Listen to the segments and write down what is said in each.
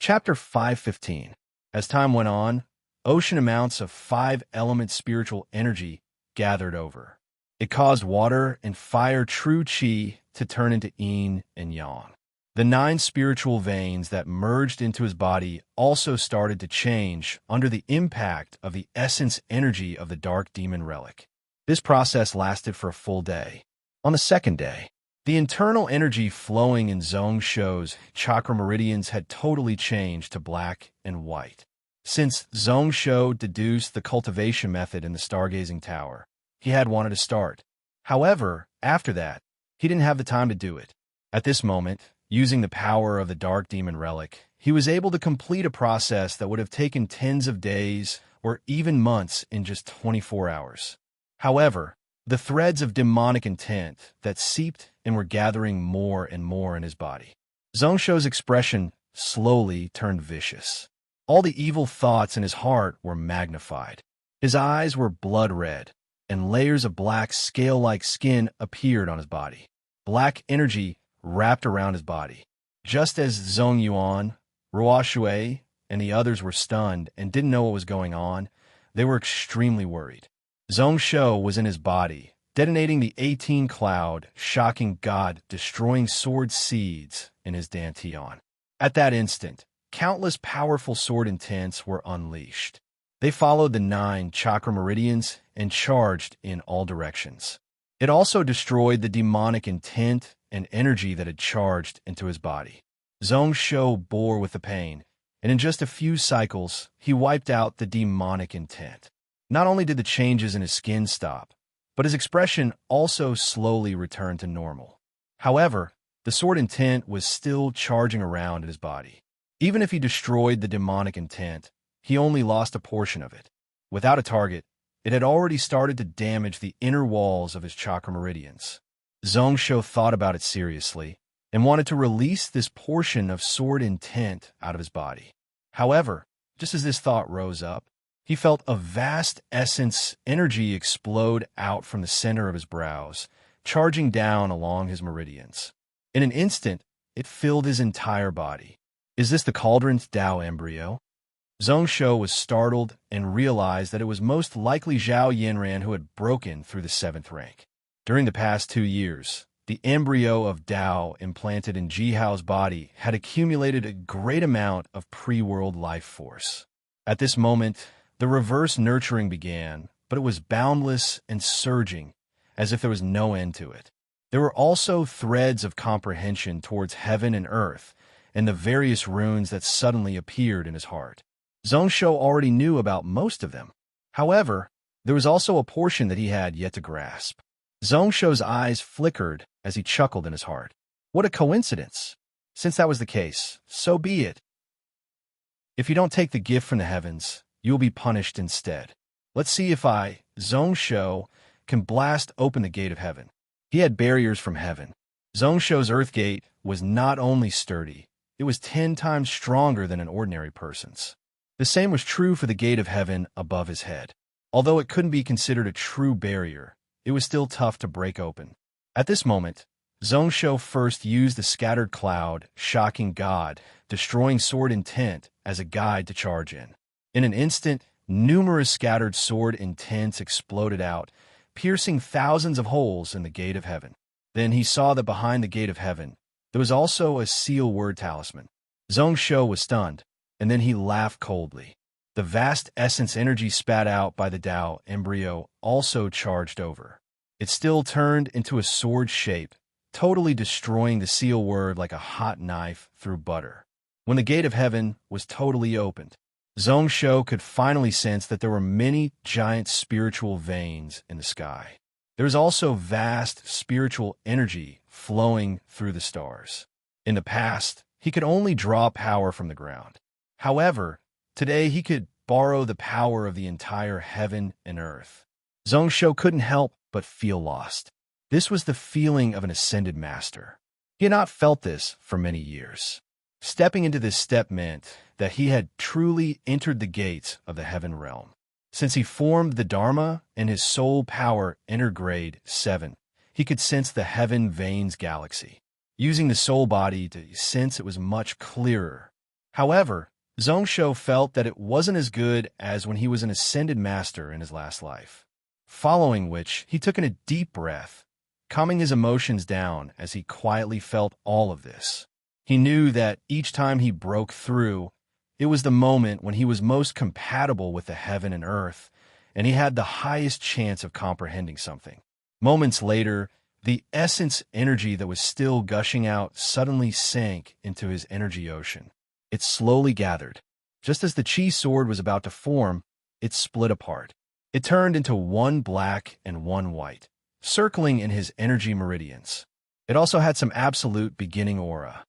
Chapter 515. As time went on, ocean amounts of five-element spiritual energy gathered over. It caused water and fire true chi to turn into yin and yang. The 9 spiritual veins that merged into his body also started to change under the impact of the essence energy of the dark demon relic. This process lasted for a full day. On the second day, the internal energy flowing in Zhong Shou's chakra meridians had totally changed to black and white. Since Zhong Shou deduced the cultivation method in the stargazing tower, he had wanted to start. However, after that, he didn't have the time to do it. At this moment, using the power of the dark demon relic, he was able to complete a process that would have taken tens of days or even months in just 24 hours. However, the threads of demonic intent that seeped and were gathering more and more in his body. Zhong Shou's expression slowly turned vicious. All the evil thoughts in his heart were magnified. His eyes were blood red, and layers of black scale-like skin appeared on his body. Black energy wrapped around his body. Just as Zhong Yuan, Ruo Shui, and the others were stunned and didn't know what was going on, they were extremely worried. Zhong Shou was in his body, detonating the 18 cloud, shocking God-destroying sword seeds in his dantian. At that instant, countless powerful sword intents were unleashed. They followed the 9 chakra meridians and charged in all directions. It also destroyed the demonic intent and energy that had charged into his body. Zhong Shou bore with the pain, and in just a few cycles, he wiped out the demonic intent. Not only did the changes in his skin stop, but his expression also slowly returned to normal. However, the sword intent was still charging around in his body. Even if he destroyed the demonic intent, he only lost a portion of it. Without a target, it had already started to damage the inner walls of his chakra meridians. Zhong Shou thought about it seriously and wanted to release this portion of sword intent out of his body. However, just as this thought rose up, he felt a vast essence energy explode out from the center of his brows, charging down along his meridians. In an instant, it filled his entire body. Is this the cauldron's Tao embryo? Zhong Shou was startled and realized that it was most likely Zhao Yanran who had broken through the 7th rank. During the past 2 years, the embryo of Tao implanted in Jihao's body had accumulated a great amount of pre-world life force. At this moment, the reverse nurturing began, but it was boundless and surging, as if there was no end to it. There were also threads of comprehension towards heaven and earth, and the various runes that suddenly appeared in his heart. Zhong Shou already knew about most of them. However, there was also a portion that he had yet to grasp. Zhong Shou's eyes flickered as he chuckled in his heart. What a coincidence! Since that was the case, so be it. If you don't take the gift from the heavens, you will be punished instead. Let's see if I, Zhong Shou, can blast open the gate of heaven. He had barriers from heaven. Zhong Shou's earth gate was not only sturdy, it was 10 times stronger than an ordinary person's. The same was true for the gate of heaven above his head. Although it couldn't be considered a true barrier, it was still tough to break open. At this moment, Zhong Shou first used the scattered cloud, shocking God, destroying sword intent as a guide to charge in. In an instant, numerous scattered sword intents exploded out, piercing thousands of holes in the gate of heaven. Then he saw that behind the gate of heaven, there was also a seal word talisman. Zhong Shou was stunned, and then he laughed coldly. The vast essence energy spat out by the Tao embryo also charged over. It still turned into a sword shape, totally destroying the seal word like a hot knife through butter. When the gate of heaven was totally opened, Zhong Shou could finally sense that there were many giant spiritual veins in the sky. There was also vast spiritual energy flowing through the stars. In the past, he could only draw power from the ground. However, today he could borrow the power of the entire heaven and earth. Zhong Shou couldn't help but feel lost. This was the feeling of an ascended master. He had not felt this for many years. Stepping into this step meant that he had truly entered the gates of the heaven realm. Since he formed the Dharma and his soul power entered grade 7, he could sense the heaven veins galaxy. Using the soul body to sense it was much clearer. However, Zhongsho felt that it wasn't as good as when he was an ascended master in his last life. Following which, he took in a deep breath, calming his emotions down as he quietly felt all of this. He knew that each time he broke through, it was the moment when he was most compatible with the heaven and earth, and he had the highest chance of comprehending something. Moments later, the essence energy that was still gushing out suddenly sank into his energy ocean. It slowly gathered. Just as the chi sword was about to form, it split apart. It turned into one black and one white, circling in his energy meridians. It also had some absolute beginning aura.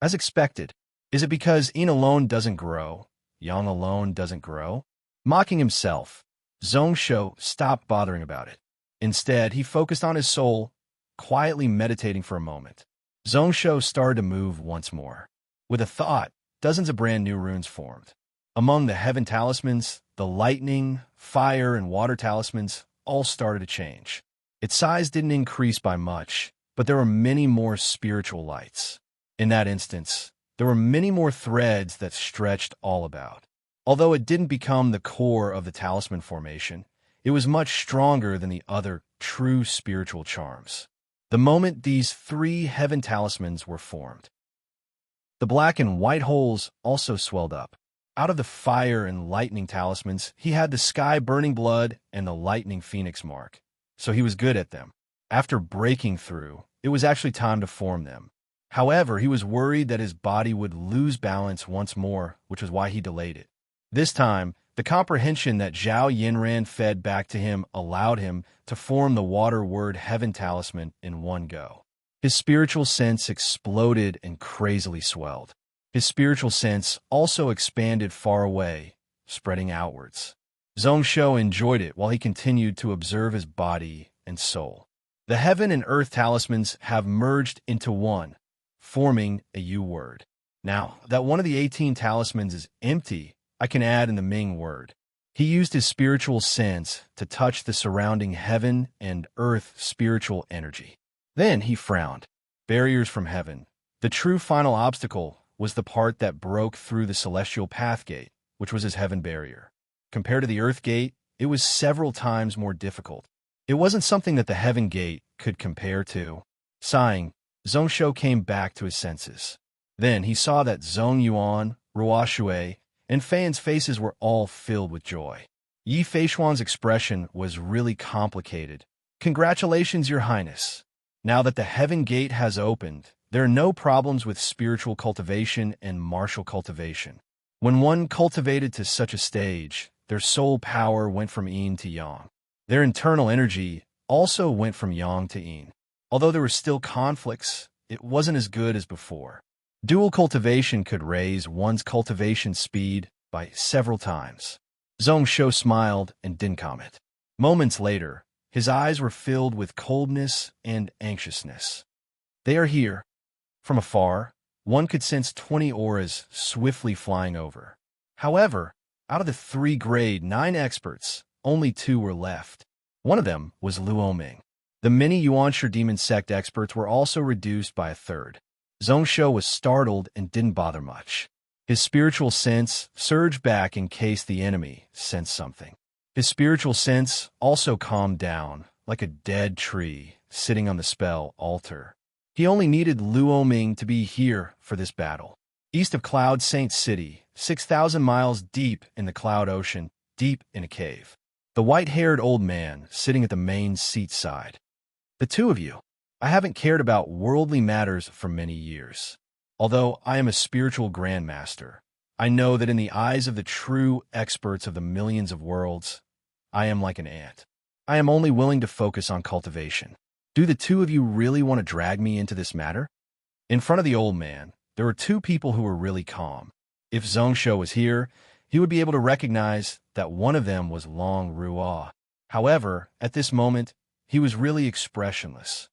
As expected, is it because yin alone doesn't grow, yang alone doesn't grow? Mocking himself, Zhongsho stopped bothering about it. Instead, he focused on his soul, quietly meditating for a moment. Zhongsho started to move once more. With a thought, dozens of brand new runes formed. Among the heaven talismans, the lightning, fire, and water talismans all started to change. Its size didn't increase by much, but there were many more spiritual lights. In that instance, there were many more threads that stretched all about. Although it didn't become the core of the talisman formation, it was much stronger than the other true spiritual charms. The moment these 3 heaven talismans were formed, the black and white holes also swelled up. Out of the fire and lightning talismans, he had the sky burning blood and the lightning phoenix mark, so he was good at them. After breaking through, it was actually time to form them. However, he was worried that his body would lose balance once more, which was why he delayed it. This time, the comprehension that Zhao Yinran fed back to him allowed him to form the water word heaven talisman in one go. His spiritual sense exploded and crazily swelled. His spiritual sense also expanded far away, spreading outwards. Zhongsho enjoyed it while he continued to observe his body and soul. The heaven and earth talismans have merged into one, forming a U word. Now, that one of the 18 talismans is empty, I can add in the Ming word. He used his spiritual sense to touch the surrounding heaven and earth spiritual energy. Then he frowned. Barriers from heaven. The true final obstacle was the part that broke through the celestial path gate, which was his heaven barrier. Compared to the earth gate, it was several times more difficult. It wasn't something that the heaven gate could compare to. Sighing, Zhongsho came back to his senses. Then he saw that Zhong Yuan, Ruo Shui, and Fan's faces were all filled with joy. Yi Feishuan's expression was really complicated. Congratulations, Your Highness. Now that the heaven gate has opened, there are no problems with spiritual cultivation and martial cultivation. When one cultivated to such a stage, their soul power went from yin to yang. Their internal energy also went from yang to yin. Although there were still conflicts, it wasn't as good as before. Dual cultivation could raise one's cultivation speed by several times. Zhongsho smiled and didn't comment. Moments later, his eyes were filled with coldness and anxiousness. They are here. From afar, one could sense 20 auras swiftly flying over. However, out of the 3 grade 9 experts, only 2 were left. One of them was Luoming. The many Yuanshi demon sect experts were also reduced by a third. Zhongsho was startled and didn't bother much. His spiritual sense surged back in case the enemy sensed something. His spiritual sense also calmed down, like a dead tree sitting on the spell altar. He only needed Luoming to be here for this battle. East of Cloud Saint City, 6,000 miles deep in the Cloud Ocean, deep in a cave. The white-haired old man sitting at the main seat side. The 2 of you. I haven't cared about worldly matters for many years. Although I am a spiritual grandmaster, I know that in the eyes of the true experts of the millions of worlds, I am like an ant. I am only willing to focus on cultivation. Do the 2 of you really want to drag me into this matter? In front of the old man, there were 2 people who were really calm. If Zhongsho was here, he would be able to recognize that one of them was Long Ruo. However, at this moment, he was really expressionless.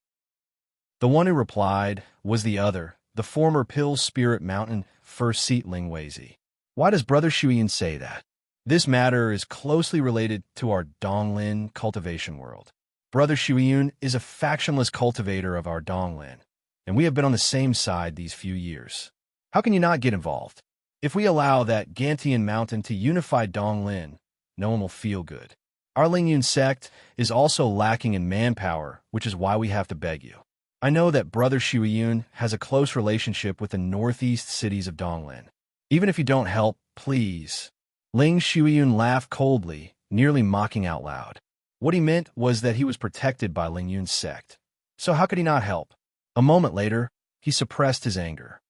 The one who replied was the other, the former Pill Spirit Mountain first seat Lingweizi. Why does Brother Shuyin say that? This matter is closely related to our Donglin cultivation world. Brother Shuiyun is a factionless cultivator of our Donglin, and we have been on the same side these few years. How can you not get involved? If we allow that Gantian mountain to unify Donglin, no one will feel good. Our Lingyun sect is also lacking in manpower, which is why we have to beg you. I know that Brother Shuiyun has a close relationship with the northeast cities of Donglin. Even if you don't help, please. Ling Shuiyun laughed coldly, nearly mocking out loud. What he meant was that he was protected by Lingyun's sect. So how could he not help? A moment later, he suppressed his anger.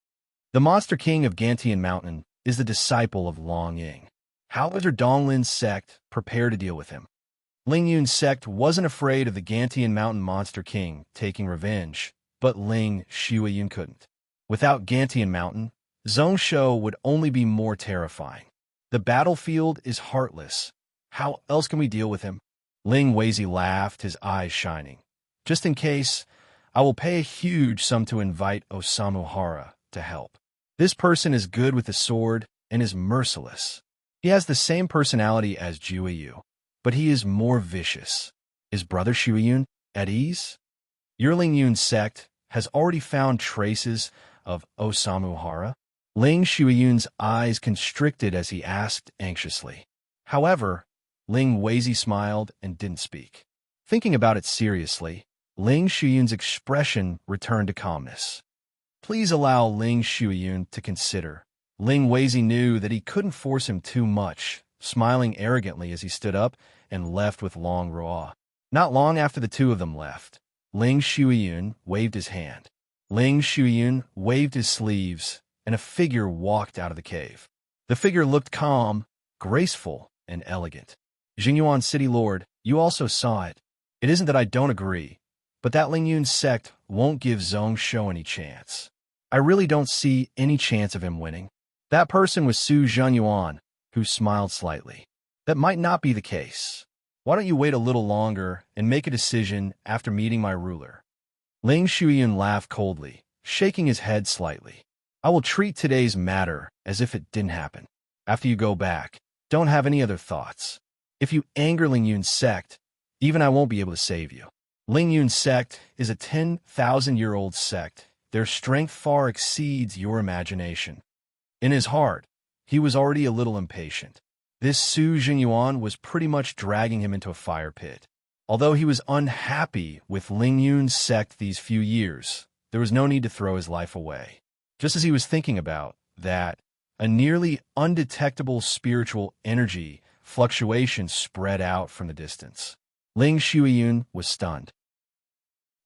The Monster King of Gantian Mountain is the disciple of Long Ying. How is her Donglin's sect prepared to deal with him? Lingyun's sect wasn't afraid of the Gantian Mountain Monster King taking revenge, but Ling Shuiyun couldn't. Without Gantian Mountain, Zhongsho would only be more terrifying. The battlefield is heartless. How else can we deal with him? Ling Weizi laughed, his eyes shining. Just in case, I will pay a huge sum to invite Osamu Hara to help. This person is good with the sword and is merciless. He has the same personality as Juiyu, but he is more vicious. Is Brother Shuiyun at ease? Your Lingyun sect has already found traces of Osamu Hara. Ling Shuiyun's eyes constricted as he asked anxiously. However, Ling Weizi smiled and didn't speak. Thinking about it seriously, Ling Shuiyun's expression returned to calmness. Please allow Ling Shuiyun to consider. Ling Weizi knew that he couldn't force him too much, smiling arrogantly as he stood up and left with Long Ruo. Not long after the two of them left, Ling Shuiyun waved his hand. Ling Shuiyun waved his sleeves, and a figure walked out of the cave. The figure looked calm, graceful, and elegant. Jingyuan City Lord, you also saw it. It isn't that I don't agree, but that Lingyun sect won't give Zhongsho any chance. I really don't see any chance of him winning. That person was Su Zhenyuan, who smiled slightly. That might not be the case. Why don't you wait a little longer and make a decision after meeting my ruler? Ling Shuiyun laughed coldly, shaking his head slightly. I will treat today's matter as if it didn't happen. After you go back, don't have any other thoughts. If you anger Lingyun's sect, even I won't be able to save you. Lingyun's sect is a 10,000-year-old sect. Their strength far exceeds your imagination. In his heart, he was already a little impatient. This Su Zhenyuan was pretty much dragging him into a fire pit. Although he was unhappy with Lingyun's sect these few years, there was no need to throw his life away. Just as he was thinking about that, a nearly undetectable spiritual energy fluctuation spread out from the distance. Ling Shuiyun was stunned.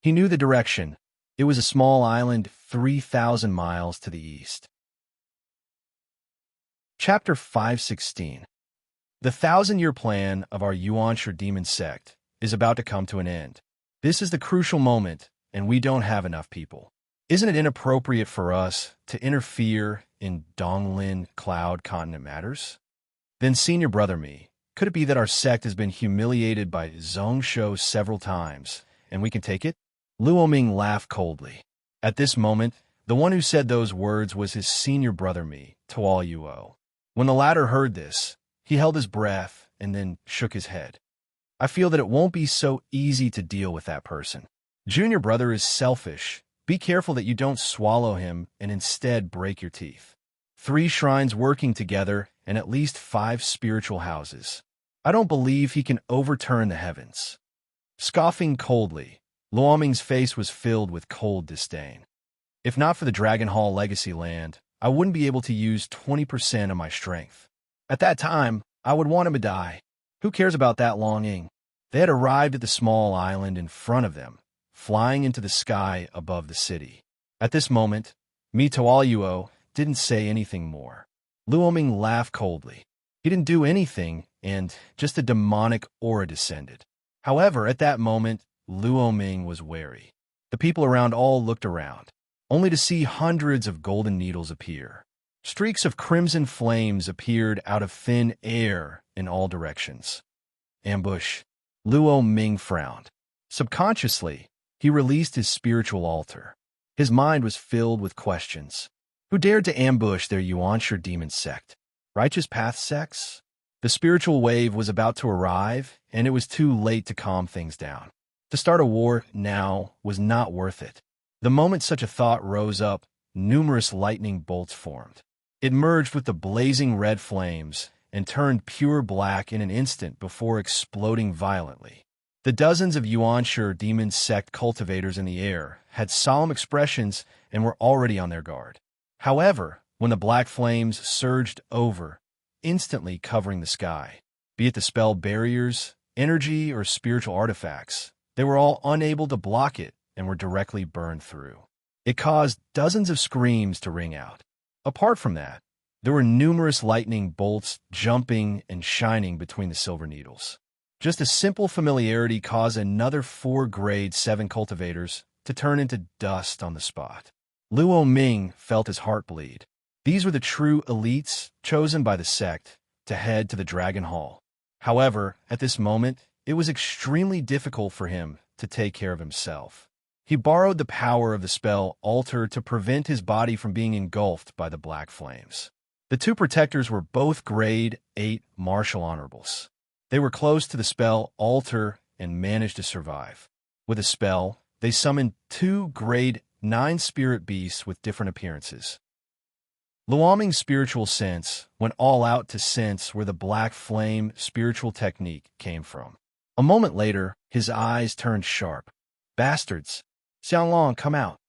He knew the direction. It was a small island 3,000 miles to the east. Chapter 516. The 1,000-year plan of our Yuanshi demon sect is about to come to an end. This is the crucial moment, and we don't have enough people. Isn't it inappropriate for us to interfere in Donglin Cloud Continent matters? Then, Senior Brother Me, could it be that our sect has been humiliated by Zhongsho several times, and we can take it? Luo Ming laughed coldly. At this moment, the one who said those words was his Senior Brother Me, Tual Yuo. When the latter heard this, he held his breath and then shook his head. I feel that it won't be so easy to deal with that person. Junior Brother is selfish. Be careful that you don't swallow him and instead break your teeth. 3 shrines working together and at least 5 spiritual houses. I don't believe he can overturn the heavens. Scoffing coldly, Luoming's face was filled with cold disdain. If not for the Dragon Hall Legacy Land, I wouldn't be able to use 20% of my strength. At that time, I would want him to die. Who cares about that longing? They had arrived at the small island in front of them, flying into the sky above the city. At this moment, Mitoaluo didn't say anything more. Luoming laughed coldly. He didn't do anything, and just a demonic aura descended. However, at that moment, Luoming was wary. The people around all looked around, only to see hundreds of golden needles appear. Streaks of crimson flames appeared out of thin air in all directions. Ambush. Luo Ming frowned. Subconsciously, he released his spiritual altar. His mind was filled with questions. Who dared to ambush their Yuanshi demon sect? Righteous Path sects? The spiritual wave was about to arrive, and it was too late to calm things down. To start a war now was not worth it. The moment such a thought rose up, numerous lightning bolts formed. It merged with the blazing red flames and turned pure black in an instant before exploding violently. The dozens of Yuanshi demon sect cultivators in the air had solemn expressions and were already on their guard. However, when the black flames surged over, instantly covering the sky, be it the spell barriers, energy, or spiritual artifacts, they were all unable to block it and were directly burned through. It caused dozens of screams to ring out. Apart from that, there were numerous lightning bolts jumping and shining between the silver needles. Just a simple familiarity caused another 4 grade 7 cultivators to turn into dust on the spot. Luo Ming felt his heart bleed. These were the true elites chosen by the sect to head to the Dragon Hall. However, at this moment, it was extremely difficult for him to take care of himself. He borrowed the power of the spell Alter to prevent his body from being engulfed by the black flames. The 2 protectors were both grade 8 martial honorables. They were close to the spell Alter and managed to survive. With a spell, they summoned 2 grade 9 spirit beasts with different appearances. Luoming's spiritual sense went all out to sense where the black flame spiritual technique came from. A moment later, his eyes turned sharp. "Bastards! Xianglong, come out!"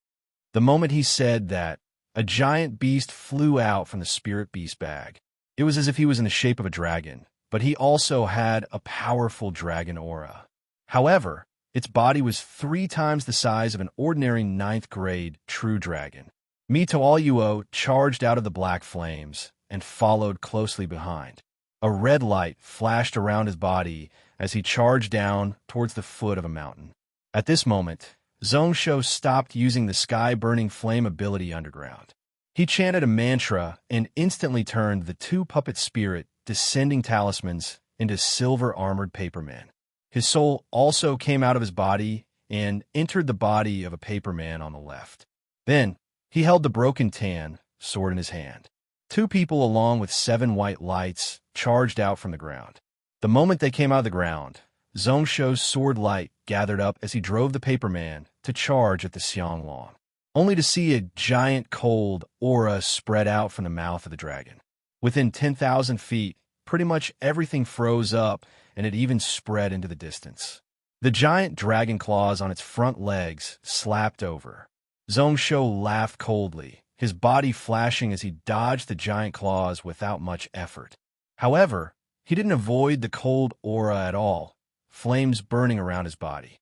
The moment he said that, a giant beast flew out from the spirit beast bag. It was as if he was in the shape of a dragon, but he also had a powerful dragon aura. However, its body was 3 times the size of an ordinary 9th grade true dragon. Mito Alyuo charged out of the black flames and followed closely behind. A red light flashed around his body as he charged down towards the foot of a mountain. At this moment, Zhongsho stopped using the sky-burning flame ability underground. He chanted a mantra and instantly turned the 2 puppet spirit descending talismans into silver-armored papermen. His soul also came out of his body and entered the body of a paperman on the left. Then, he held the broken tan sword in his hand. 2 people along with 7 white lights charged out from the ground. The moment they came out of the ground, Zhongsho's sword light gathered up as he drove the paperman to charge at the Xianglong, only to see a giant cold aura spread out from the mouth of the dragon. Within 10,000 feet, pretty much everything froze up and it even spread into the distance. The giant dragon claws on its front legs slapped over. Zhongsho laughed coldly, his body flashing as he dodged the giant claws without much effort. However, he didn't avoid the cold aura at all, flames burning around his body.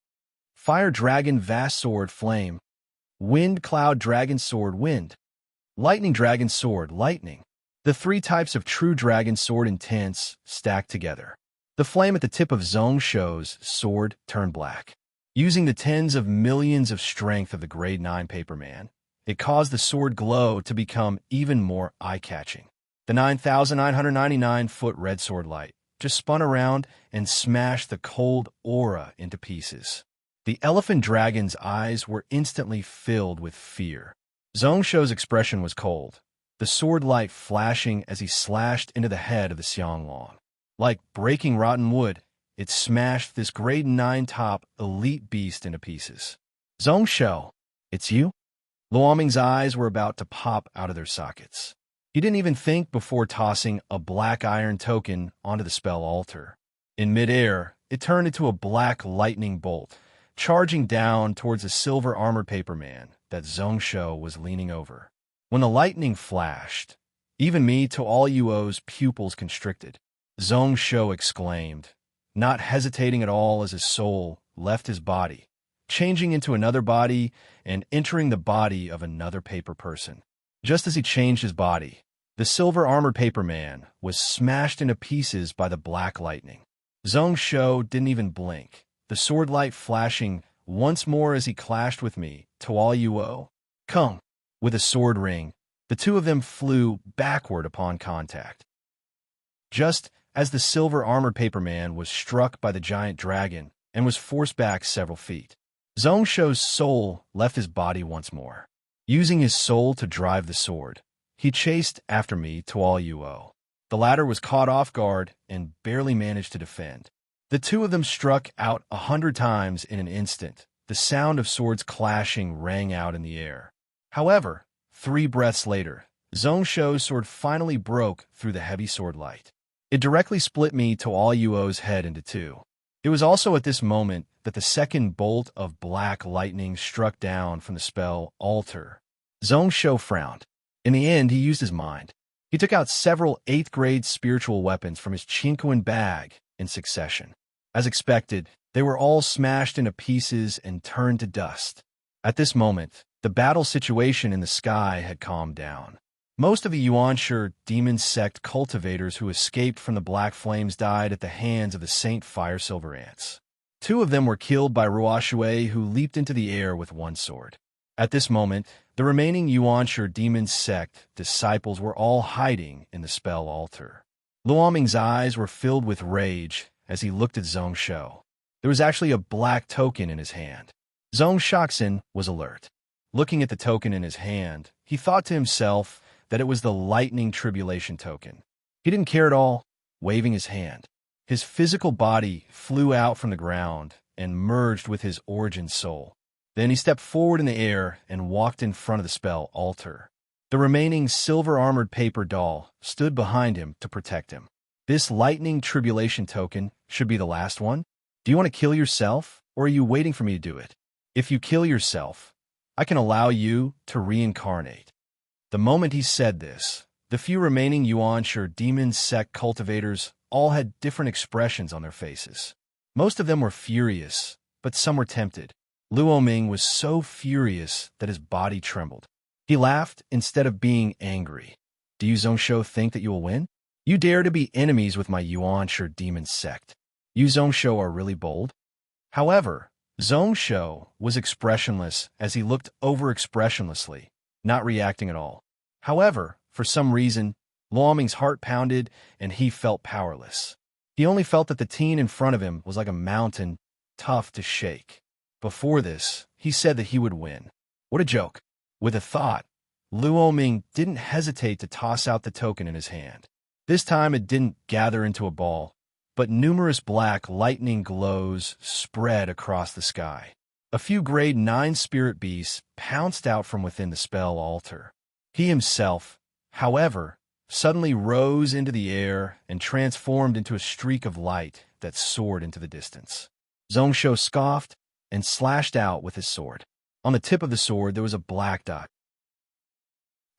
Fire Dragon Vast Sword Flame. Wind Cloud Dragon Sword Wind. Lightning Dragon Sword Lightning. The 3 types of true dragon sword intense stacked together. The flame at the tip of Zhongsho's sword turned black. Using the tens of millions of strength of the grade 9 paperman, it caused the sword glow to become even more eye-catching. The 9,999-foot red sword light just spun around and smashed the cold aura into pieces. The elephant dragon's eyes were instantly filled with fear. Zhongsho's expression was cold, the sword light flashing as he slashed into the head of the Xianglong. Like breaking rotten wood, it smashed this grade 9 top elite beast into pieces. "Zhongsho, it's you?" Luoming's eyes were about to pop out of their sockets. He didn't even think before tossing a black iron token onto the spell altar. In midair, it turned into a black lightning bolt, charging down towards a silver armored paperman that Zhongsho was leaning over. When the lightning flashed, even Mito Alyuo's pupils constricted. Zhongsho exclaimed, not hesitating at all as his soul left his body, changing into another body and entering the body of another paper person. Just as he changed his body, the silver armored paperman was smashed into pieces by the black lightning. Zhongsho didn't even blink, the sword light flashing once more as he clashed with me, Toalyuo. "Come!" With a sword ring, the 2 of them flew backward upon contact. Just as the silver armored paperman was struck by the giant dragon and was forced back several feet, Zhongsho's soul left his body once more. Using his soul to drive the sword, he chased after me Toalyuo. The latter was caught off guard and barely managed to defend. The 2 of them struck out 100 times in an instant. The sound of swords clashing rang out in the air. However, 3 breaths later, Zhongsho's sword finally broke through the heavy sword light. It directly split me to all Yuo's head into two. It was also at this moment that the second bolt of black lightning struck down from the spell altar. Zhongsho frowned. In the end, he used his mind. He took out several 8th-grade spiritual weapons from his Chinquan bag in succession. As expected, they were all smashed into pieces and turned to dust. At this moment, the battle situation in the sky had calmed down. Most of the Yuanshi demon sect cultivators who escaped from the black flames died at the hands of the Saint Fire Silver Ants. 2 of them were killed by Ruoshui, who leaped into the air with one sword. At this moment, the remaining Yuanshi demon sect disciples were all hiding in the spell altar. Luoming's eyes were filled with rage as he looked at Zhongsho. There was actually a black token in his hand. Zhongshoxin was alert. Looking at the token in his hand, he thought to himself that it was the lightning tribulation token. He didn't care at all, waving his hand. His physical body flew out from the ground and merged with his origin soul. Then he stepped forward in the air and walked in front of the spell altar. The remaining silver-armored paper doll stood behind him to protect him. This lightning tribulation token should be the last one. Do you want to kill yourself, or are you waiting for me to do it? If you kill yourself, I can allow you to reincarnate. The moment he said this, the few remaining Yuanshi demon sect cultivators all had different expressions on their faces. Most of them were furious, but some were tempted. Luoming was so furious that his body trembled. He laughed instead of being angry. Do you, Zhongsho, think that you will win? You dare to be enemies with my Yuanshi demon sect. You, Zhongsho, are really bold. However, Zhongsho was expressionless as he looked over expressionlessly, not reacting at all. However, for some reason, Luoming's heart pounded and he felt powerless. He only felt that the teen in front of him was like a mountain, tough to shake. Before this, he said that he would win. What a joke. With a thought, Luoming didn't hesitate to toss out the token in his hand. This time it didn't gather into a ball, but numerous black lightning glows spread across the sky. A few grade 9 spirit beasts pounced out from within the spell altar. He himself, however, suddenly rose into the air and transformed into a streak of light that soared into the distance. Zhongsho scoffed and slashed out with his sword. On the tip of the sword there was a black dot.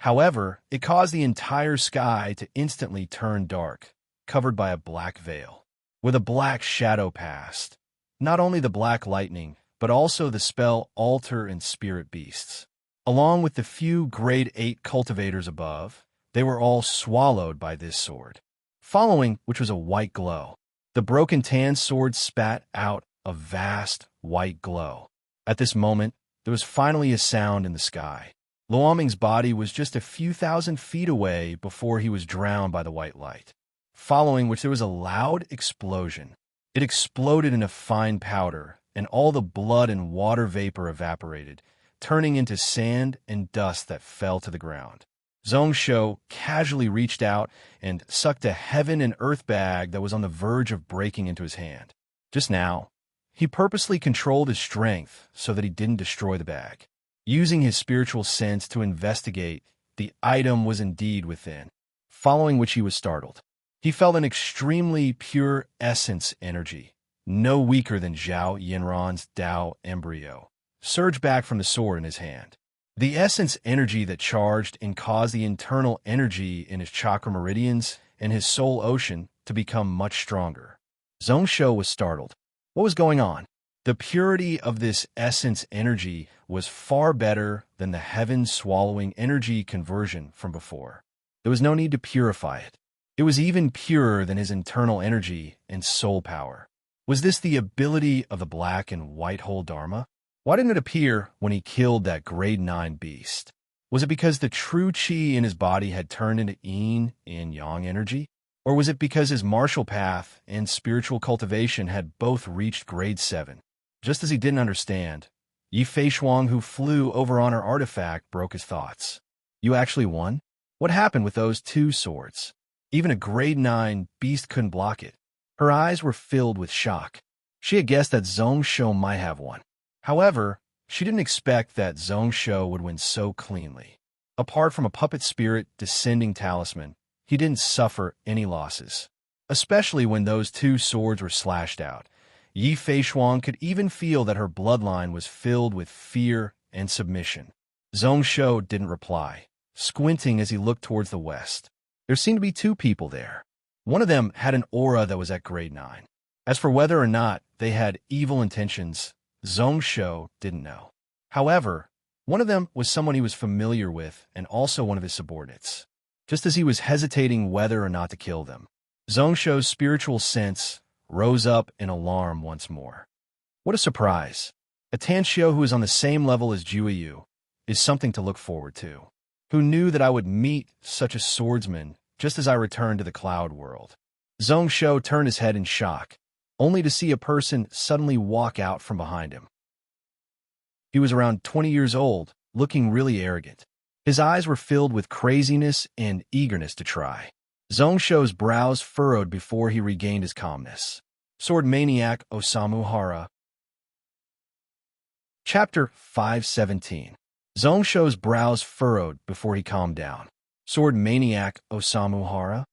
However, it caused the entire sky to instantly turn dark, covered by a black veil. With a black shadow passed, not only the black lightning, but also the spell altar and spirit beasts. Along with the few grade 8 cultivators above, they were all swallowed by this sword. Following which was a white glow. The broken tan sword spat out a vast white glow. At this moment, there was finally a sound in the sky. Luoming's body was just a few thousand feet away before he was drowned by the white light. Following which there was a loud explosion. It exploded in a fine powder, and all the blood and water vapor evaporated, turning into sand and dust that fell to the ground. Zhongsho casually reached out and sucked a heaven and earth bag that was on the verge of breaking into his hand. Just now, he purposely controlled his strength so that he didn't destroy the bag. Using his spiritual sense to investigate, the item was indeed within, following which he was startled. He felt an extremely pure essence energy, no weaker than Zhao Yinran's Dao embryo, surge back from the sword in his hand. The essence energy that charged and caused the internal energy in his chakra meridians and his soul ocean to become much stronger. Zhongsho was startled. What was going on? The purity of this essence energy was far better than the heaven-swallowing energy conversion from before. There was no need to purify it. It was even purer than his internal energy and soul power. Was this the ability of the black and white hole Dharma? Why didn't it appear when he killed that grade 9 beast? Was it because the true chi in his body had turned into yin and yang energy? Or was it because his martial path and spiritual cultivation had both reached grade 7? Just as he didn't understand, Yi Feishuang, who flew over on her artifact, broke his thoughts. You actually won? What happened with those 2 swords? Even a grade 9 beast couldn't block it. Her eyes were filled with shock. She had guessed that Zhongsho might have won. However, she didn't expect that Zhongsho would win so cleanly. Apart from a puppet spirit descending talisman, he didn't suffer any losses. Especially when those two swords were slashed out. Yi Feishuang could even feel that her bloodline was filled with fear and submission. Zhong Shou didn't reply, squinting as he looked towards the west. There seemed to be two people there. One of them had an aura that was at grade 9. As for whether or not they had evil intentions, Zhong Shou didn't know. However, one of them was someone he was familiar with and also one of his subordinates. Just as he was hesitating whether or not to kill them, Zhong Shou's spiritual sense rose up in alarm once more. What a surprise! A Tanxiu who is on the same level as Jueyu is something to look forward to. Who knew that I would meet such a swordsman just as I returned to the cloud world? Zhong Shou turned his head in shock, only to see a person suddenly walk out from behind him. He was around 20 years old, looking really arrogant. His eyes were filled with craziness and eagerness to try. Zhong Shou's brows furrowed before he regained his calmness. Sword Maniac Osamu Hara. Chapter 517. Zhong Shou's brows furrowed before he calmed down. Sword Maniac Osamu Hara?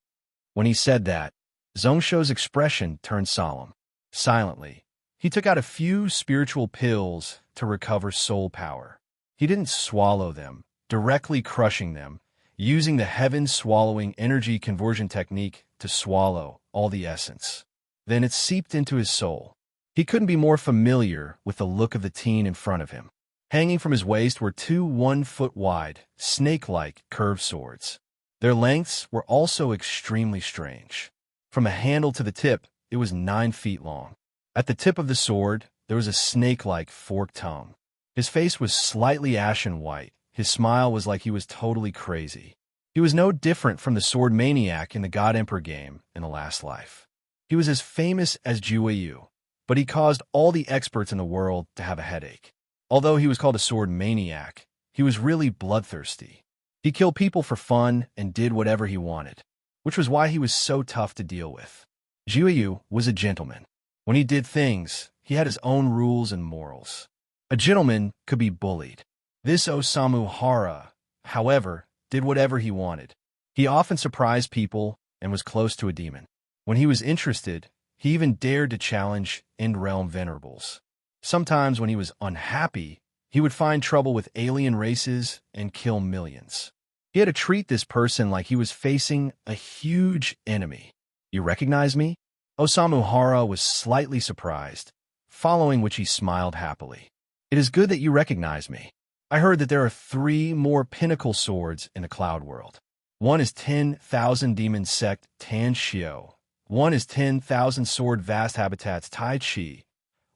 When he said that, Zhong Shou's expression turned solemn. Silently, he took out a few spiritual pills to recover soul power. He didn't swallow them, directly crushing them, using the heaven-swallowing energy conversion technique to swallow all the essence. Then it seeped into his soul. He couldn't be more familiar with the look of the teen in front of him. Hanging from his waist were two 1-foot-wide, snake-like curved swords. Their lengths were also extremely strange. From a handle to the tip, it was 9 feet long. At the tip of the sword, there was a snake-like forked tongue. His face was slightly ashen white. His smile was like he was totally crazy. He was no different from the Sword Maniac in the God Emperor game in the last life. He was as famous as Jueyu, but he caused all the experts in the world to have a headache. Although he was called a Sword Maniac, he was really bloodthirsty. He killed people for fun and did whatever he wanted, which was why he was so tough to deal with. Jueyu was a gentleman. When he did things, he had his own rules and morals. A gentleman could be bullied. This Osamu Hara, however, did whatever he wanted. He often surprised people and was close to a demon. When he was interested, he even dared to challenge End-Realm Venerables. Sometimes when he was unhappy, he would find trouble with alien races and kill millions. He had to treat this person like he was facing a huge enemy. You recognize me? Osamu Hara was slightly surprised, following which he smiled happily. It is good that you recognize me. I heard that there are 3 more pinnacle swords in the cloud world. One is 10,000 demon sect Tanxiu. One is 10,000 sword vast habitats Tai Chi.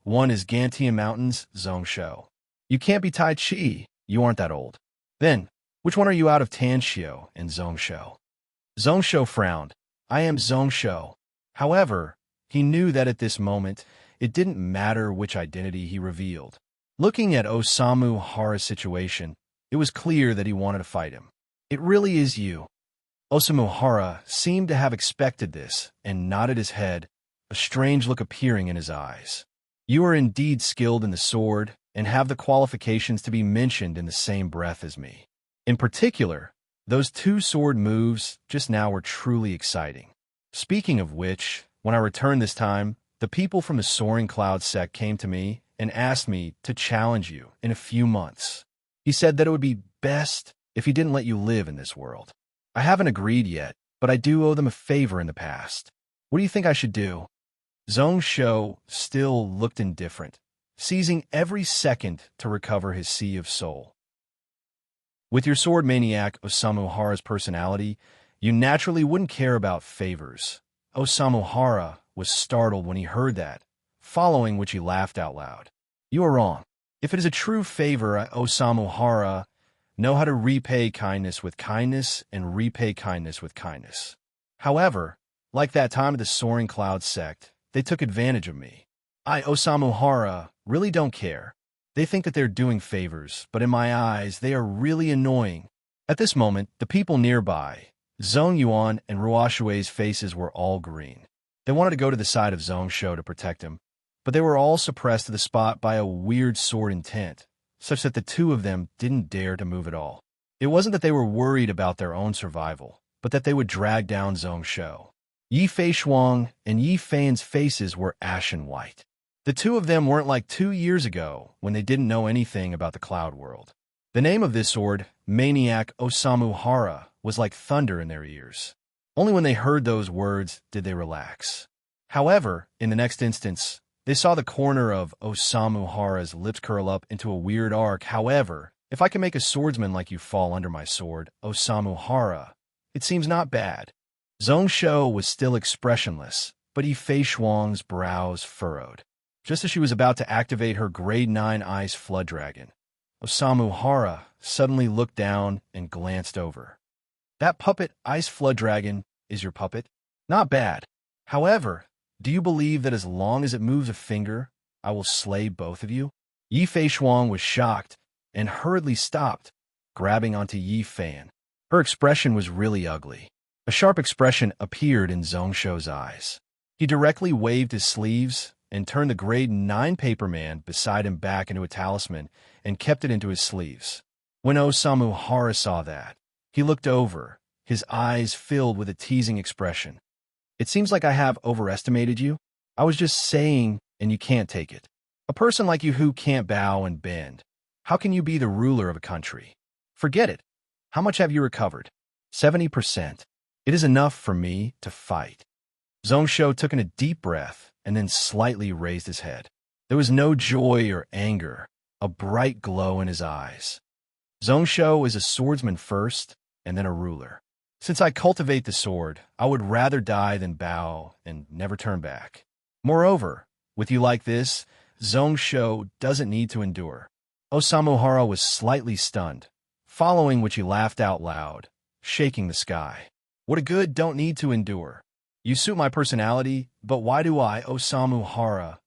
One is Gantian Mountains Zhong Shou. You can't be Tai Chi. You aren't that old. Then, which one are you out of Tanxiu and Zhong Shou? Zhong Shou frowned. I am Zhong Shou. However, he knew that at this moment, it didn't matter which identity he revealed. Looking at Osamu Hara's situation, it was clear that he wanted to fight him. It really is you. Osamu Hara seemed to have expected this and nodded his head, a strange look appearing in his eyes. You are indeed skilled in the sword and have the qualifications to be mentioned in the same breath as me. In particular, those 2 sword moves just now were truly exciting. Speaking of which, when I returned this time, the people from the Soaring Cloud sect came to me and asked me to challenge you in a few months. He said that it would be best if he didn't let you live in this world. I haven't agreed yet, but I do owe them a favor in the past. What do you think I should do? Zhong Shou still looked indifferent, seizing every second to recover his sea of soul. With your Sword Maniac Osamu Hara's personality, you naturally wouldn't care about favors. Osamu Hara was startled when he heard that, following which he laughed out loud. You are wrong. If it is a true favor, Osamu Hara know how to repay kindness with kindness and repay kindness with kindness. However, like that time of the Soaring Cloud sect, they took advantage of me. Osamu Hara, really don't care. They think that they're doing favors, but in my eyes, they are really annoying. At this moment, the people nearby, Zhong Yuan and Ruoshui's faces were all green. They wanted to go to the side of Zhong Shou to protect him, but they were all suppressed to the spot by a weird sword intent, such that the 2 of them didn't dare to move at all. It wasn't that they were worried about their own survival, but that they would drag down Zhong Shou. Yi Fei Shuang and Yi Fei's faces were ashen white. The two of them weren't like 2 years ago when they didn't know anything about the cloud world. The name of this sword, Maniac Osamu Hara, was like thunder in their ears. Only when they heard those words did they relax. However, in the next instance, they saw the corner of Osamu Hara's lips curl up into a weird arc. However, if I can make a swordsman like you fall under my sword, Osamu Hara, it seems not bad. Zhong Shou was still expressionless, but Yi Fei Shuang's brows furrowed. Just as she was about to activate her Grade 9 Ice Flood Dragon, Osamu Hara suddenly looked down and glanced over. That puppet Ice Flood Dragon is your puppet? Not bad. However, do you believe that as long as it moves a finger, I will slay both of you? Yi Fei Shuang was shocked and hurriedly stopped, grabbing onto Yi Fei. Her expression was really ugly. A sharp expression appeared in Zhong Shou's eyes. He directly waved his sleeves and turned the Grade 9 Paperman beside him back into a talisman and kept it into his sleeves. When Osamu Hara saw that, he looked over, his eyes filled with a teasing expression. It seems like I have overestimated you. I was just saying, and you can't take it. A person like you who can't bow and bend. How can you be the ruler of a country? Forget it. How much have you recovered? 70%. It is enough for me to fight. Zhong Shou took in a deep breath and then slightly raised his head. There was no joy or anger, a bright glow in his eyes. Zhong Shou is a swordsman first and then a ruler. Since I cultivate the sword, I would rather die than bow and never turn back. Moreover, with you like this, Zhong Shou doesn't need to endure. Osamu Hara was slightly stunned, following which he laughed out loud, shaking the sky. What a good don't need to endure. You suit my personality, but why do I, Osamu Hara,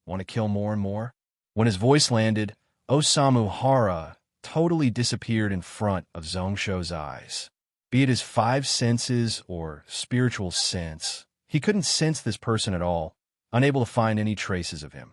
want to kill more and more? When his voice landed, Osamu Hara totally disappeared in front of Zhong Shou's eyes. Be it his 5 senses or spiritual sense, he couldn't sense this person at all, unable to find any traces of him.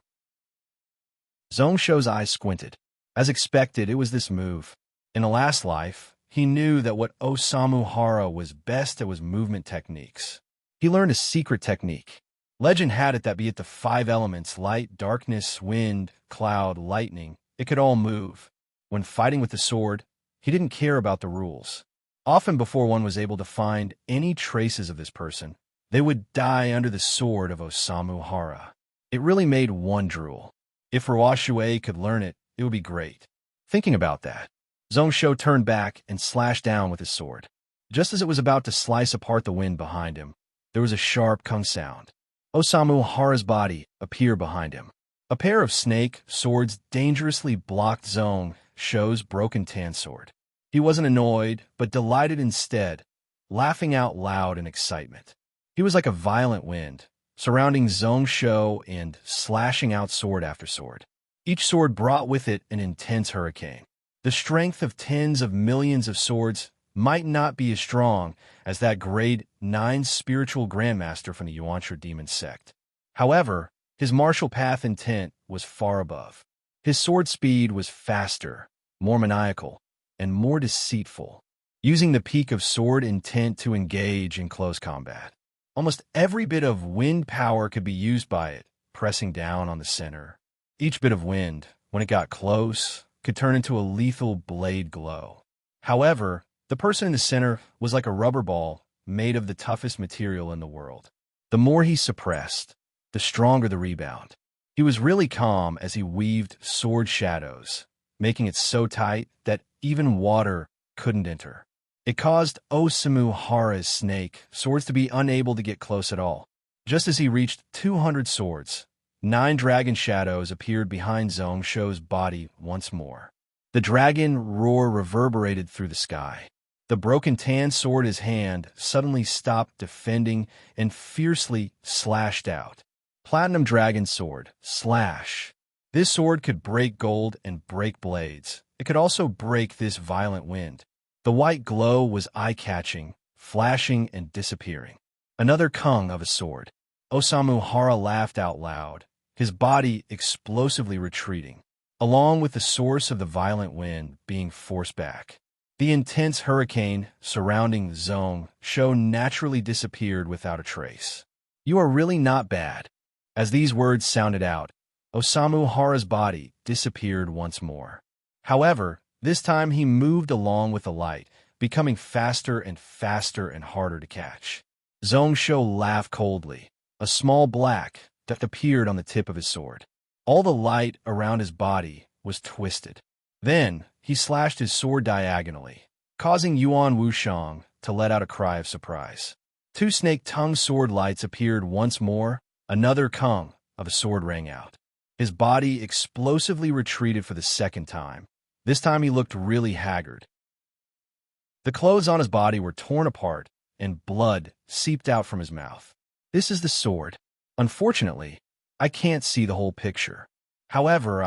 Zhong Shou's eyes squinted. As expected, it was this move. In the last life, he knew that what Osamu Hara was best at was movement techniques. He learned a secret technique. Legend had it that be it the 5 elements, light, darkness, wind, cloud, lightning, it could all move. When fighting with the sword, he didn't care about the rules. Often before one was able to find any traces of this person, they would die under the sword of Osamu Hara. It really made one drool. If Ruoshui could learn it, it would be great. Thinking about that, Zhong Shou turned back and slashed down with his sword. Just as it was about to slice apart the wind behind him, there was a sharp kung sound. Osamu Hara's body appeared behind him. A pair of snake swords dangerously blocked Zhong Shou's broken tan sword. He wasn't annoyed, but delighted instead, laughing out loud in excitement. He was like a violent wind, surrounding Zhong Shou and slashing out sword after sword. Each sword brought with it an intense hurricane. The strength of tens of millions of swords might not be as strong as that Grade 9 spiritual grandmaster from the Yuanshu demon sect. However, his martial path intent was far above. His sword speed was faster, more maniacal, and more deceitful, using the peak of sword intent to engage in close combat. Almost every bit of wind power could be used by it, pressing down on the center. Each bit of wind, when it got close, could turn into a lethal blade glow. However, the person in the center was like a rubber ball made of the toughest material in the world. The more he suppressed, the stronger the rebound. He was really calm as he weaved sword shadows, making it so tight that even water couldn't enter. It caused Osamu Hara's snake swords to be unable to get close at all. Just as he reached 200 swords, 9 dragon shadows appeared behind Zhong Shou's body once more. The dragon roar reverberated through the sky. The broken tan sword in his hand suddenly stopped defending and fiercely slashed out. Platinum Dragon Sword. Slash. This sword could break gold and break blades. It could also break this violent wind. The white glow was eye-catching, flashing and disappearing. Another kung of a sword. Osamu Hara laughed out loud, his body explosively retreating, along with the source of the violent wind being forced back. The intense hurricane surrounding Zong Sho naturally disappeared without a trace. You are really not bad. As these words sounded out, Osamu Hara's body disappeared once more. However, this time he moved along with the light, becoming faster and faster and harder to catch. Zong Sho laughed coldly. A small black that appeared on the tip of his sword. All the light around his body was twisted. Then, he slashed his sword diagonally, causing Yuan Wushang to let out a cry of surprise. Two snake-tongued sword lights appeared once more. Another kung of a sword rang out. His body explosively retreated for the second time. This time he looked really haggard. The clothes on his body were torn apart, and blood seeped out from his mouth. This is the sword. Unfortunately, I can't see the whole picture. However,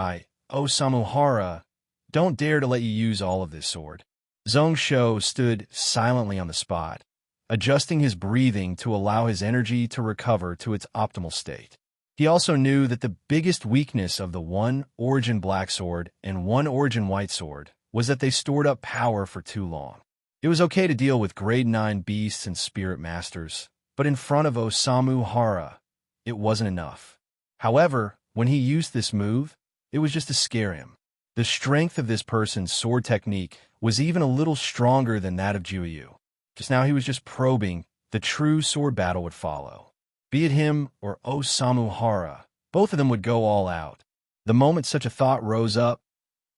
Osamu Hara, don't dare to let you use all of this sword. Zong Sho stood silently on the spot, adjusting his breathing to allow his energy to recover to its optimal state. He also knew that the biggest weakness of the one origin black sword and one origin white sword was that they stored up power for too long. It was okay to deal with grade 9 beasts and spirit masters, but in front of Osamu Hara, it wasn't enough. However, when he used this move, it was just to scare him. The strength of this person's sword technique was even a little stronger than that of Juyu. Just now he was just probing. The true sword battle would follow. Be it him or Osamu Hara, both of them would go all out. The moment such a thought rose up,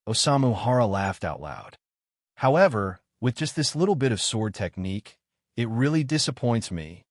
Osamu Hara laughed out loud. However, with just this little bit of sword technique, it really disappoints me.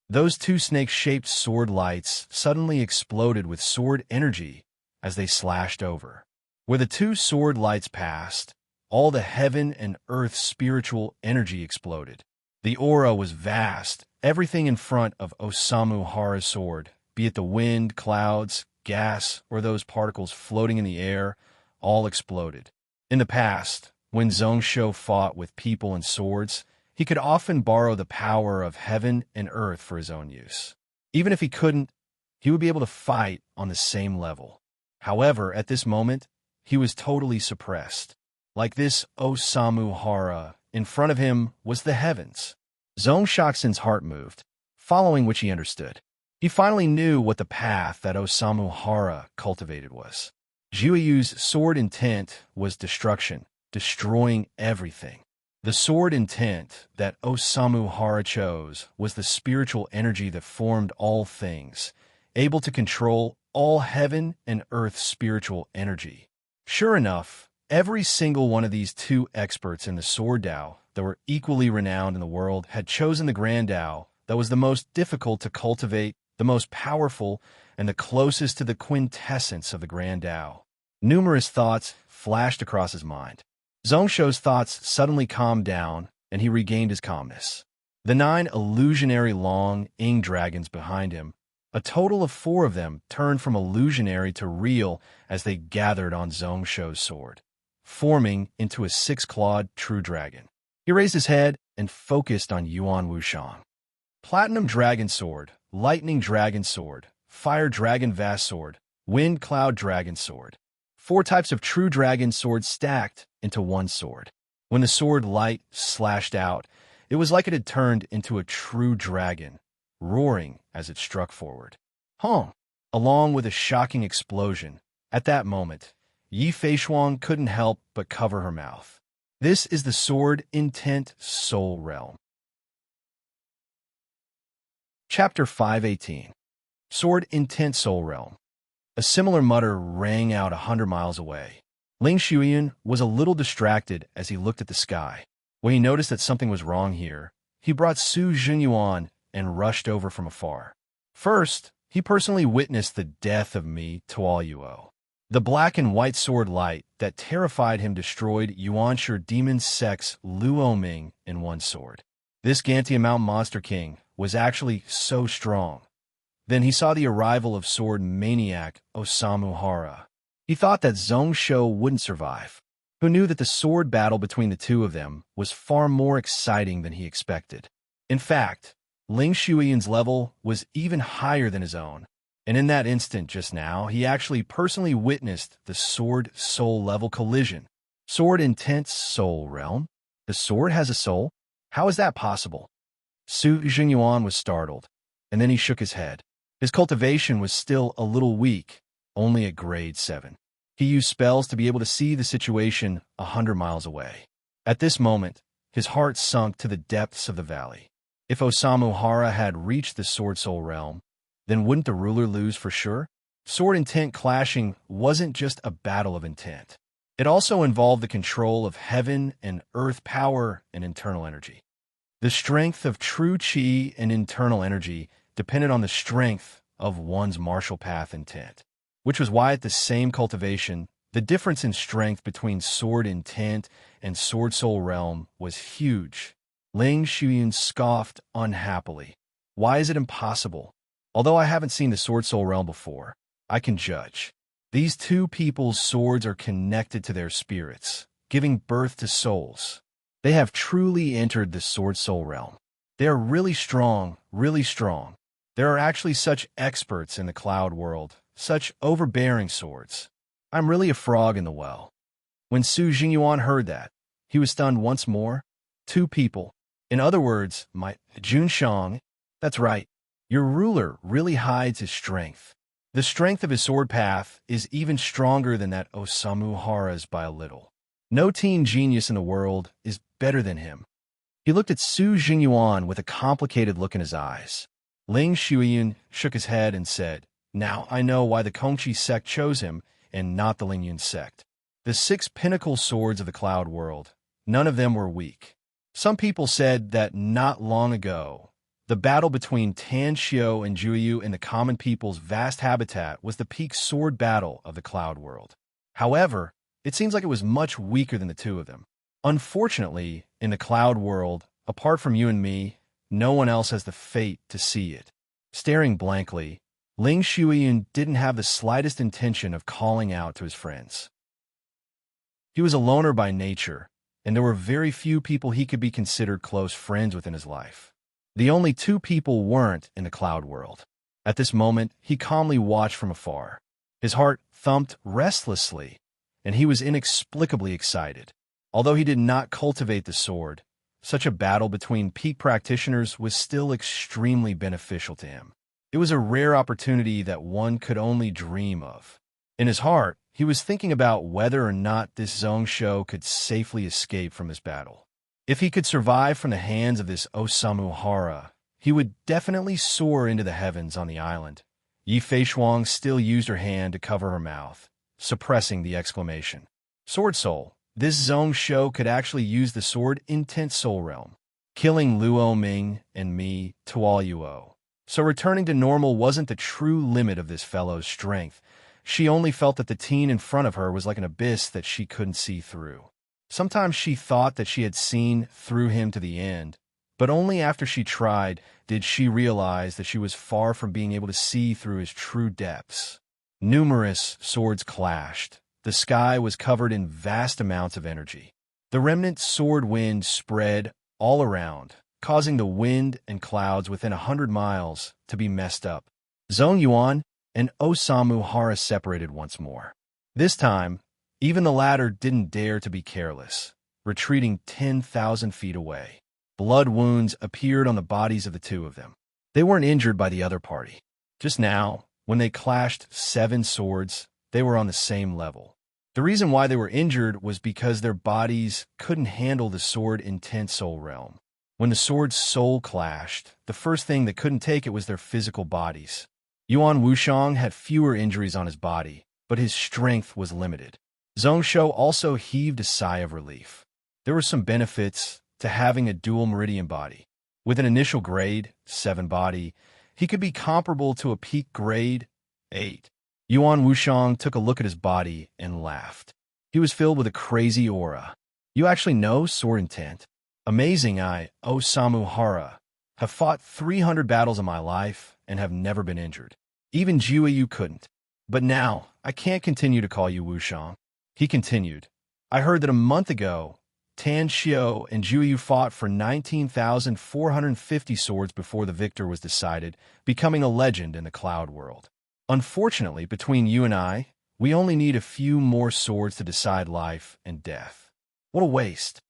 Those two snake-shaped sword lights suddenly exploded with sword energy as they slashed over. Where the two sword lights passed, all the heaven and earth spiritual energy exploded. The aura was vast. Everything in front of Osamu Hara's sword, be it the wind, clouds, gas, or those particles floating in the air, all exploded. In the past, when Zong Sho fought with people and swords, he could often borrow the power of heaven and earth for his own use. Even if he couldn't, he would be able to fight on the same level. However, at this moment, he was totally suppressed. Like this Osamu Hara, in front of him was the heavens. Zong Shaxin's heart moved, following which he understood. He finally knew what the path that Osamu Hara cultivated was. Jueyu's sword intent was destruction, destroying everything. The sword intent that Osamu Hara chose was the spiritual energy that formed all things, able to control all heaven and earth spiritual energy. Sure enough, every single one of these two experts in the sword Dao that were equally renowned in the world had chosen the Grand Dao that was the most difficult to cultivate, the most powerful, and the closest to the quintessence of the Grand Dao. Numerous thoughts flashed across his mind. Zong Sho's thoughts suddenly calmed down, and he regained his calmness. The 9 illusionary long ing dragons behind him, a total of 4 of them, turned from illusionary to real as they gathered on Zong Sho's sword, forming into a 6-clawed true dragon. He raised his head and focused on Yuan Wushang. Platinum Dragon Sword, Lightning Dragon Sword, Fire Dragon Vast Sword, Wind Cloud Dragon Sword. 4 types of true dragon swords stacked into one sword. When the sword light slashed out, it was like it had turned into a true dragon, roaring as it struck forward. Hong! Along with a shocking explosion, at that moment, Yi Feishuang couldn't help but cover her mouth. This is the Sword Intent Soul Realm. Chapter 518. Sword Intent Soul Realm. A similar mutter rang out 100 miles away. Ling Shuyan was a little distracted as he looked at the sky. When he noticed that something was wrong here, he brought Su Jinyuan and rushed over from afar. First, he personally witnessed the death of Mi Tuoyuo. The black and white sword light that terrified him destroyed Yuanshi demon sex Luo Ming in one sword. This Gantian Mountain Monster King was actually so strong. Then he saw the arrival of sword maniac Osamu Hara. He thought that Zong Sho wouldn't survive. Who knew that the sword battle between the two of them was far more exciting than he expected. In fact, Ling Shuyan's level was even higher than his own, and in that instant just now, he actually personally witnessed the sword-soul level collision. Sword Intense Soul Realm. The sword has a soul? How is that possible? Su Jingyuan was startled, and then he shook his head. His cultivation was still a little weak, only at grade 7. He used spells to be able to see the situation 100 miles away. At this moment, his heart sunk to the depths of the valley. If Osamu Hara had reached the Sword Soul realm, then wouldn't the ruler lose for sure? Sword intent clashing wasn't just a battle of intent. It also involved the control of heaven and earth power and internal energy. The strength of true chi and internal energy depended on the strength of one's martial path intent, which was why at the same cultivation, the difference in strength between sword intent and sword soul realm was huge. Ling Shuyun scoffed unhappily. Why is it impossible? Although I haven't seen the sword soul realm before, I can judge. These two people's swords are connected to their spirits, giving birth to souls. They have truly entered the sword soul realm. They are really strong, really strong. There are actually such experts in the cloud world, such overbearing swords. I'm really a frog in the well. When Su Jingyuan heard that, he was stunned once more. Two people. In other words, my Junshang, that's right, your ruler really hides his strength. The strength of his sword path is even stronger than that Osamu Hara's by a little. No teen genius in the world is better than him. He looked at Su Jingyuan with a complicated look in his eyes. Ling Shuiyun shook his head and said, "Now I know why the Kongqi sect chose him and not the Lingyun sect. The 6 pinnacle swords of the cloud world, none of them were weak. Some people said that not long ago, the battle between Tan Xiao and Juyu in the common people's vast habitat was the peak sword battle of the cloud world. However, it seems like it was much weaker than the two of them. Unfortunately, in the cloud world, apart from you and me, no one else has the fate to see it." Staring blankly, Ling Shuiyun didn't have the slightest intention of calling out to his friends. He was a loner by nature, and there were very few people he could be considered close friends with in his life. The only 2 people weren't in the cloud world. At this moment, he calmly watched from afar. His heart thumped restlessly, and he was inexplicably excited. Although he did not cultivate the sword, such a battle between peak practitioners was still extremely beneficial to him. It was a rare opportunity that one could only dream of. In his heart, he was thinking about whether or not this Zhongshou could safely escape from this battle. If he could survive from the hands of this Osamu Hara, he would definitely soar into the heavens on the island. Yi Feishuang still used her hand to cover her mouth, suppressing the exclamation. Sword Soul. This Zhongshou could actually use the sword intent soul realm, killing Luo Ming and me, Tuo Yuo. So returning to normal wasn't the true limit of this fellow's strength. She only felt that the teen in front of her was like an abyss that she couldn't see through. Sometimes she thought that she had seen through him to the end, but only after she tried did she realize that she was far from being able to see through his true depths. Numerous swords clashed. The sky was covered in vast amounts of energy. The remnant sword wind spread all around, causing the wind and clouds within 100 miles to be messed up. Zhong Yuan and Osamu Hara separated once more. This time, even the latter didn't dare to be careless, retreating 10,000 feet away. Blood wounds appeared on the bodies of the 2 of them. They weren't injured by the other party. Just now, when they clashed 7 swords, they were on the same level. The reason why they were injured was because their bodies couldn't handle the sword intent soul realm. When the sword's soul clashed, the first thing that couldn't take it was their physical bodies. Yuan Wushang had fewer injuries on his body, but his strength was limited. Zhongshou also heaved a sigh of relief. There were some benefits to having a dual meridian body. With an initial grade 7 body, he could be comparable to a peak grade 8. Yuan Wushang took a look at his body and laughed. He was filled with a crazy aura. "You actually know sword intent? Amazing. I, Osamu Hara, have fought 300 battles in my life and have never been injured. Even Jiuyu couldn't. But now, I can't continue to call you Wushang." He continued, "I heard that a month ago, Tan Xiao and Jiuyu fought for 19,450 swords before the victor was decided, becoming a legend in the cloud world. Unfortunately, between you and I, we only need a few more swords to decide life and death. What a waste."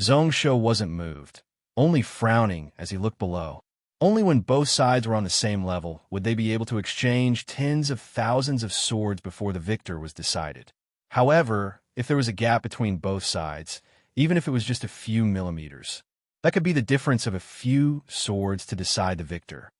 Zhongsho wasn't moved, only frowning as he looked below. Only when both sides were on the same level would they be able to exchange tens of thousands of swords before the victor was decided. However, if there was a gap between both sides, even if it was just a few millimeters, that could be the difference of a few swords to decide the victor.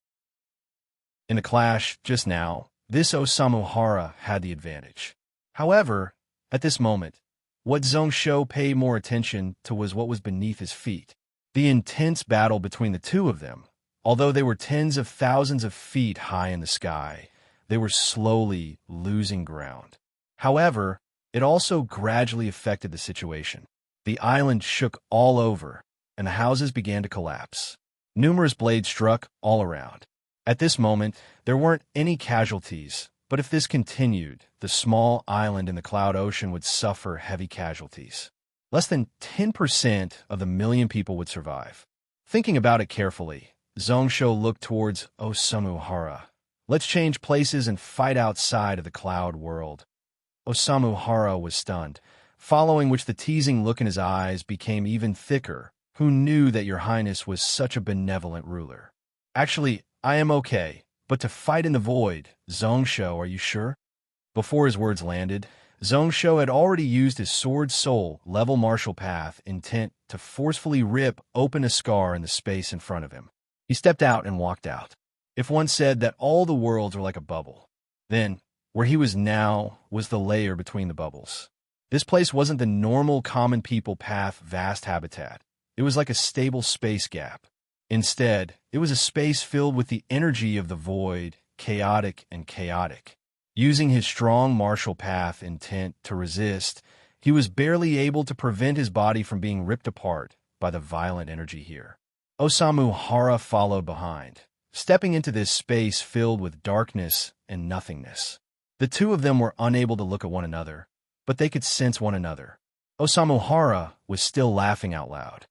In the clash just now, this Osamu Hara had the advantage. However, at this moment, what Zhongsho paid more attention to was what was beneath his feet. The intense battle between the two of them. Although they were tens of thousands of feet high in the sky, they were slowly losing ground. However, it also gradually affected the situation. The island shook all over, and the houses began to collapse. Numerous blades struck all around. At this moment, there weren't any casualties, but if this continued, the small island in the cloud ocean would suffer heavy casualties. Less than 10% of the million people would survive. Thinking about it carefully, Zhongsho looked towards Osamu Hara. Let's change places and fight outside of the cloud world. Osamu Hara was stunned, following which the teasing look in his eyes became even thicker. Who knew that your highness was such a benevolent ruler? Actually, I am okay, but to fight in the void, Zhongsho, are you sure? Before his words landed, Zhongsho had already used his sword soul level martial path intent to forcefully rip open a scar in the space in front of him. He stepped out and walked out. If one said that all the worlds were like a bubble, then where he was now was the layer between the bubbles. This place wasn't the normal common people path vast habitat. It was like a stable space gap. Instead, it was a space filled with the energy of the void, chaotic and chaotic. Using his strong martial path intent to resist, he was barely able to prevent his body from being ripped apart by the violent energy here. Osamu Hara followed behind, stepping into this space filled with darkness and nothingness. The two of them were unable to look at one another, but they could sense one another. Osamu Hara was still laughing out loud.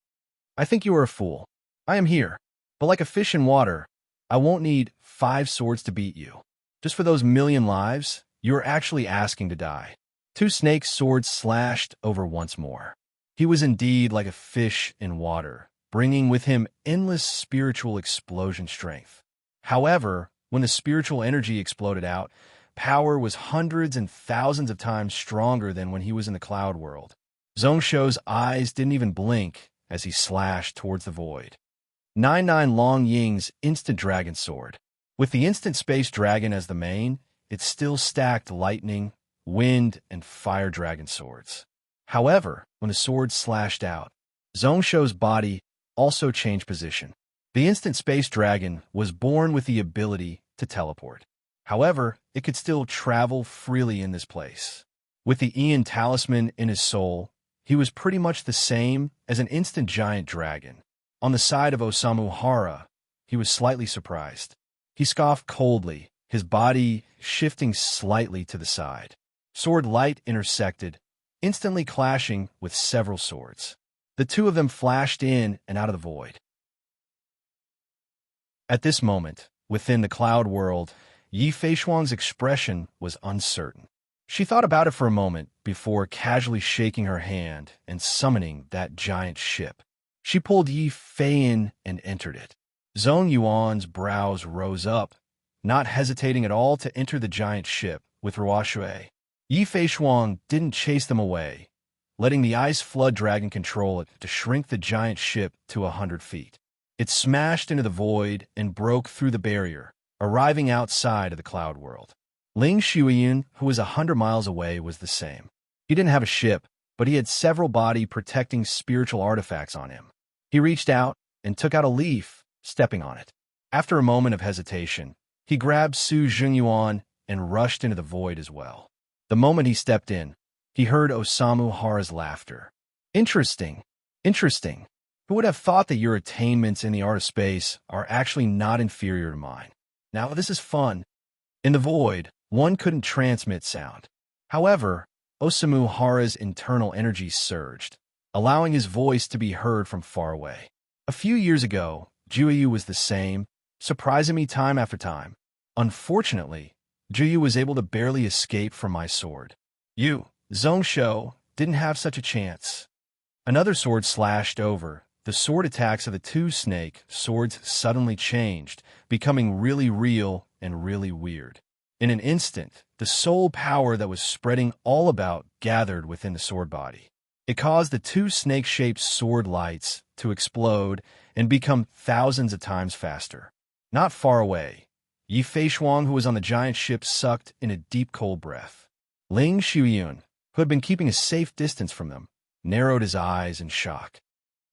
I think you are a fool. I am here, but like a fish in water, I won't need 5 swords to beat you. Just for those million lives, you are actually asking to die. 2 snakes' swords slashed over once more. He was indeed like a fish in water, bringing with him endless spiritual explosion strength. However, when the spiritual energy exploded out, power was hundreds and thousands of times stronger than when he was in the cloud world. Zhongsho's eyes didn't even blink as he slashed towards the void. 99 Long Ying's instant dragon sword. With the instant space dragon as the main, it still stacked lightning, wind, and fire dragon swords. However, when the sword slashed out, Zhongsho's body also changed position. The instant space dragon was born with the ability to teleport. However, it could still travel freely in this place. With the Ian talisman in his soul, he was pretty much the same as an instant giant dragon. On the side of Osamu Hara, he was slightly surprised. He scoffed coldly, his body shifting slightly to the side. Sword light intersected, instantly clashing with several swords. The two of them flashed in and out of the void. At this moment, within the cloud world, Yi Feishuang's expression was uncertain. She thought about it for a moment before casually shaking her hand and summoning that giant ship. She pulled Yi Fei in and entered it. Zhong Yuan's brows rose up, not hesitating at all to enter the giant ship with Ruoshui. Yi Feishuang didn't chase them away, letting the ice flood dragon control it to shrink the giant ship to 100 feet. It smashed into the void and broke through the barrier, arriving outside of the cloud world. Ling Shuiyun, who was 100 miles away, was the same. He didn't have a ship, but he had several body-protecting spiritual artifacts on him. He reached out and took out a leaf, stepping on it. After a moment of hesitation, he grabbed Su Zhengyuan and rushed into the void as well. The moment he stepped in, he heard Osamu Hara's laughter. Interesting. Interesting. Who would have thought that your attainments in the art of space are actually not inferior to mine? Now this is fun. In the void, one couldn't transmit sound. However, Osamu Hara's internal energy surged, allowing his voice to be heard from far away. A few years ago, Juyu was the same, surprising me time after time. Unfortunately, Juyu was able to barely escape from my sword. You, Zhongsho, didn't have such a chance. Another sword slashed over. The sword attacks of the two snake swords suddenly changed, becoming really real and really weird. In an instant, the soul power that was spreading all about gathered within the sword body. It caused the two snake-shaped sword lights to explode and become thousands of times faster. Not far away, Yi Feishuang, who was on the giant ship, sucked in a deep cold breath. Ling Shuyun, who had been keeping a safe distance from them, narrowed his eyes in shock.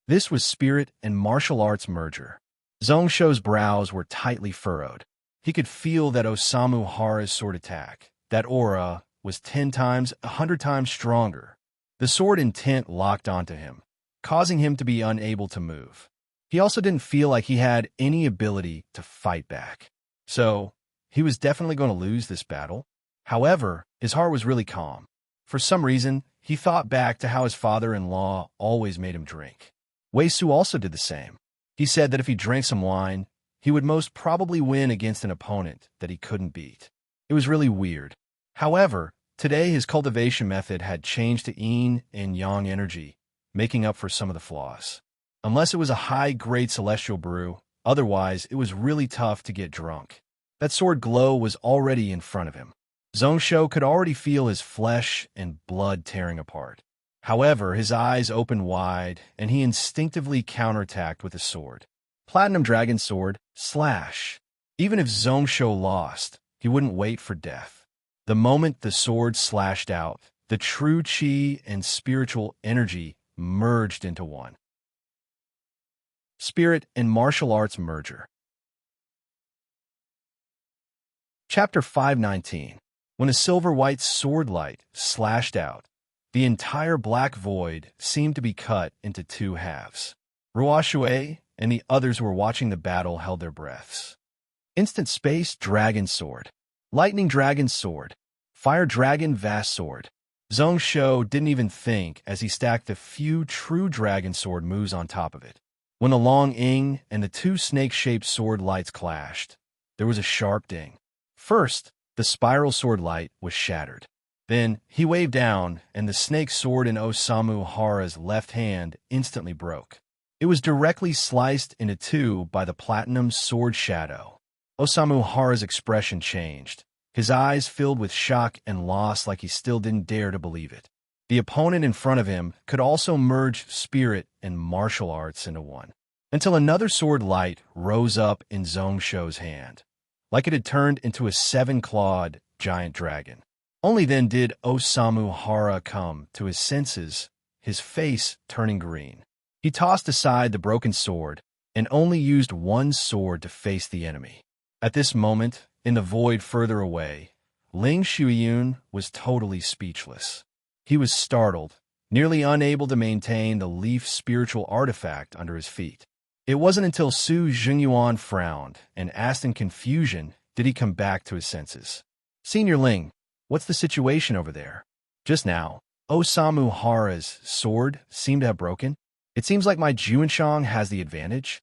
This was spirit and martial arts merger. Zhongshu's brows were tightly furrowed. He could feel that Osamu Hara's sword attack, that aura, was 10 times, 100 times stronger. The sword intent locked onto him, causing him to be unable to move. He also didn't feel like he had any ability to fight back. So, he was definitely going to lose this battle. However, his heart was really calm. For some reason, he thought back to how his father-in-law always made him drink. Wei Su also did the same. He said that if he drank some wine, he would most probably win against an opponent that he couldn't beat. It was really weird. However, today his cultivation method had changed to yin and yang energy, making up for some of the flaws. Unless it was a high-grade celestial brew, otherwise it was really tough to get drunk. That sword glow was already in front of him. Zhongshu could already feel his flesh and blood tearing apart. However, his eyes opened wide, and he instinctively counterattacked with his sword. Platinum Dragon Sword, slash. Even if Zhongshu lost, he wouldn't wait for death. The moment the sword slashed out, the true qi and spiritual energy merged into one. Spirit and martial arts merger. Chapter 519. When a silver-white sword light slashed out, the entire black void seemed to be cut into two halves. Ruoshui and the others who were watching the battle held their breaths. Instant Space Dragon Sword, Lightning Dragon Sword, Fire Dragon Vast Sword. Zhongshu didn't even think as he stacked the few true dragon sword moves on top of it. When the long ing and the two snake-shaped sword lights clashed, there was a sharp ding. First, the spiral sword light was shattered. Then, he waved down, and the snake sword in Osamu Hara's left hand instantly broke. It was directly sliced into two by the platinum sword shadow. Osamu Hara's expression changed. His eyes filled with shock and loss like he still didn't dare to believe it. The opponent in front of him could also merge spirit and martial arts into one. Until another sword light rose up in Zhongshu's hand, like it had turned into a 7-clawed giant dragon. Only then did Osamu Hara come to his senses, his face turning green. He tossed aside the broken sword and only used one sword to face the enemy. At this moment, in the void further away, Ling Shuyun was totally speechless. He was startled, nearly unable to maintain the leaf spiritual artifact under his feet. It wasn't until Su Jingyuan frowned and asked in confusion did he come back to his senses. "Senior Ling, what's the situation over there?" Just now, Osamu Hara's sword seemed to have broken. "It seems like my Juanshang has the advantage."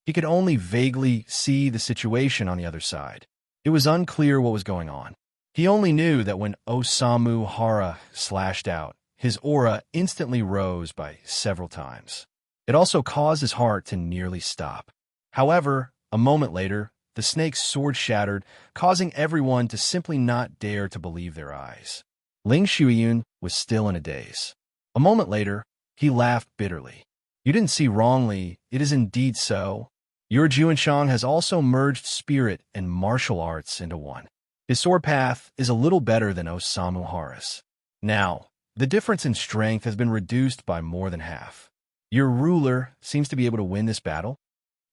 He could only vaguely see the situation on the other side. It was unclear what was going on. He only knew that when Osamu Hara slashed out, his aura instantly rose by several times. It also caused his heart to nearly stop. However, a moment later, the snake's sword shattered, causing everyone to simply not dare to believe their eyes. Ling Shuyun was still in a daze. A moment later, he laughed bitterly. "You didn't see wrongly, it is indeed so. Your Juanshang has also merged spirit and martial arts into one. His sword path is a little better than Osamu Hara's. Now, the difference in strength has been reduced by more than half. Your ruler seems to be able to win this battle."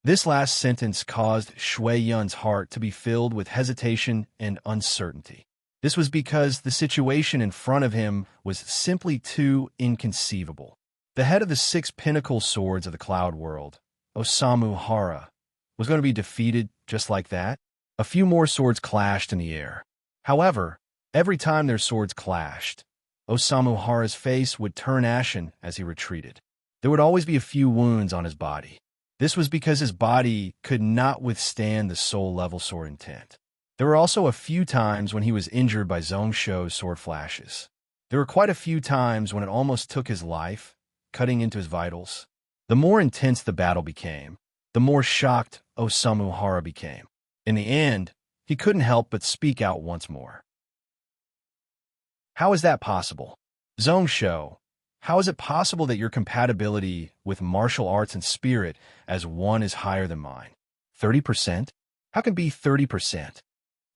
This last sentence caused Shui Yun's heart to be filled with hesitation and uncertainty. This was because the situation in front of him was simply too inconceivable. The head of the 6 pinnacle swords of the cloud world, Osamu Hara, was going to be defeated just like that? A few more swords clashed in the air. However, every time their swords clashed, Osamu Hara's face would turn ashen as he retreated. There would always be a few wounds on his body. This was because his body could not withstand the soul-level sword intent. There were also a few times when he was injured by Zhongshu's sword flashes. There were quite a few times when it almost took his life, cutting into his vitals. The more intense the battle became, the more shocked Osamu Hara became. In the end, he couldn't help but speak out once more. How is that possible? Zongsho, how is it possible that your compatibility with martial arts and spirit as one is higher than mine? 30%? How can it be 30%?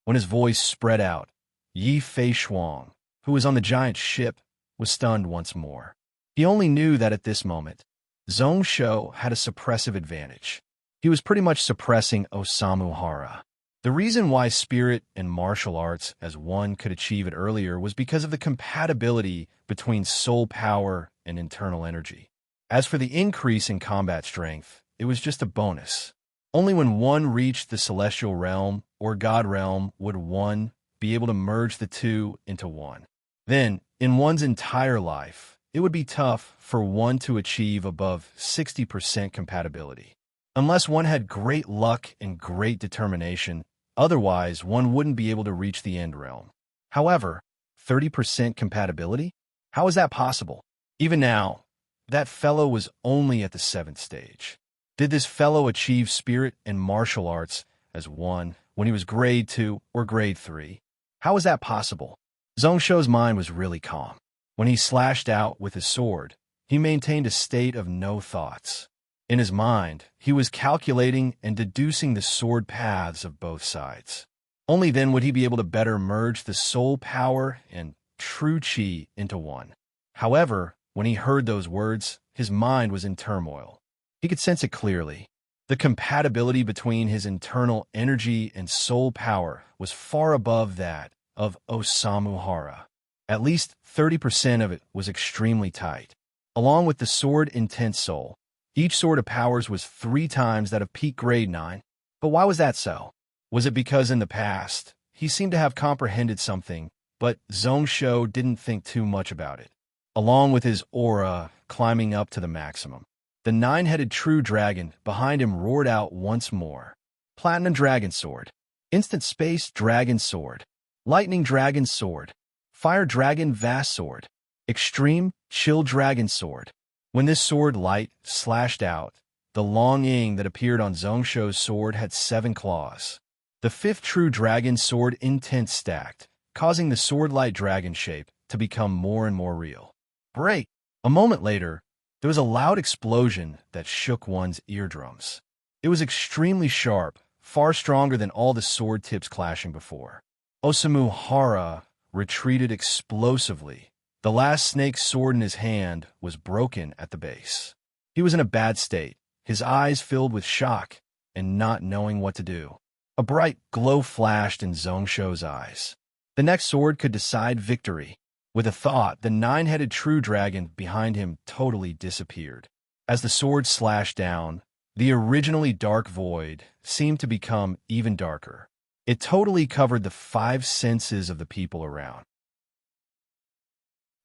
When his voice spread out, Yi Fei Shuang, who was on the giant ship, was stunned once more. He only knew that at this moment, Zongsho had a suppressive advantage. He was pretty much suppressing Osamu Hara. The reason why spirit and martial arts as one could achieve it earlier was because of the compatibility between soul power and internal energy. As for the increase in combat strength, it was just a bonus. Only when one reached the celestial realm or god realm would one be able to merge the two into one. Then, in one's entire life, it would be tough for one to achieve above 60% compatibility. Unless one had great luck and great determination, otherwise one wouldn't be able to reach the end realm. However, 30% compatibility? How is that possible? Even now, that fellow was only at the 7th stage. Did this fellow achieve spirit and martial arts as one when he was grade 2 or grade 3? How is that possible? Zongsho's mind was really calm. When he slashed out with his sword, he maintained a state of no thoughts. In his mind, he was calculating and deducing the sword paths of both sides. Only then would he be able to better merge the soul power and true chi into one. However, when he heard those words, his mind was in turmoil. He could sense it clearly. The compatibility between his internal energy and soul power was far above that of Osamu Hara. At least 30% of it was extremely tight. Along with the sword intense soul, each sword of powers was 3 times that of peak grade 9. But why was that so? Was it because in the past, he seemed to have comprehended something, but Zongsho didn't think too much about it? Along with his aura climbing up to the maximum, the 9-headed true dragon behind him roared out once more. Platinum Dragon Sword, Instant Space Dragon Sword, Lightning Dragon Sword, Fire Dragon Vast Sword, Extreme Chill Dragon Sword. When this sword light slashed out, the long ing that appeared on Zongsho's sword had 7 claws. The 5th true dragon sword intense stacked, causing the sword-light dragon shape to become more and more real. Break! A moment later, there was a loud explosion that shook one's eardrums. It was extremely sharp, far stronger than all the sword tips clashing before. Osamu Hara retreated explosively. The last snake's sword in his hand was broken at the base. He was in a bad state, his eyes filled with shock and not knowing what to do. A bright glow flashed in Zongsho's eyes. The next sword could decide victory. With a thought, the 9-headed true dragon behind him totally disappeared. As the sword slashed down, the originally dark void seemed to become even darker. It totally covered the 5 senses of the people around.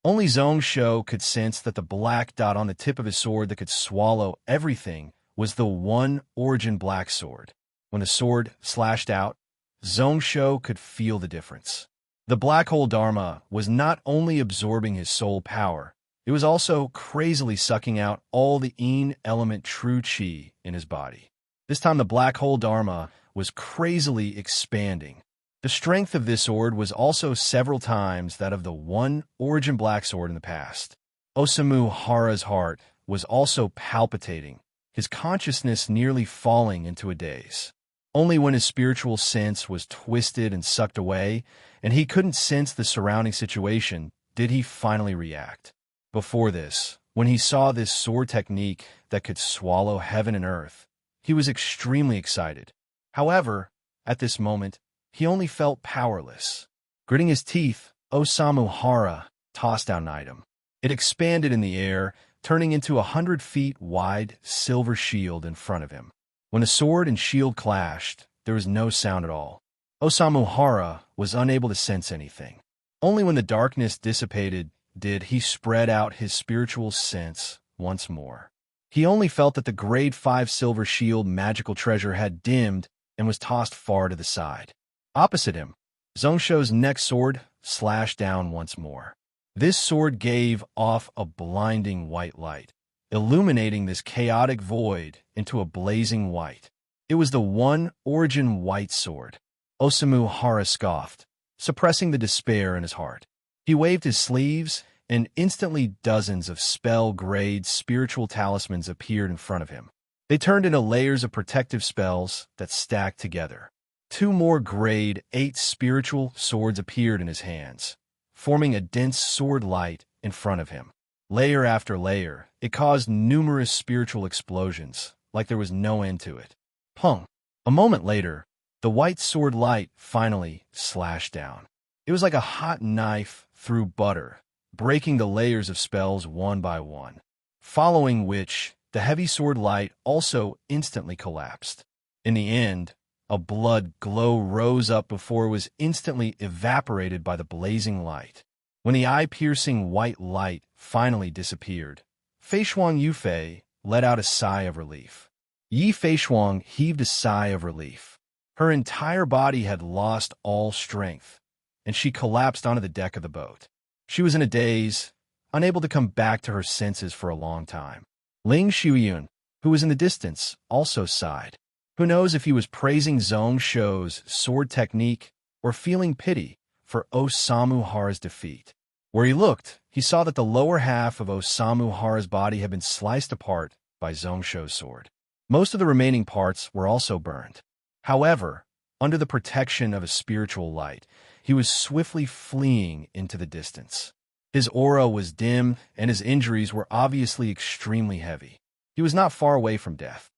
Only Zongsho could sense that the black dot on the tip of his sword that could swallow everything was the one origin black sword. When the sword slashed out, Zongsho could feel the difference. The black hole Dharma was not only absorbing his soul power, it was also crazily sucking out all the Yin element true chi in his body. This time the black hole Dharma was crazily expanding. The strength of this sword was also several times that of the one origin black sword in the past. Osamu Hara's heart was also palpitating, his consciousness nearly falling into a daze. Only when his spiritual sense was twisted and sucked away, and he couldn't sense the surrounding situation, did he finally react. Before this, when he saw this sword technique that could swallow heaven and earth, he was extremely excited. However, at this moment, he only felt powerless. Gritting his teeth, Osamu Hara tossed down an item. It expanded in the air, turning into a 100 feet wide silver shield in front of him. When the sword and shield clashed, there was no sound at all. Osamu Hara was unable to sense anything. Only when the darkness dissipated did he spread out his spiritual sense once more. He only felt that the grade 5 silver shield magical treasure had dimmed and was tossed far to the side. Opposite him, Zongsho's next sword slashed down once more. This sword gave off a blinding white light. illuminating this chaotic void into a blazing white. It was the one origin white sword. Osamu Hara scoffed, suppressing the despair in his heart. He waved his sleeves, and instantly dozens of spell-grade spiritual talismans appeared in front of him. They turned into layers of protective spells that stacked together. 2 more grade 8 spiritual swords appeared in his hands, forming a dense sword light in front of him. Layer after layer, it caused numerous spiritual explosions, like there was no end to it. Pung! A moment later, the white sword light finally slashed down. It was like a hot knife through butter, breaking the layers of spells one by one, following which the heavy sword light also instantly collapsed. In the end, a blood glow rose up before it was instantly evaporated by the blazing light. When the eye-piercing white light finally disappeared, Feishuang Yufei let out a sigh of relief. Yi Feishuang heaved a sigh of relief. Her entire body had lost all strength, and she collapsed onto the deck of the boat. She was in a daze, unable to come back to her senses for a long time. Ling Xiuyun, who was in the distance, also sighed. Who knows if he was praising Zhong Shou's sword technique or feeling pity for Osamu Hara's defeat. Where he looked, he saw that the lower half of Osamu Hara's body had been sliced apart by Zhong Shou's sword. Most of the remaining parts were also burned. However, under the protection of a spiritual light, he was swiftly fleeing into the distance. His aura was dim, and his injuries were obviously extremely heavy. He was not far away from death.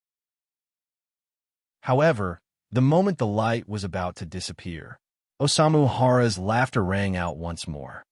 However, the moment the light was about to disappear, Osamu Hara's laughter rang out once more.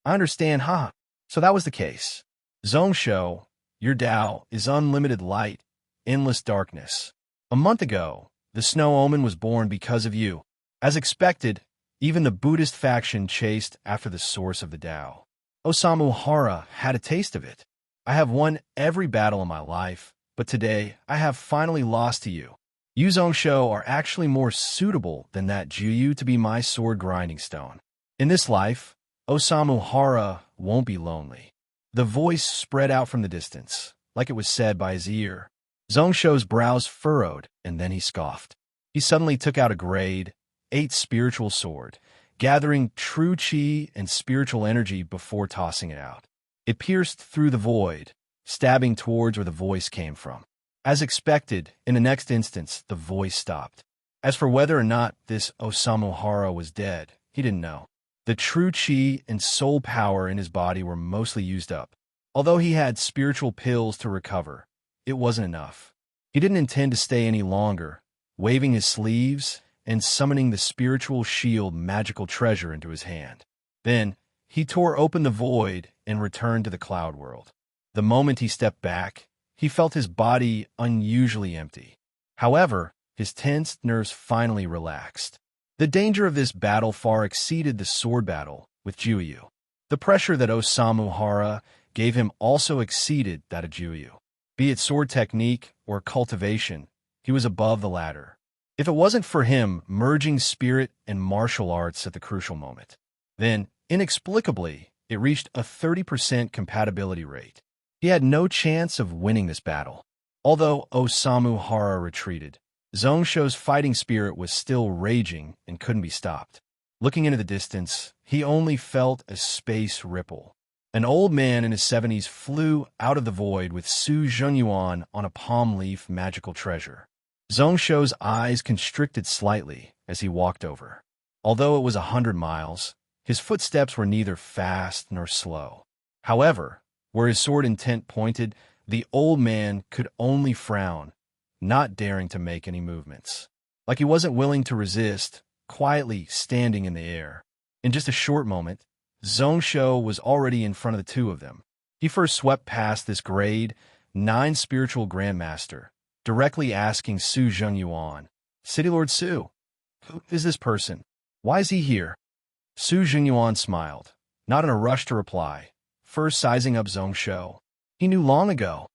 I understand, huh? So that was the case. Zhong Shou, your Tao is unlimited light, endless darkness. A month ago, the Snow Omen was born because of you. As expected, even the Buddhist faction chased after the source of the Tao. Osamu Hara had a taste of it. I have won every battle in my life, but today I have finally lost to you. You Zhong Shou are actually more suitable than that Juyu to be my sword grinding stone. In this life, Osamu Hara won't be lonely. The voice spread out from the distance, like it was said by his ear. Zhong Shou's brows furrowed, and then he scoffed. He suddenly took out a grade 8 spiritual sword, gathering true chi and spiritual energy before tossing it out. It pierced through the void, stabbing towards where the voice came from. As expected, in the next instance, the voice stopped. As for whether or not this Osamu Hara was dead, he didn't know. The true chi and soul power in his body were mostly used up. Although he had spiritual pills to recover, it wasn't enough. He didn't intend to stay any longer, waving his sleeves and summoning the spiritual shield magical treasure into his hand. Then, he tore open the void and returned to the cloud world. The moment he stepped back, he felt his body unusually empty. However, his tensed nerves finally relaxed. The danger of this battle far exceeded the sword battle with Juyu. The pressure that Osamu Hara gave him also exceeded that of Juyu. Be it sword technique or cultivation, he was above the latter. If it wasn't for him merging spirit and martial arts at the crucial moment, then, inexplicably, it reached a 30% compatibility rate. He had no chance of winning this battle. Although Osamu Hara retreated, Zhong Shou's fighting spirit was still raging and couldn't be stopped. Looking into the distance, he only felt a space ripple. An old man in his 70s flew out of the void with Su Zhenyuan on a palm leaf magical treasure. Zhong Shou's eyes constricted slightly as he walked over. Although it was 100 miles, his footsteps were neither fast nor slow. However, where his sword intent pointed, the old man could only frown, not daring to make any movements. Like he wasn't willing to resist, quietly standing in the air. In just a short moment, Zhong Shou was already in front of the two of them. He first swept past this grade 9 spiritual grandmaster, directly asking Su Zhenyuan, City Lord Su, who is this person? Why is he here? Su Zhenyuan smiled, not in a rush to reply, first sizing up Zhong Shou. He knew long ago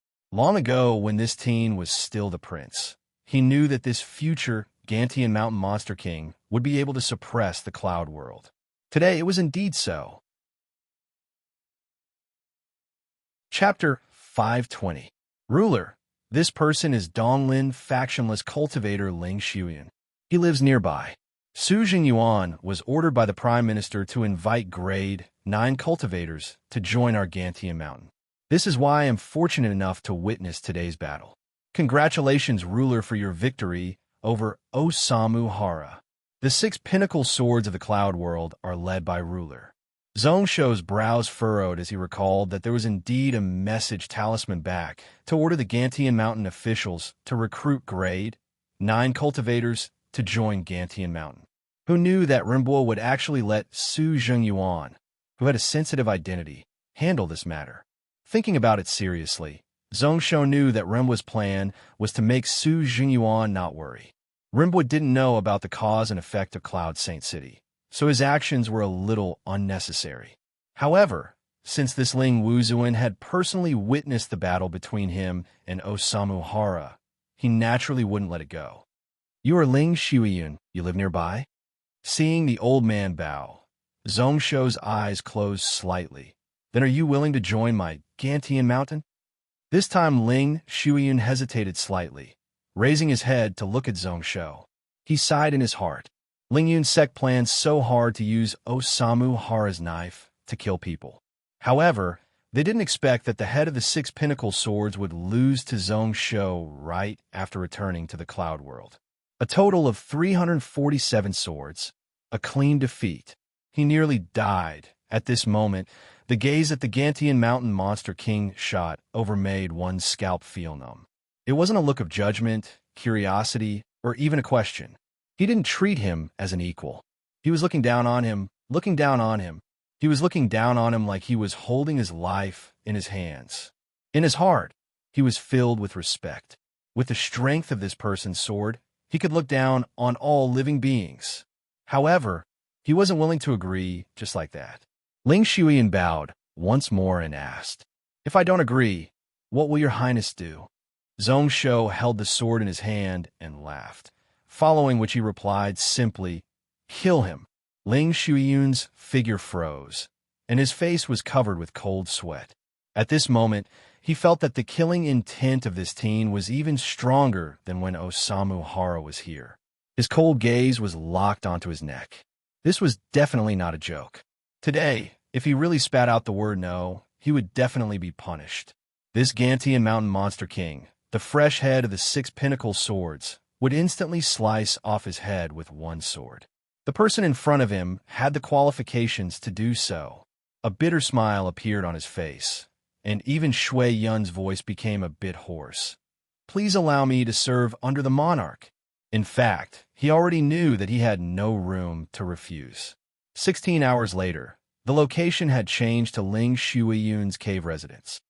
when this teen was still the prince. He knew that this future Gantian mountain monster king would be able to suppress the cloud world. Today it was indeed so. Chapter 520. Ruler. This person is Donglin factionless cultivator Ling Shuyan. He lives nearby. Su Jingyuan was ordered by the Prime Minister to invite grade 9 cultivators to join Argantian Mountain. This is why I am fortunate enough to witness today's battle. Congratulations, Ruler, for your victory over Osamu Hara. The 6 pinnacle swords of the Cloud World are led by Ruler. Zongsho's brows furrowed as he recalled that there was indeed a message talisman back to order the Gantian Mountain officials to recruit grade 9 cultivators to join Gantian Mountain. Who knew that Rimbo would actually let Su Jingyuan, who had a sensitive identity, handle this matter? Thinking about it seriously, Zongsho knew that Rimbo's plan was to make Su Jingyuan not worry. Rimbo didn't know about the cause and effect of Cloud Saint City, so his actions were a little unnecessary. However, since this Ling Wuzuan had personally witnessed the battle between him and Osamu Hara, he naturally wouldn't let it go. You are Ling Shuiyun, you live nearby? Seeing the old man bow, Zongsho's eyes closed slightly. Then are you willing to join my Gantian Mountain? This time Ling Shuiyun hesitated slightly, raising his head to look at Zongsho. He sighed in his heart. Ling Yun's sect planned so hard to use Osamu Hara's knife to kill people. However, they didn't expect that the head of the 6 pinnacle swords would lose to Zongsho right after returning to the Cloud World. A total of 347 swords, a clean defeat. He nearly died. At this moment, the gaze at the Gantian Mountain Monster King shot overmade one's scalp feel numb. It wasn't a look of judgment, curiosity, or even a question. He didn't treat him as an equal. He was looking down on him, looking down on him. He was looking down on him like he was holding his life in his hands. In his heart, he was filled with respect. With the strength of this person's sword, he could look down on all living beings. However, he wasn't willing to agree just like that. Ling Shuiyan bowed once more and asked, "If I don't agree, what will your highness do?" Zongsho held the sword in his hand and laughed, following which he replied simply, "Kill him." Ling Shuiyun's figure froze, and his face was covered with cold sweat. At this moment, he felt that the killing intent of this teen was even stronger than when Osamu Hara was here. His cold gaze was locked onto his neck. This was definitely not a joke. Today, if he really spat out the word no, he would definitely be punished. This Gantian Mountain Monster King, the fresh head of the 6 pinnacle swords, would instantly slice off his head with one sword. The person in front of him had the qualifications to do so. A bitter smile appeared on his face, and even Shui Yun's voice became a bit hoarse. "Please allow me to serve under the monarch." In fact, he already knew that he had no room to refuse. 16 hours later, the location had changed to Ling Shuiyun's cave residence.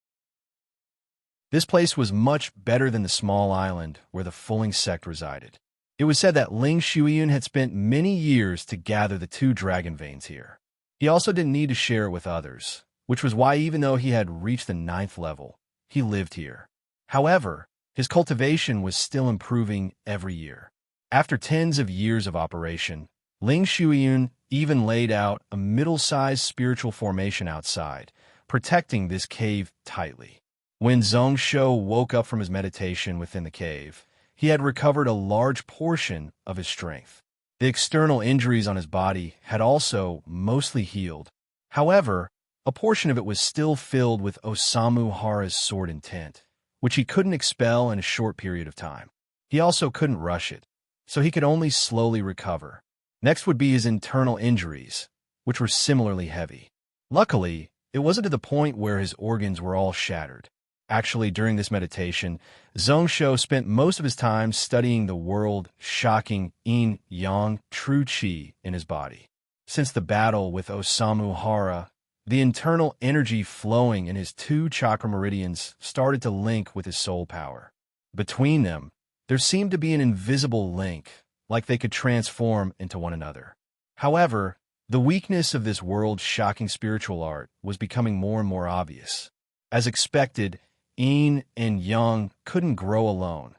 This place was much better than the small island where the Fulling sect resided. It was said that Ling Shuiyun had spent many years to gather the 2 dragon veins here. He also didn't need to share it with others, which was why even though he had reached the 9th level, he lived here. However, his cultivation was still improving every year. After tens of years of operation, Ling Shuiyun even laid out a middle-sized spiritual formation outside, protecting this cave tightly. When Zongsho woke up from his meditation within the cave, he had recovered a large portion of his strength. The external injuries on his body had also mostly healed. However, a portion of it was still filled with Osamu Hara's sword intent, which he couldn't expel in a short period of time. He also couldn't rush it, so he could only slowly recover. Next would be his internal injuries, which were similarly heavy. Luckily, it wasn't to the point where his organs were all shattered. Actually, during this meditation, Zongsho spent most of his time studying the world-shocking yin-yang true qi in his body. Since the battle with Osamu Hara, the internal energy flowing in his 2 chakra meridians started to link with his soul power. Between them, there seemed to be an invisible link, like they could transform into one another. However, the weakness of this world-shocking spiritual art was becoming more and more obvious. As expected, yin and yang couldn't grow alone.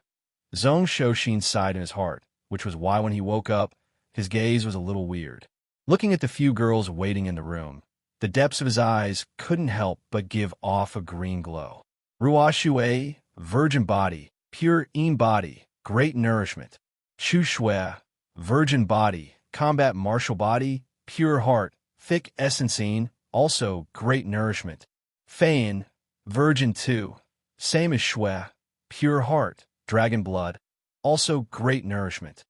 Zongsho sighed in his heart, which was why when he woke up, his gaze was a little weird. Looking at the few girls waiting in the room, the depths of his eyes couldn't help but give off a green glow. Ruo Shui, virgin body, pure in body, great nourishment. Chu Shui, virgin body, combat martial body, pure heart, thick essencine, also great nourishment. Feiyin, virgin 2, same as Shui, pure heart, dragon blood, also great nourishment.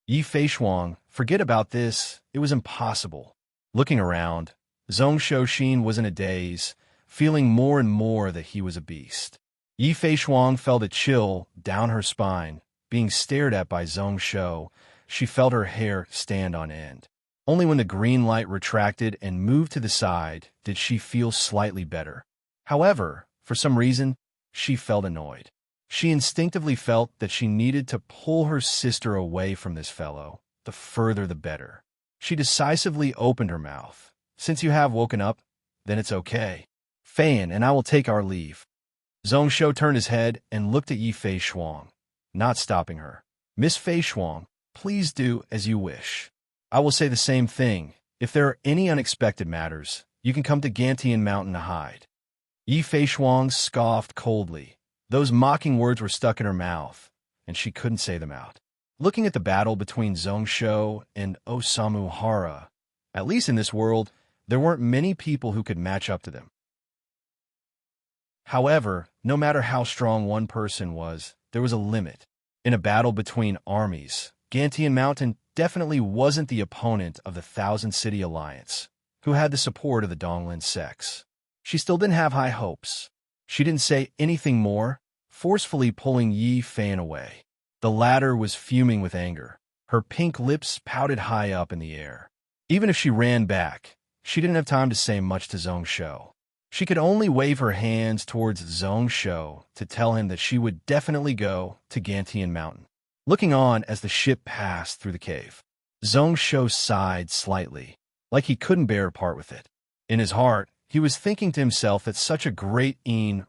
Yi Fei Shuang, forget about this, it was impossible. Looking around, Zhong Shouxin was in a daze, feeling more and more that he was a beast. Yi Fei Shuang felt a chill down her spine. Being stared at by Zhong Shou, she felt her hair stand on end. Only when the green light retracted and moved to the side did she feel slightly better. However, for some reason, she felt annoyed. She instinctively felt that she needed to pull her sister away from this fellow, the further the better. She decisively opened her mouth. Since you have woken up, then it's okay. Feiyin and I will take our leave. Zhong Shou turned his head and looked at Yi Fei Shuang, not stopping her. Miss Fei Shuang, please do as you wish. I will say the same thing. If there are any unexpected matters, you can come to Gantian Mountain to hide. Yi Fei Shuang scoffed coldly. Those mocking words were stuck in her mouth, and she couldn't say them out. Looking at the battle between Zhong Shou and Osamu Hara, at least in this world, there weren't many people who could match up to them. However, no matter how strong one person was, there was a limit. In a battle between armies, Gantian Mountain definitely wasn't the opponent of the Thousand City Alliance, who had the support of the Donglin sects. She still didn't have high hopes. She didn't say anything more, forcefully pulling Yi Feiyin away. The latter was fuming with anger. Her pink lips pouted high up in the air. Even if she ran back, she didn't have time to say much to Zhong Shou. She could only wave her hands towards Zhong Shou to tell him that she would definitely go to Gantian Mountain. Looking on as the ship passed through the cave, Zhong Shou sighed slightly, like he couldn't bear to part with it. In his heart, he was thinking to himself that such a great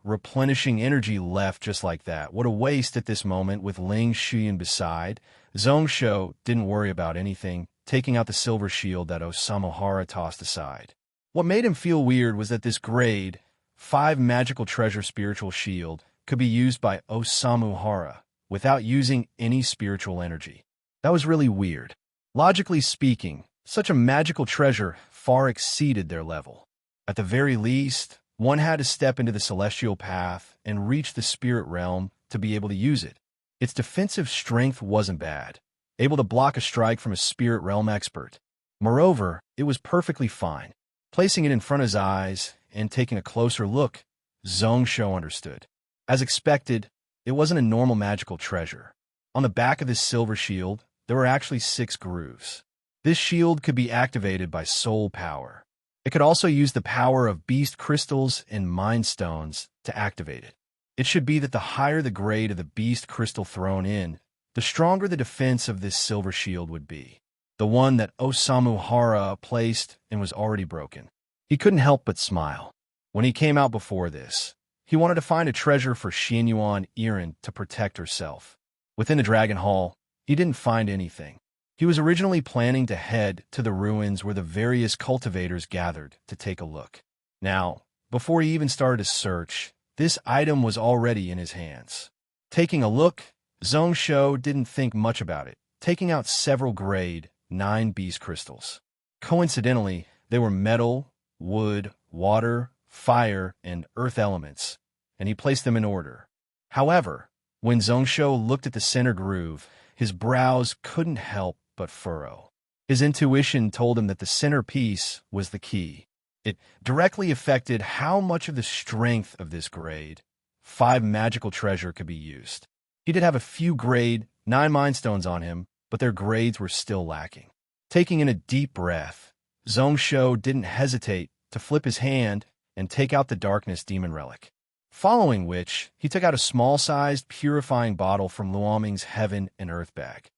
replenishing energy left just like that. What a waste at this moment with Ling Xuyan beside. Zhong Shou didn't worry about anything, taking out the silver shield that Osamu Hara tossed aside. What made him feel weird was that this grade 5 magical treasure spiritual shield could be used by Osamu Hara without using any spiritual energy. That was really weird. Logically speaking, such a magical treasure far exceeded their level. At the very least, one had to step into the celestial path and reach the spirit realm to be able to use it. Its defensive strength wasn't bad, able to block a strike from a spirit realm expert. Moreover, it was perfectly fine. Placing it in front of his eyes and taking a closer look, Zhong Shou understood. As expected, it wasn't a normal magical treasure. On the back of this silver shield, there were actually 6 grooves. This shield could be activated by soul power. It could also use the power of beast crystals and mind stones to activate it. It should be that the higher the grade of the beast crystal thrown in, the stronger the defense of this silver shield would be. The one that Osamu Hara placed and was already broken. He couldn't help but smile. When he came out before this, he wanted to find a treasure for Xianyuan Irin to protect herself. Within the Dragon Hall, he didn't find anything. He was originally planning to head to the ruins where the various cultivators gathered to take a look. Now, before he even started his search, this item was already in his hands. Taking a look, Zhong Shou didn't think much about it, taking out several grade 9 beast crystals. Coincidentally, they were metal, wood, water, fire, and earth elements, and he placed them in order. However, when Zhong Shou looked at the center groove, his brows couldn't help but furrow. His intuition told him that the centerpiece was the key. It directly affected how much of the strength of this grade 5 magical treasure could be used. He did have a few grade 9 mind stones on him, but their grades were still lacking. Taking in a deep breath, Zhong Shou didn't hesitate to flip his hand and take out the darkness demon relic. Following which, he took out a small-sized purifying bottle from Luoming's heaven and earth bag.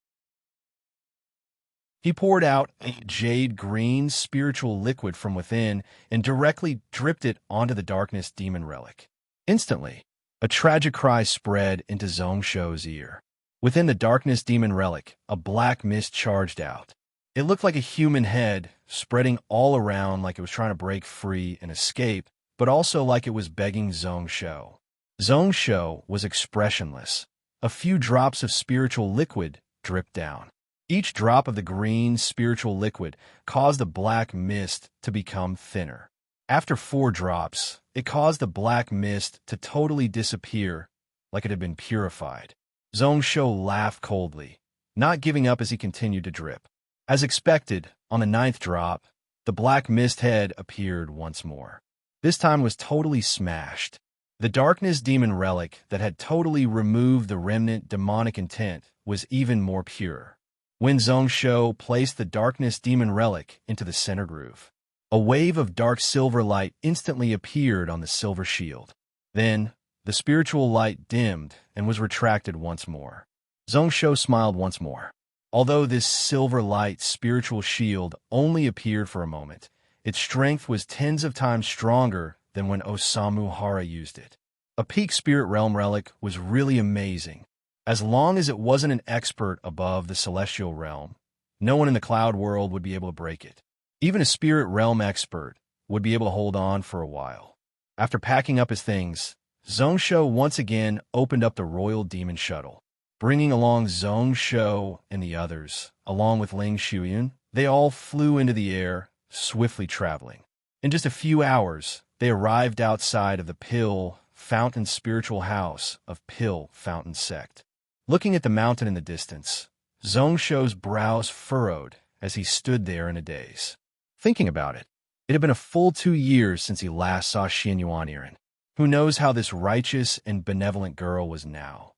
He poured out a jade green spiritual liquid from within and directly dripped it onto the darkness demon relic. Instantly, a tragic cry spread into Zhong Shou's ear. Within the darkness demon relic, a black mist charged out. It looked like a human head, spreading all around like it was trying to break free and escape, but also like it was begging Zhong Shou. Zhong Shou was expressionless. A few drops of spiritual liquid dripped down. Each drop of the green spiritual liquid caused the black mist to become thinner. After 4 drops, it caused the black mist to totally disappear, like it had been purified. Zhong Shou laughed coldly, not giving up as he continued to drip. As expected, on the 9th drop, the black mist head appeared once more. This time was totally smashed. The darkness demon relic that had totally removed the remnant demonic intent was even more pure. When Zhong Shou placed the darkness demon relic into the center groove, a wave of dark silver light instantly appeared on the silver shield. Then, the spiritual light dimmed and was retracted once more. Zhong Shou smiled once more. Although this silver light spiritual shield only appeared for a moment, its strength was tens of times stronger than when Osamu Hara used it. A peak spirit realm relic was really amazing. As long as it wasn't an expert above the celestial realm, no one in the cloud world would be able to break it. Even a spirit realm expert would be able to hold on for a while. After packing up his things, Zhong Shou once again opened up the royal demon shuttle. Bringing along Zhong Shou and the others, along with Ling Shuyun, they all flew into the air, swiftly traveling. In just a few hours, they arrived outside of the Pill Fountain spiritual house of Pill Fountain sect. Looking at the mountain in the distance, Zhong Shou's brows furrowed as he stood there in a daze. Thinking about it, it had been a full 2 years since he last saw Xianyuan Irin. Who knows how this righteous and benevolent girl was now?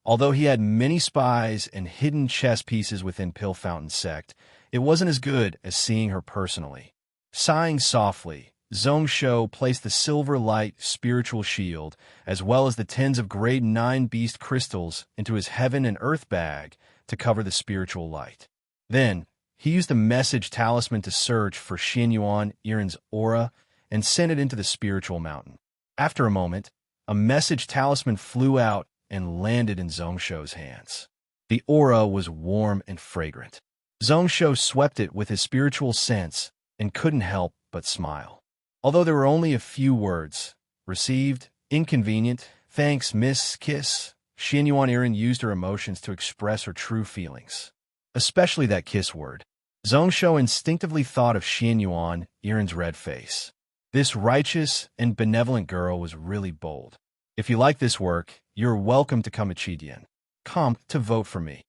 Although he had many spies and hidden chess pieces within Pill Fountain sect, it wasn't as good as seeing her personally. Sighing softly, Zhong Shou placed the silver light spiritual shield, as well as the tens of grade 9 beast crystals, into his heaven and earth bag to cover the spiritual light. Then, he used the message talisman to search for Xianyuan Irin's aura and sent it into the spiritual mountain. After a moment, a message talisman flew out and landed in Zhong Shou's hands. The aura was warm and fragrant. Zhong Shou swept it with his spiritual sense and couldn't help but smile. Although there were only a few words, received, inconvenient, thanks, miss, kiss, Xianyuan Irin used her emotions to express her true feelings. Especially that kiss word. Zhong Shou instinctively thought of Xianyuan Irin's red face. This righteous and benevolent girl was really bold. If you like this work, you're welcome to come to Chidian. Come to vote for me.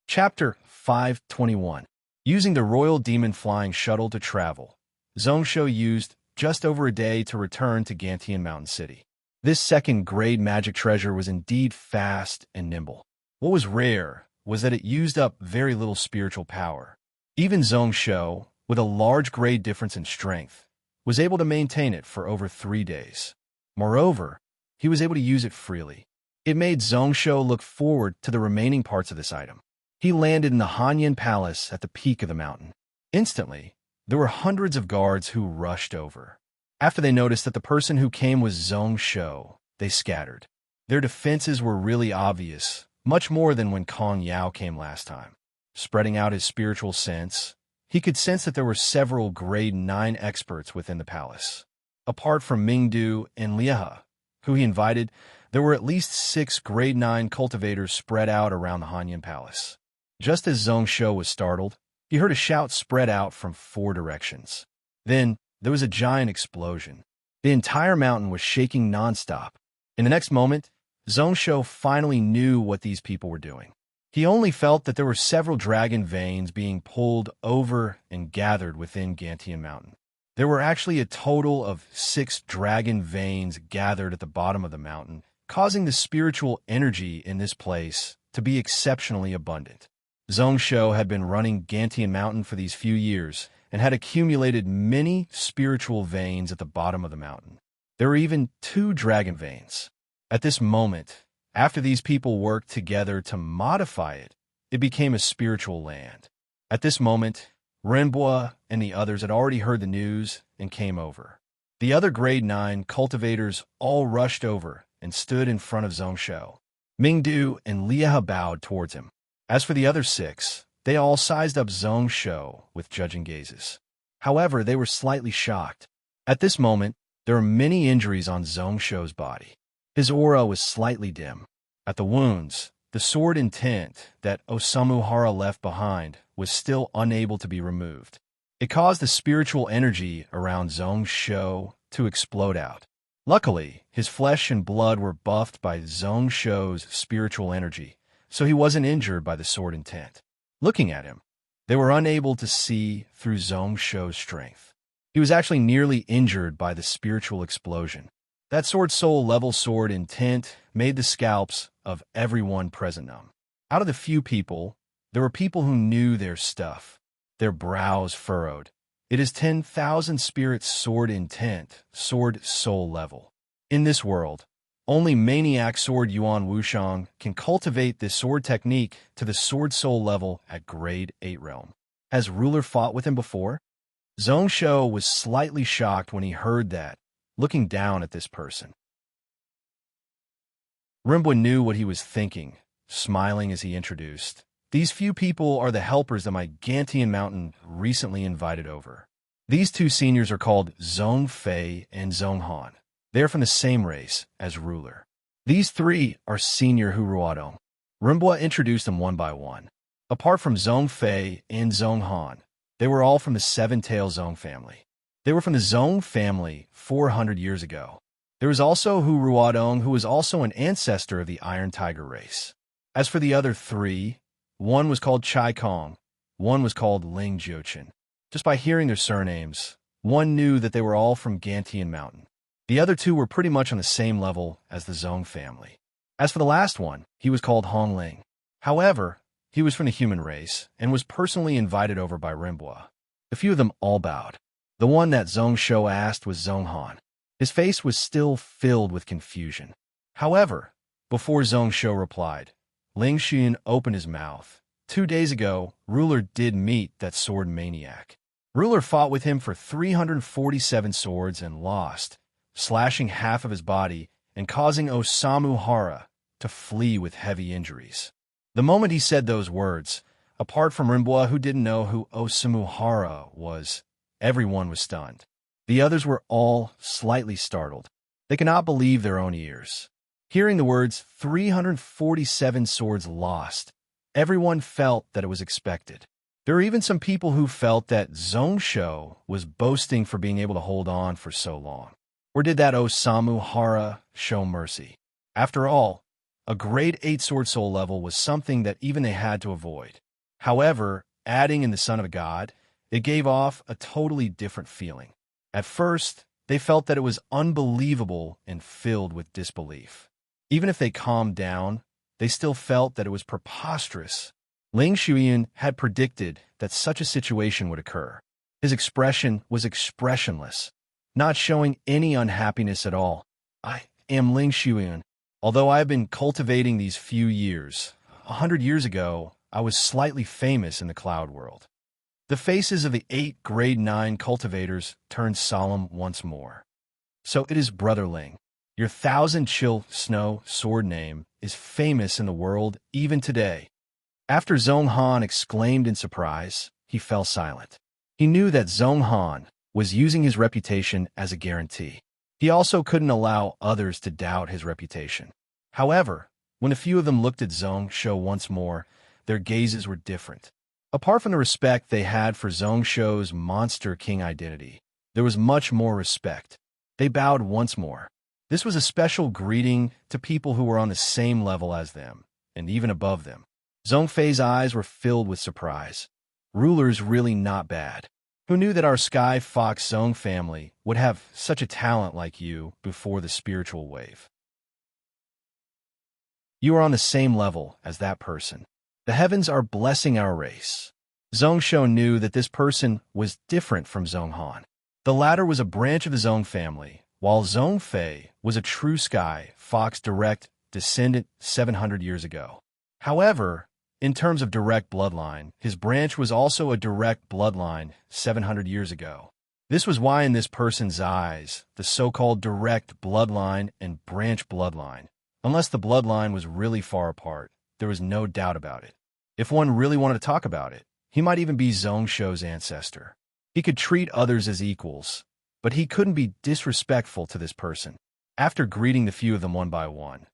Chapter 521. Using the Royal Demon Flying Shuttle to travel, Zhong Shou used just over a day to return to Gantian Mountain City. This second-grade magic treasure was indeed fast and nimble. What was rare was that it used up very little spiritual power. Even Zhong Shou, with a large grade difference in strength, was able to maintain it for over 3 days. Moreover, he was able to use it freely. It made Zhong Shou look forward to the remaining parts of this item. He landed in the Hanyan Palace at the peak of the mountain. Instantly, there were hundreds of guards who rushed over. After they noticed that the person who came was Zhong Shou, they scattered. Their defenses were really obvious, much more than when Kong Yao came last time. Spreading out his spiritual sense, he could sense that there were several grade 9 experts within the palace. Apart from Mingdu and Lieha, who he invited, there were at least 6 grade 9 cultivators spread out around the Hanyan Palace. Just as Zhong Shou was startled, he heard a shout spread out from 4 directions. Then, there was a giant explosion. The entire mountain was shaking nonstop. In the next moment, Zhong Shou finally knew what these people were doing. He only felt that there were several dragon veins being pulled over and gathered within Gantian Mountain. There were actually a total of 6 dragon veins gathered at the bottom of the mountain, causing the spiritual energy in this place to be exceptionally abundant. Zhong Shou had been running Gantian Mountain for these few years and had accumulated many spiritual veins at the bottom of the mountain. There were even 2 dragon veins. At this moment, after these people worked together to modify it, it became a spiritual land. At this moment, Renbois and the others had already heard the news and came over. The other grade 9 cultivators all rushed over and stood in front of Zhong Shou. Mingdu and Lieha bowed towards him. As for the other 6, they all sized up Zhong Shou with judging gazes. However, they were slightly shocked. At this moment, There were many injuries on Zhongsho's body. His aura was slightly dim. At the wounds, the sword intent that Osamuhara left behind was still unable to be removed. It caused the spiritual energy around Zhongsho to explode out. Luckily, his flesh and blood were buffed by Zhongsho's spiritual energy, so he wasn't injured by the sword intent. Looking at him, they were unable to see through Zhongsho's strength. He was actually nearly injured by the spiritual explosion. That sword soul level sword intent made the scalps of everyone present numb. Out of the few people, there were people who knew their stuff. Their brows furrowed. It is 10,000 spirits sword intent, sword soul level. In this world, only maniac sword Yuan Wushang can cultivate this sword technique to the sword soul level at grade 8 realm. Has ruler fought with him before? Zhongsho was slightly shocked when he heard that, looking down at this person. Rimba knew what he was thinking, smiling as he introduced. These few people are the helpers that my Gantian Mountain recently invited over. These two seniors are called Zhongfei and Zhonghan. They are from the same race as ruler. These three are senior Huruadong. Rimba introduced them one by one. Apart from Zhongfei and Zhonghan, they were all from the seven-tail Zhong family. They were from the Zhong family 400 years ago. There was also Huruadong, who was also an ancestor of the Iron Tiger race. As for the other three, one was called Chai Kong, one was called Ling Jiuqin. Just by hearing their surnames, one knew that they were all from Gantian Mountain. The other two were pretty much on the same level as the Zhong family. As for the last one, he was called Hong Ling. However, he was from the human race and was personally invited over by Rimba. A few of them all bowed. The one that Zhongsho asked was Zhonghan. His face was still filled with confusion. However, before Zhongsho replied, Ling Xian opened his mouth. 2 days ago, Ruler did meet that sword maniac. Ruler fought with him for 347 swords and lost, slashing half of his body and causing Osamuhara to flee with heavy injuries. The moment he said those words, apart from Rimba, who didn't know who Osamuhara was, everyone was stunned. The others were all slightly startled. They could not believe their own ears. Hearing the words 347 swords lost, everyone felt that it was expected. There were even some people who felt that Zhongsho was boasting for being able to hold on for so long. Or did that Osamuhara show mercy? After all, a grade 8 sword soul level was something that even they had to avoid. However, adding in the Son of a God, it gave off a totally different feeling. At first, they felt that it was unbelievable and filled with disbelief. Even if they calmed down, they still felt that it was preposterous. Ling Xian had predicted that such a situation would occur. His expression was expressionless, not showing any unhappiness at all. I am Ling Xian. Although I have been cultivating these few years, 100 years ago, I was slightly famous in the cloud world. The faces of the 8 grade 9 cultivators turned solemn once more. So it is Brother Ling. Your 1,000 chill snow sword name is famous in the world even today. After Zhonghan exclaimed in surprise, he fell silent. He knew that Zhonghan was using his reputation as a guarantee. He also couldn't allow others to doubt his reputation. However, when a few of them looked at Zhongsho once more, their gazes were different. Apart from the respect they had for Zhongsho's monster king identity, there was much more respect. They bowed once more. This was a special greeting to people who were on the same level as them, and even above them. Zhongfei's eyes were filled with surprise. Ruler's really not bad. Who knew that our Sky Fox Zhong family would have such a talent like you before the spiritual wave? You are on the same level as that person. The heavens are blessing our race. Zhongsho knew that this person was different from Zhonghan. The latter was a branch of the Zhong family, while Zhongfei was a true Sky Fox direct descendant 700 years ago. However, in terms of direct bloodline, his branch was also a direct bloodline 700 years ago. This was why in this person's eyes, the so-called direct bloodline and branch bloodline, unless the bloodline was really far apart, there was no doubt about it. If one really wanted to talk about it, he might even be Zhongsho's ancestor. He could treat others as equals, but he couldn't be disrespectful to this person. After greeting the few of them one by one,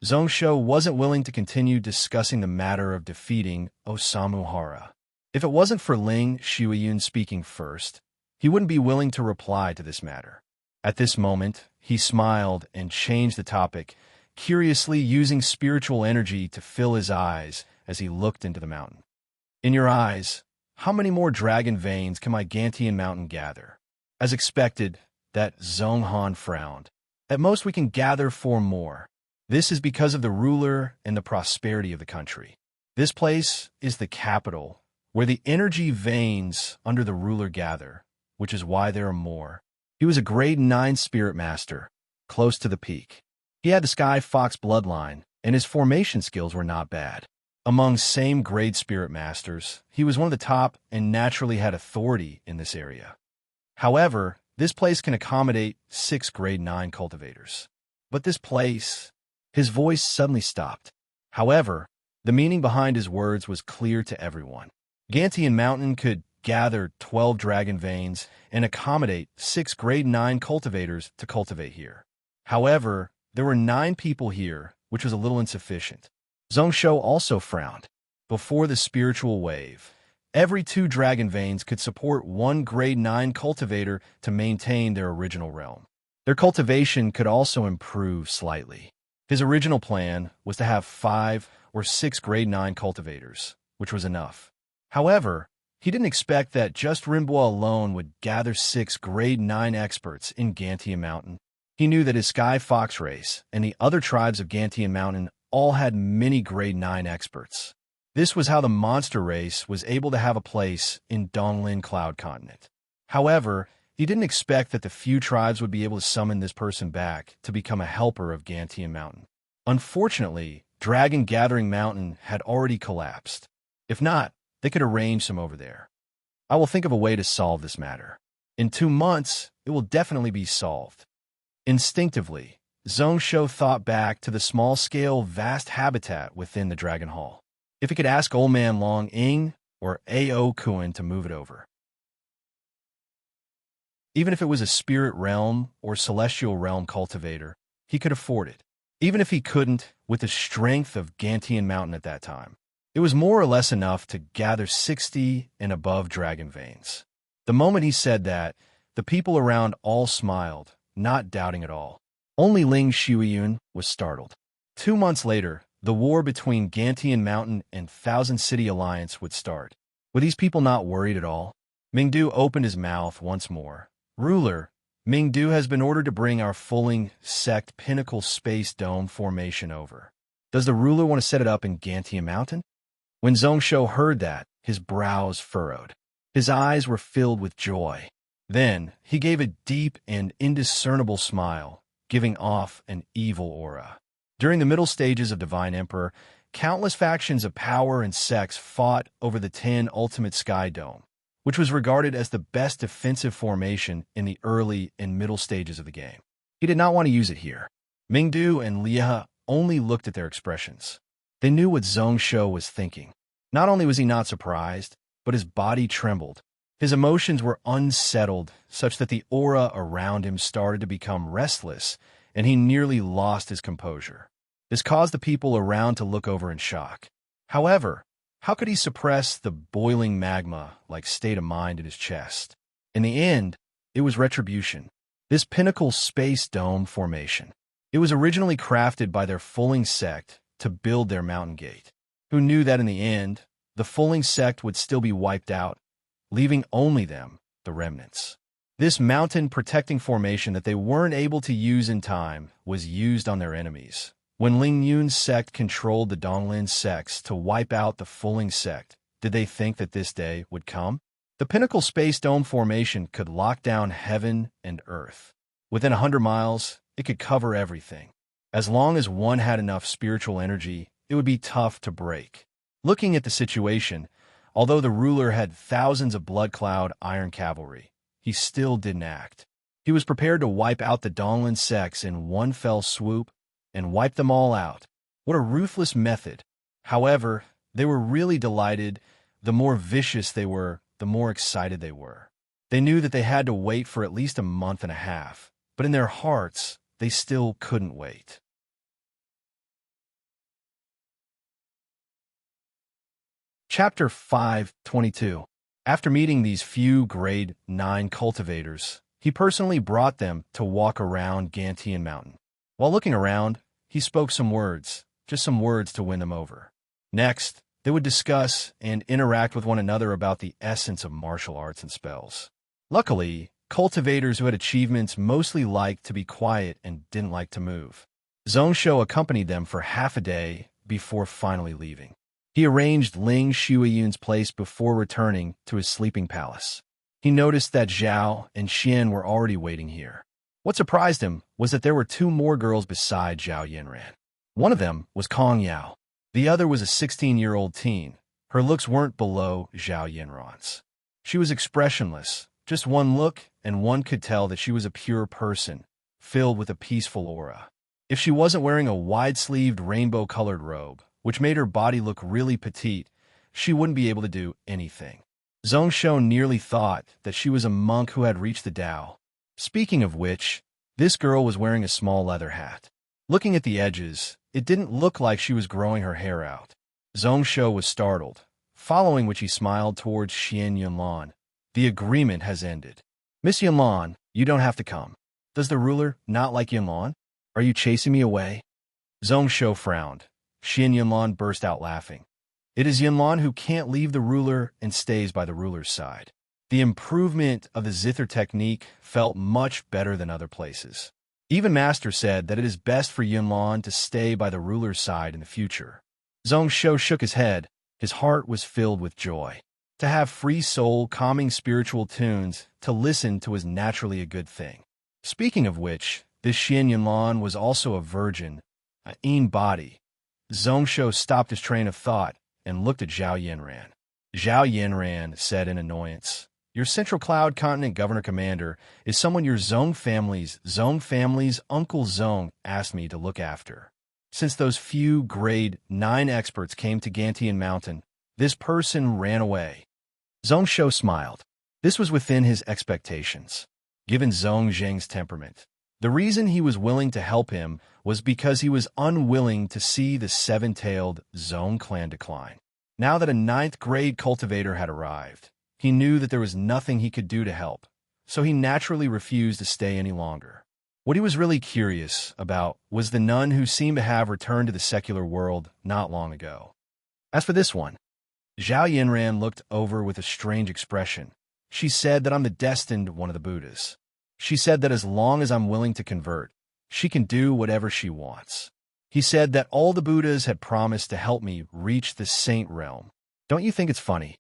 Zhongsho wasn't willing to continue discussing the matter of defeating Osamu Hara. If it wasn't for Ling Shuiyun speaking first, he wouldn't be willing to reply to this matter. At this moment, he smiled and changed the topic, curiously using spiritual energy to fill his eyes as he looked into the mountain. In your eyes, how many more dragon veins can my Gantian mountain gather? As expected, that Zhonghan frowned. At most we can gather 4 more. This is because of the ruler and the prosperity of the country. This place is the capital, where the energy veins under the ruler gather, which is why there are more. He was a grade 9 spirit master, close to the peak. He had the Sky Fox bloodline, and his formation skills were not bad. Among same grade spirit masters, he was one of the top and naturally had authority in this area. However, this place can accommodate 6 grade 9 cultivators. But this place... His voice suddenly stopped. However, the meaning behind his words was clear to everyone. Gantian Mountain could gather 12 dragon veins and accommodate 6 grade 9 cultivators to cultivate here. However, there were 9 people here, which was a little insufficient. Zhongsho also frowned. Before the spiritual wave, every 2 dragon veins could support 1 grade 9 cultivator to maintain their original realm. Their cultivation could also improve slightly. His original plan was to have 5 or 6 grade 9 cultivators, which was enough. However, he didn't expect that just Rinbo alone would gather 6 grade 9 experts in Gantian Mountain. He knew that his Sky Fox race and the other tribes of Gantian Mountain all had many grade 9 experts. This was how the monster race was able to have a place in Donglin Cloud Continent. However, he didn't expect that the few tribes would be able to summon this person back to become a helper of Gantian Mountain. Unfortunately, Dragon Gathering Mountain had already collapsed. If not, they could arrange some over there. I will think of a way to solve this matter. In 2 months, it will definitely be solved. Instinctively, Zhongsho thought back to the small-scale, vast habitat within the Dragon Hall. If he could ask Old Man Long Ing or A.O. Kuan to move it over. Even if it was a spirit realm or celestial realm cultivator, he could afford it. Even if he couldn't, with the strength of Gantian Mountain at that time, it was more or less enough to gather 60 and above dragon veins. The moment he said that, the people around all smiled, not doubting at all. Only Ling Shuiyun was startled. 2 months later, the war between Gantian Mountain and Thousand City Alliance would start. Were these people not worried at all? Mingdu opened his mouth once more. Ruler, Mingdu has been ordered to bring our Fulling Sect Pinnacle Space Dome formation over. Does the ruler want to set it up in Gantian Mountain? When Zhongsho heard that, his brows furrowed. His eyes were filled with joy. Then, he gave a deep and indiscernible smile, giving off an evil aura. During the middle stages of Divine Emperor, countless factions of power and sex fought over the 10 Ultimate Sky Dome, which was regarded as the best defensive formation in the early and middle stages of the game. He did not want to use it here. Mingdu and Liahe only looked at their expressions. They knew what Zhongsho was thinking. Not only was he not surprised, but his body trembled. His emotions were unsettled, such that the aura around him started to become restless, and he nearly lost his composure. This caused the people around to look over in shock. However, how could he suppress the boiling magma-like state of mind in his chest? In the end, it was retribution. This pinnacle space dome formation. It was originally crafted by their Fulling sect to build their mountain gate. Who knew that in the end, the Fulling sect would still be wiped out, leaving only them, the remnants. This mountain-protecting formation that they weren't able to use in time was used on their enemies. When Ling Yun's sect controlled the Donglin sects to wipe out the Fulling sect, did they think that this day would come? The Pinnacle Space Dome formation could lock down heaven and earth. Within 100 miles, it could cover everything. As long as one had enough spiritual energy, it would be tough to break. Looking at the situation, although the ruler had thousands of Blood Cloud Iron Cavalry, he still didn't act. He was prepared to wipe out the Donglin sects in one fell swoop, and wipe them all out. What a ruthless method. However, they were really delighted. The more vicious they were, the more excited they were. They knew that they had to wait for at least a month and a half, but in their hearts, they still couldn't wait. Chapter 5:22. After meeting these few grade 9 cultivators, he personally brought them to walk around Gantian Mountain. While looking around, he spoke some words, just some words to win them over. Next, they would discuss and interact with one another about the essence of martial arts and spells. Luckily, cultivators who had achievements mostly liked to be quiet and didn't like to move. Zhongsho accompanied them for half a day before finally leaving. He arranged Ling Shuiyun's place before returning to his sleeping palace. He noticed that Zhao and Xian were already waiting here. What surprised him was that there were two more girls beside Zhao Yanran. One of them was Kong Yao. The other was a 16-year-old teen. Her looks weren't below Zhao Yanran's. She was expressionless. Just one look, and one could tell that she was a pure person, filled with a peaceful aura. If she wasn't wearing a wide-sleeved rainbow-colored robe, which made her body look really petite, she wouldn't be able to do anything. Zhongsho nearly thought that she was a monk who had reached the Tao. Speaking of which, this girl was wearing a small leather hat. Looking at the edges, it didn't look like she was growing her hair out. Zhongsho was startled, following which he smiled towards Xian Yunlan. The agreement has ended. Miss Yunlan, you don't have to come. Does the ruler not like Yunlan? Are you chasing me away? Zhongsho frowned. Xian Yunlan burst out laughing. It is Yunlan who can't leave the ruler and stays by the ruler's side. The improvement of the zither technique felt much better than other places. Even Master said that it is best for Yunlan to stay by the ruler's side in the future. Zhongsho shook his head. His heart was filled with joy. To have free soul, calming spiritual tunes to listen to was naturally a good thing. Speaking of which, this Xian Yunlan was also a virgin, an in body. Zhongsho stopped his train of thought and looked at Zhao Yanran. Zhao Yanran said in annoyance, "Your Central Cloud Continent Governor Commander is someone your Zhong family's Uncle Zhong asked me to look after. Since those few grade 9 experts came to Gantian Mountain, this person ran away." Zhongsho smiled. This was within his expectations. Given Zhong Zheng's temperament, the reason he was willing to help him was because he was unwilling to see the seven-tailed Zhong clan decline. Now that a 9th grade cultivator had arrived, he knew that there was nothing he could do to help, so he naturally refused to stay any longer. What he was really curious about was the nun who seemed to have returned to the secular world not long ago. As for this one, Zhao Yanran looked over with a strange expression. She said that I'm the destined one of the Buddhas. She said that as long as I'm willing to convert, she can do whatever she wants. He said that all the Buddhas had promised to help me reach the saint realm. Don't you think it's funny?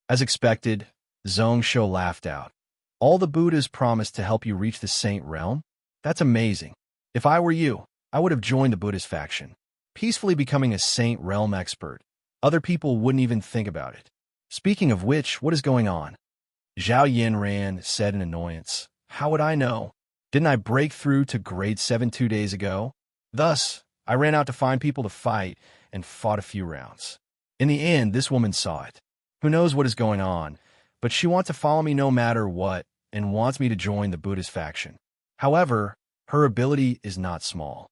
As expected, Zhongsho laughed out. All the Buddhas promised to help you reach the saint realm? That's amazing. If I were you, I would have joined the Buddhist faction. Peacefully becoming a saint realm expert. Other people wouldn't even think about it. Speaking of which, what is going on? Zhao Yanran said in annoyance. How would I know? Didn't I break through to grade 7 2 days ago? Thus, I ran out to find people to fight and fought a few rounds. In the end, this woman saw it. Who knows what is going on, but she wants to follow me no matter what and wants me to join the Buddhist faction. However, her ability is not small.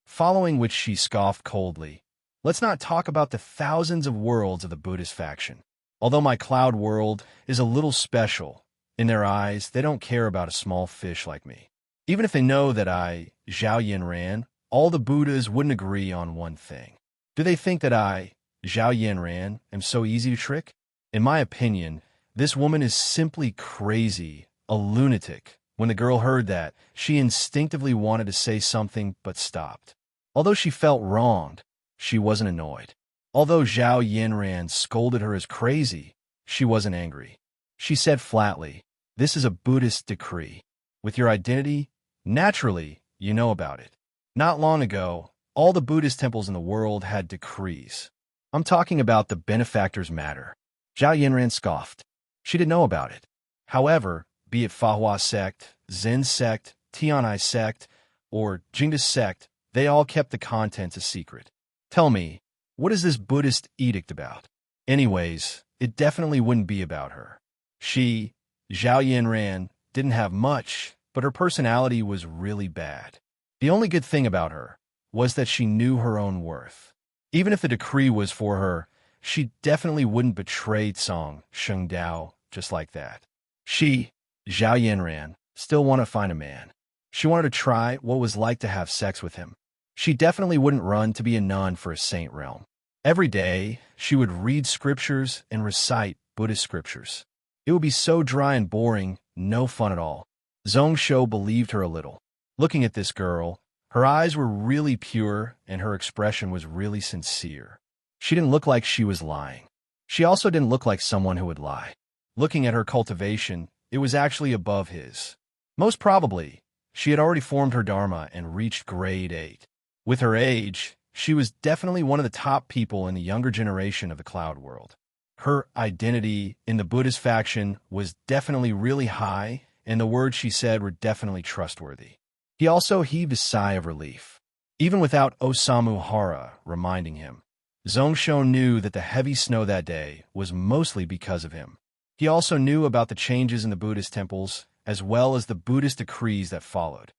Following which she scoffed coldly. Let's not talk about the thousands of worlds of the Buddhist faction. Although my cloud world is a little special, in their eyes, they don't care about a small fish like me. Even if they know that I, Zhao Yanran, all the Buddhas wouldn't agree on one thing. Do they think that I, Zhao Yanran, am so easy to trick? In my opinion, this woman is simply crazy, a lunatic. When the girl heard that, she instinctively wanted to say something but stopped. Although she felt wronged, she wasn't annoyed. Although Zhao Yanran scolded her as crazy, she wasn't angry. She said flatly, "This is a Buddhist decree. With your identity, naturally, you know about it. Not long ago, all the Buddhist temples in the world had decrees. I'm talking about the benefactors matter." Zhao Yanran scoffed. She didn't know about it. However, be it Fahua sect, Zen sect, Tianai sect, or Jingda sect, they all kept the contents a secret. Tell me, what is this Buddhist edict about? Anyways, it definitely wouldn't be about her. She, Zhao Yanran, didn't have much, but her personality was really bad. The only good thing about her was that she knew her own worth. Even if the decree was for her, she definitely wouldn't betray Cong Shengdao just like that. She, Zhao Yanran, still wanted to find a man. She wanted to try what it was like to have sex with him. She definitely wouldn't run to be a nun for a saint realm. Every day, she would read scriptures and recite Buddhist scriptures. It would be so dry and boring, no fun at all. Zhong Shou believed her a little. Looking at this girl, her eyes were really pure and her expression was really sincere. She didn't look like she was lying. She also didn't look like someone who would lie. Looking at her cultivation, it was actually above his. Most probably, she had already formed her dharma and reached grade 8. With her age, she was definitely one of the top people in the younger generation of the cloud world. Her identity in the Buddhist faction was definitely really high, and the words she said were definitely trustworthy. He also heaved a sigh of relief. Even without Osamu Hara reminding him, Zhong Shou knew that the heavy snow that day was mostly because of him. He also knew about the changes in the Buddhist temples, as well as the Buddhist decrees that followed.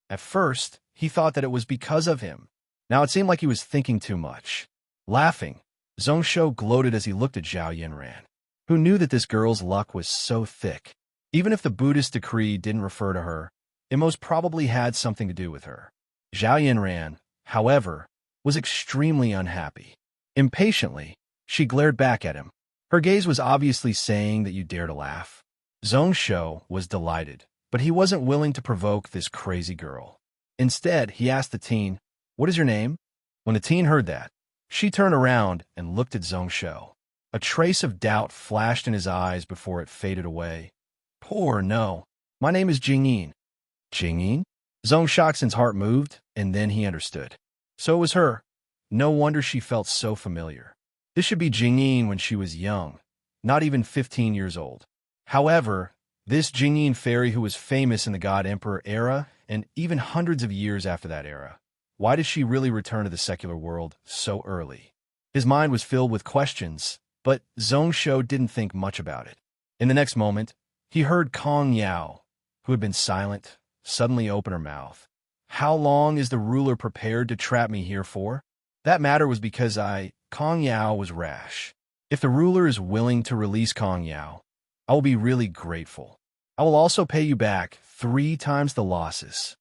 At first, he thought that it was because of him. Now it seemed like he was thinking too much. Laughing, Zhong Shou gloated as he looked at Zhao Yanran, who knew that this girl's luck was so thick. Even if the Buddhist decree didn't refer to her, it most probably had something to do with her. Zhao Yanran, however, was extremely unhappy. Impatiently, she glared back at him. Her gaze was obviously saying that you dare to laugh. Zhong Shou was delighted, but he wasn't willing to provoke this crazy girl. Instead, he asked the teen, "What is your name?" When the teen heard that, she turned around and looked at Zhong Shou. A trace of doubt flashed in his eyes before it faded away. "Poor no. My name is Jingyin." Jingyin? Zhong Shaoxin's heart moved, and then he understood. So it was her. No wonder she felt so familiar. This should be Jingyin when she was young, not even 15 years old. However, this Jingyin fairy who was famous in the God-Emperor era and even hundreds of years after that era, why did she really return to the secular world so early? His mind was filled with questions, but Zhong Shou didn't think much about it. In the next moment, he heard Kong Yao, who had been silent, suddenly open her mouth. "How long is the ruler prepared to trap me here for?" That matter was because Kong Yao was rash. If the ruler is willing to release Kong Yao, I will be really grateful. I will also pay you back 3 times the losses.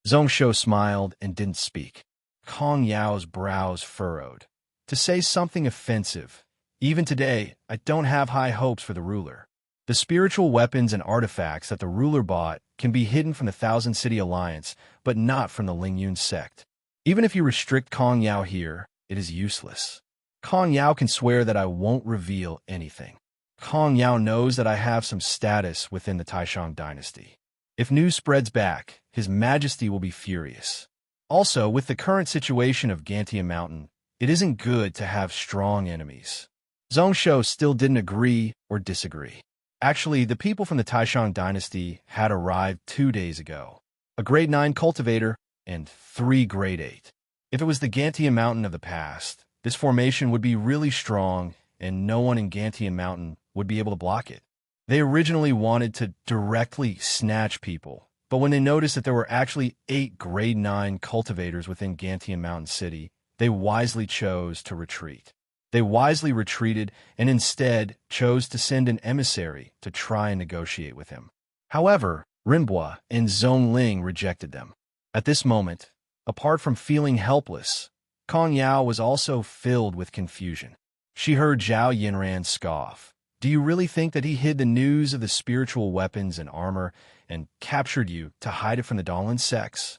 Zhong Shou smiled and didn't speak. Kong Yao's brows furrowed. To say something offensive, even today, I don't have high hopes for the ruler. The spiritual weapons and artifacts that the ruler bought can be hidden from the Thousand City Alliance, but not from the Lingyun sect. Even if you restrict Kong Yao here, it is useless. Kong Yao can swear that I won't reveal anything. Kong Yao knows that I have some status within the Taishang dynasty. If news spreads back, His Majesty will be furious. Also, with the current situation of Gantian Mountain, it isn't good to have strong enemies. Zhong Shou still didn't agree or disagree. Actually, the people from the Taishang dynasty had arrived 2 days ago. A grade 9 cultivator and 3 grade 8. If it was the Gantian Mountain of the past, this formation would be really strong and no one in Gantian Mountain would be able to block it. They originally wanted to directly snatch people, but when they noticed that there were actually 8 grade 9 cultivators within Gantian Mountain City, they wisely chose to retreat. They wisely retreated and instead chose to send an emissary to try and negotiate with him. However, Rinbua and Zhongling rejected them. At this moment, apart from feeling helpless, Kong Yao was also filled with confusion. She heard Zhao Yanran scoff. "Do you really think that he hid the news of the spiritual weapons and armor and captured you to hide it from the Dahlin sects?"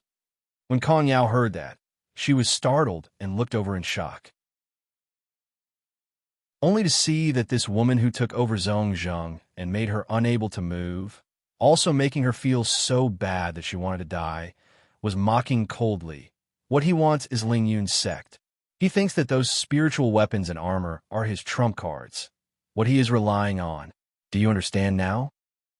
When Kong Yao heard that, she was startled and looked over in shock. Only to see that this woman who took over Zhongzheng and made her unable to move, also making her feel so bad that she wanted to die, was mocking coldly. What he wants is Lingyun's sect. He thinks that those spiritual weapons and armor are his trump cards, what he is relying on. Do you understand now?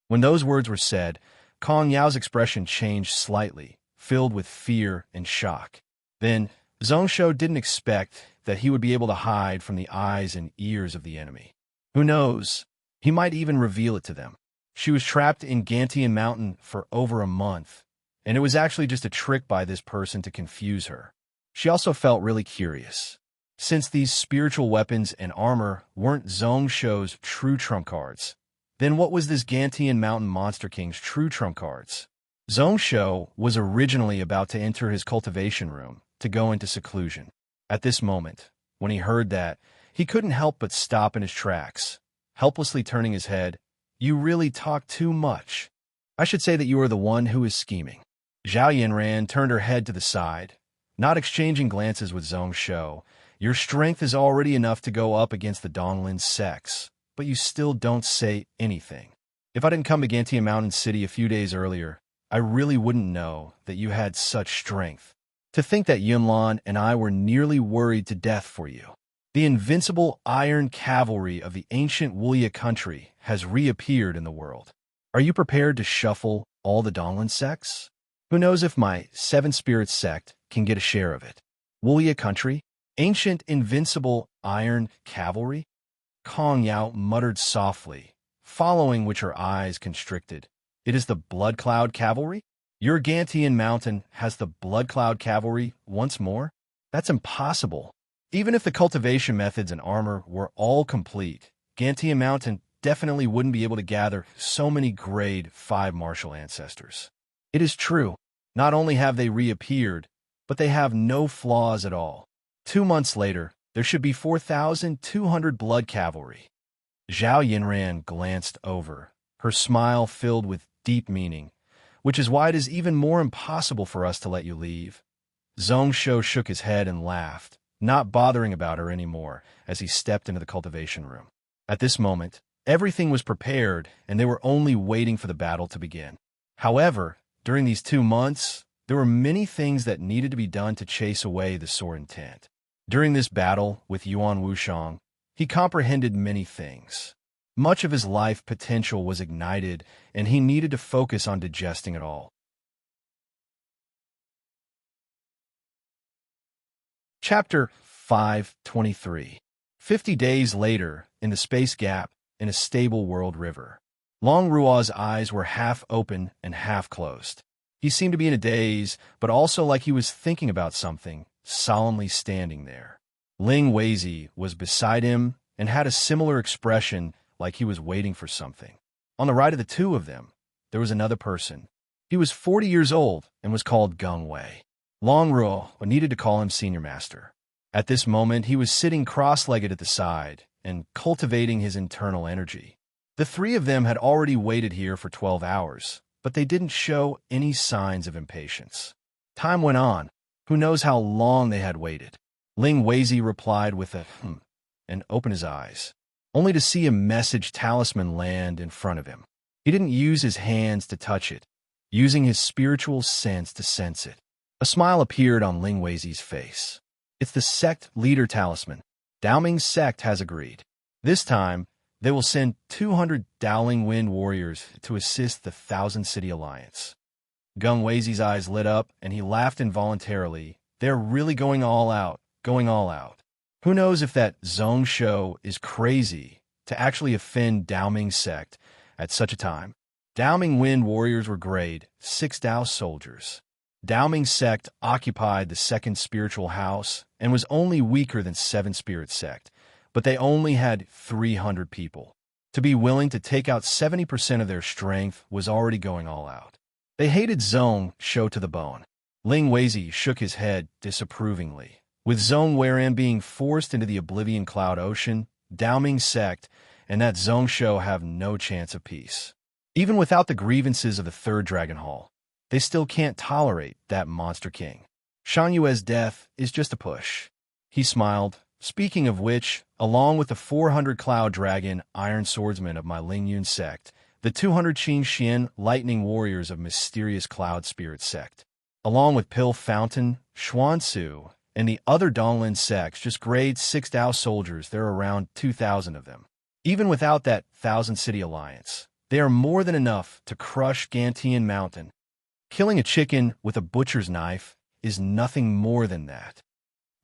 When those words were said, Kong Yao's expression changed slightly, filled with fear and shock. Then, Zhong Shou didn't expect that he would be able to hide from the eyes and ears of the enemy. Who knows? He might even reveal it to them. She was trapped in Gantian Mountain for over a month, and it was actually just a trick by this person to confuse her. She also felt really curious. Since these spiritual weapons and armor weren't Zhongsho's true trump cards, then what was this Gantian Mountain Monster King's true trump cards? Zhongsho was originally about to enter his cultivation room to go into seclusion. At this moment, when he heard that, he couldn't help but stop in his tracks, helplessly turning his head. You really talk too much. I should say that you are the one who is scheming. Zhao Yinran turned her head to the side, not exchanging glances with Zhongsho. Your strength is already enough to go up against the Donglin sects, but you still don't say anything. If I didn't come to Gantian Mountain City a few days earlier, I really wouldn't know that you had such strength. To think that Yunlan and I were nearly worried to death for you. The invincible iron cavalry of the ancient Wuya country has reappeared in the world. Are you prepared to shuffle all the Donglin sects? Who knows if my Seven Spirits sect can get a share of it? Wuya country? Ancient invincible iron cavalry? Kong Yao muttered softly, following which her eyes constricted. It is the Blood Cloud Cavalry? Your Gantian Mountain has the Blood Cloud Cavalry once more? That's impossible. Even if the cultivation methods and armor were all complete, Gantian Mountain definitely wouldn't be able to gather so many grade 5 martial ancestors. It is true, not only have they reappeared, but they have no flaws at all. 2 months later, there should be 4,200 blood cavalry. Zhao Yinran glanced over, her smile filled with deep meaning, which is why it is even more impossible for us to let you leave. Zhongsho shook his head and laughed, not bothering about her anymore as he stepped into the cultivation room. At this moment, everything was prepared and they were only waiting for the battle to begin. However, during these 2 months, there were many things that needed to be done to chase away the sore intent. During this battle with Yuan Wushang, he comprehended many things. Much of his life potential was ignited, and he needed to focus on digesting it all. Chapter 523. 50 days later, in the space gap, in a stable world river. Long Ruo's eyes were half open and half closed. He seemed to be in a daze, but also like he was thinking about something, solemnly standing there. Ling Weizi was beside him and had a similar expression, like he was waiting for something. On the right of the two of them, there was another person. He was 40 years old and was called Geng Wei. Long Ruo needed to call him Senior Master. At this moment, he was sitting cross-legged at the side and cultivating his internal energy. The three of them had already waited here for 12 hours, but they didn't show any signs of impatience. Time went on. Who knows how long they had waited? Ling Weizi replied with a and opened his eyes, only to see a message talisman land in front of him. He didn't use his hands to touch it, using his spiritual sense to sense it. A smile appeared on Ling Weizi's face. It's the sect leader talisman. Daoming's sect has agreed. This time, they will send 200 Dowling Wind warriors to assist the Thousand City Alliance. Geng Weizi's eyes lit up, and he laughed involuntarily. They're really going all out, going all out. Who knows if that Zhongsho is crazy to actually offend Daoming's sect at such a time. Daoming Wind warriors were grade 6 Dao soldiers. Daoming's sect occupied the second spiritual house and was only weaker than Seven Spirit sect, but they only had 300 people. To be willing to take out 70% of their strength was already going all out. They hated Zhongsho to the bone. Ling Weizi shook his head disapprovingly. With Zhongwaran being forced into the Oblivion Cloud Ocean, Daoming's sect and that Zhongsho have no chance of peace. Even without the grievances of the Third Dragon Hall, they still can't tolerate that Monster King. Shan Yue's death is just a push. He smiled. Speaking of which, along with the 400 Cloud Dragon Iron Swordsmen of my Ling Yun sect, the 200 Qin Xian Lightning Warriors of Mysterious Cloud Spirit sect, along with Pill Fountain, Xuansu, and the other Donglin sects, just grade 6 Dao soldiers, there are around 2,000 of them. Even without that Thousand City Alliance, they are more than enough to crush Gantian Mountain. Killing a chicken with a butcher's knife is nothing more than that.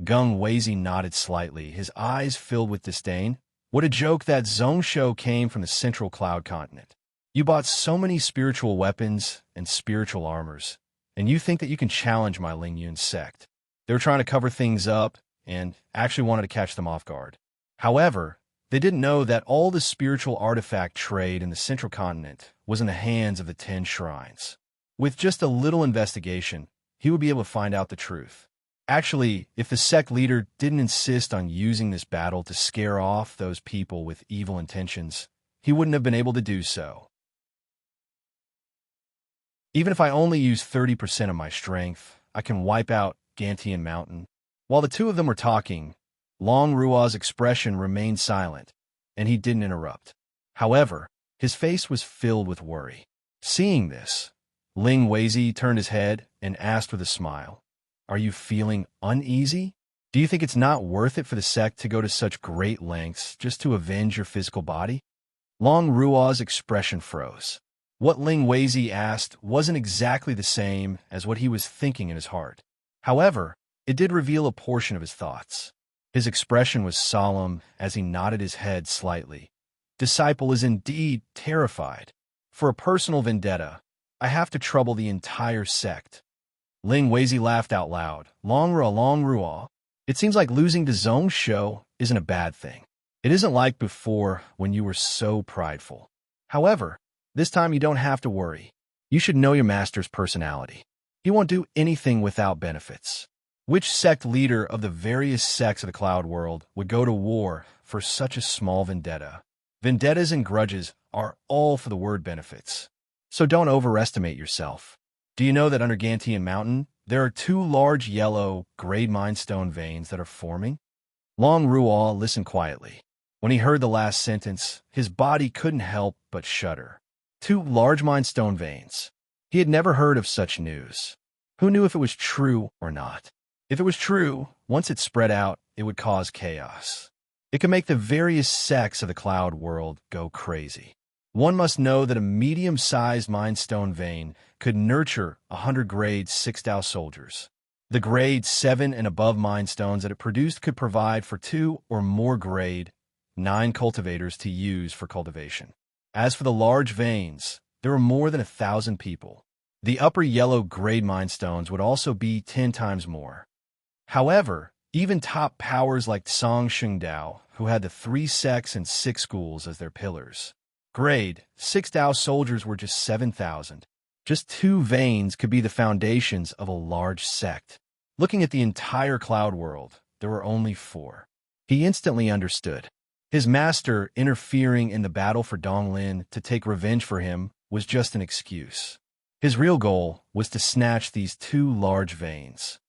Geng Weizi nodded slightly, his eyes filled with disdain. What a joke that Zone Show came from the Central Cloud continent. You bought so many spiritual weapons and spiritual armors, and you think that you can challenge my Ling Yun sect. They were trying to cover things up and actually wanted to catch them off guard. However, they didn't know that all the spiritual artifact trade in the Central Continent was in the hands of the 10 shrines. With just a little investigation, he would be able to find out the truth. Actually, if the sect leader didn't insist on using this battle to scare off those people with evil intentions, he wouldn't have been able to do so. Even if I only use 30% of my strength, I can wipe out Gantian Mountain. While the two of them were talking, Long Rua's expression remained silent, and he didn't interrupt. However, his face was filled with worry. Seeing this, Ling Weizi turned his head and asked with a smile, "Are you feeling uneasy? Do you think it's not worth it for the sect to go to such great lengths just to avenge your physical body?" Long Rua's expression froze. What Ling Weizi asked wasn't exactly the same as what he was thinking in his heart. However, it did reveal a portion of his thoughts. His expression was solemn as he nodded his head slightly. "Disciple is indeed terrified. For a personal vendetta, I have to trouble the entire sect." Ling Weizi laughed out loud. Long Rua. It seems like losing to Zhong's show isn't a bad thing. It isn't like before when you were so prideful. However, this time you don't have to worry. You should know your master's personality. He won't do anything without benefits. Which sect leader of the various sects of the Cloud World would go to war for such a small vendetta? Vendettas and grudges are all for the word benefits. So don't overestimate yourself. Do you know that under Gantian Mountain, there are 2 large yellow, grade mindstone veins that are forming? Long Rua listened quietly. When he heard the last sentence, his body couldn't help but shudder. 2 large mindstone veins. He had never heard of such news. Who knew if it was true or not? If it was true, once it spread out, it would cause chaos. It could make the various sects of the Cloud World go crazy. One must know that a medium-sized mindstone vein could nurture 100 grade 6 soldiers. The grade 7 and above mindstones that it produced could provide for 2 or more grade 9 cultivators to use for cultivation. As for the large veins, there were more than 1,000 people. The upper yellow grade mindstones would also be 10 times more. However, even top powers like Tsang Shengdao, who had the 3 sects and 6 schools as their pillars, grade 6 soldiers were just 7,000. Just 2 veins could be the foundations of a large sect. Looking at the entire Cloud World, there were only 4. He instantly understood. His master interfering in the battle for Donglin to take revenge for him was just an excuse. His real goal was to snatch these 2 large veins.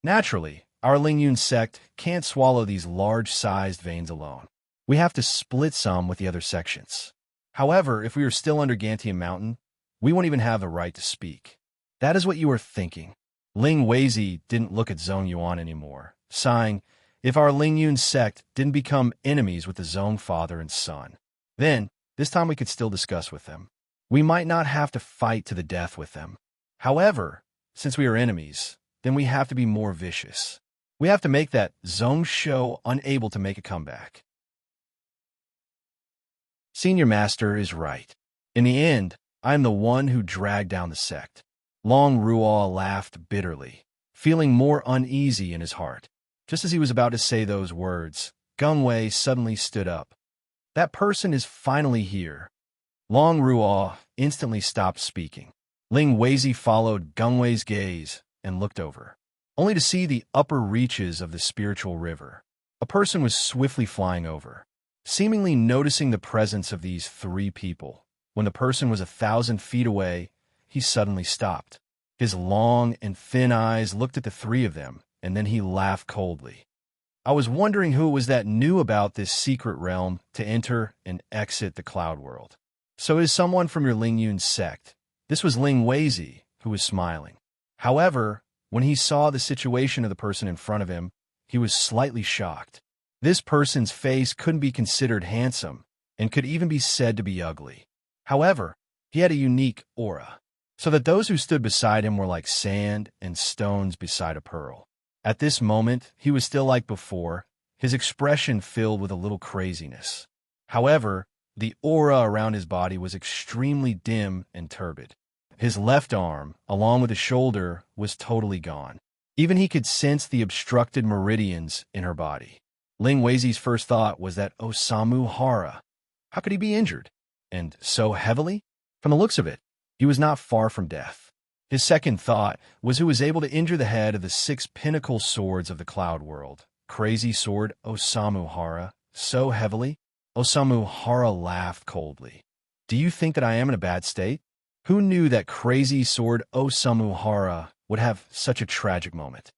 Naturally, our Ling Yun sect can't swallow these large-sized veins alone. We have to split some with the other sections. However, if we are still under Gantian Mountain, we won't even have the right to speak. That is what you are thinking. Ling Weizi didn't look at Zhong Yuan anymore, sighing, if our Ling Yun sect didn't become enemies with the Zhong father and son, then this time we could still discuss with them. We might not have to fight to the death with them. However, since we are enemies, then we have to be more vicious. We have to make that Zhong show unable to make a comeback. Senior Master is right. In the end, I am the one who dragged down the sect. Long Rua laughed bitterly, feeling more uneasy in his heart. Just as he was about to say those words, Geng Wei suddenly stood up. That person is finally here. Long Rua instantly stopped speaking. Ling Weizi followed Geng Wei's gaze and looked over, only to see the upper reaches of the spiritual river. A person was swiftly flying over, seemingly noticing the presence of these 3 people. When the person was 1,000 feet away, he suddenly stopped. His long and thin eyes looked at the 3 of them, and then he laughed coldly. I was wondering who it was that knew about this secret realm to enter and exit the Cloud World. So it is someone from your Ling Yun sect. This was Ling Weizi, who was smiling. However, when he saw the situation of the person in front of him, he was slightly shocked. This person's face couldn't be considered handsome, and could even be said to be ugly. However, he had a unique aura, so that those who stood beside him were like sand and stones beside a pearl. At this moment, he was still like before, his expression filled with a little craziness. However, the aura around his body was extremely dim and turbid. His left arm, along with his shoulder, was totally gone. Even he could sense the obstructed meridians in her body. Ling Weizi's first thought was that Osamu Hara. How could he be injured? And so heavily? From the looks of it, he was not far from death. His second thought was who was able to injure the head of the 6 pinnacle swords of the cloud world. Crazy sword Osamu Hara. So heavily? Osamu Hara laughed coldly. Do you think that I am in a bad state? Who knew that crazy sword Osamu Hara would have such a tragic moment?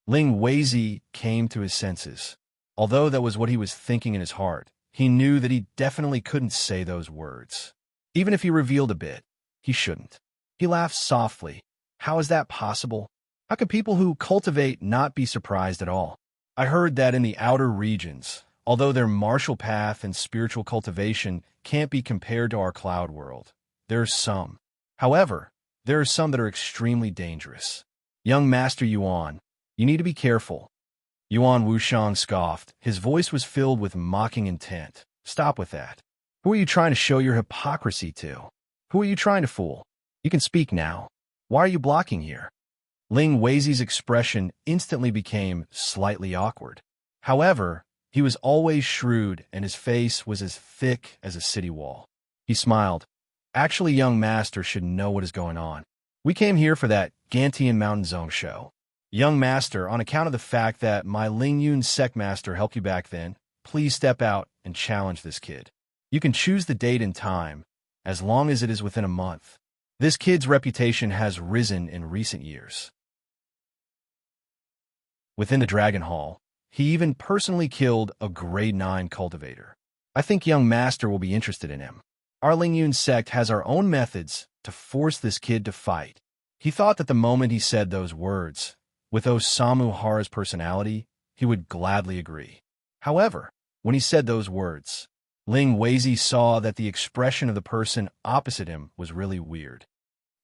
Ling Weizi came to his senses. Although that was what he was thinking in his heart, he knew that he definitely couldn't say those words. Even if he revealed a bit, he shouldn't. He laughed softly. How is that possible? How could people who cultivate not be surprised at all? I heard that in the outer regions, although their martial path and spiritual cultivation can't be compared to our cloud world, there are some. However, there are some that are extremely dangerous. Young Master Yuan, you need to be careful. Yuan Wushang scoffed. His voice was filled with mocking intent. Stop with that. Who are you trying to show your hypocrisy to? Who are you trying to fool? You can speak now. Why are you blocking here? Ling Weizi's expression instantly became slightly awkward. However, he was always shrewd and his face was as thick as a city wall. He smiled. Actually, young master should know what is going on. We came here for that Gantian Mountain Zone show. Young master, on account of the fact that my Lingyun sect master helped you back then, please step out and challenge this kid. You can choose the date and time, as long as it is within a month. This kid's reputation has risen in recent years. Within the Dragon Hall, he even personally killed a grade 9 cultivator. I think young master will be interested in him. Our Lingyun sect has our own methods to force this kid to fight. He thought that the moment he said those words, with Osamu Hara's personality, he would gladly agree. However, when he said those words, Ling Weizi saw that the expression of the person opposite him was really weird.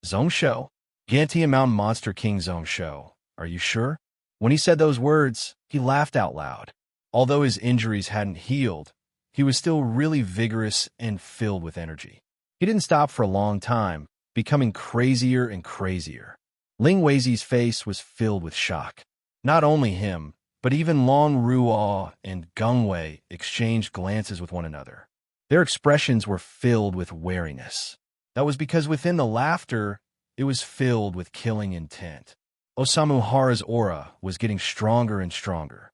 Zhongsho? Gantian Mountain Monster King Zhongsho. Are you sure? When he said those words, he laughed out loud. Although his injuries hadn't healed, he was still really vigorous and filled with energy. He didn't stop for a long time, becoming crazier and crazier. Ling Weizi's face was filled with shock. Not only him, but even Long Ruo and Gengwei exchanged glances with one another. Their expressions were filled with wariness. That was because within the laughter, it was filled with killing intent. Osamu Hara's aura was getting stronger and stronger.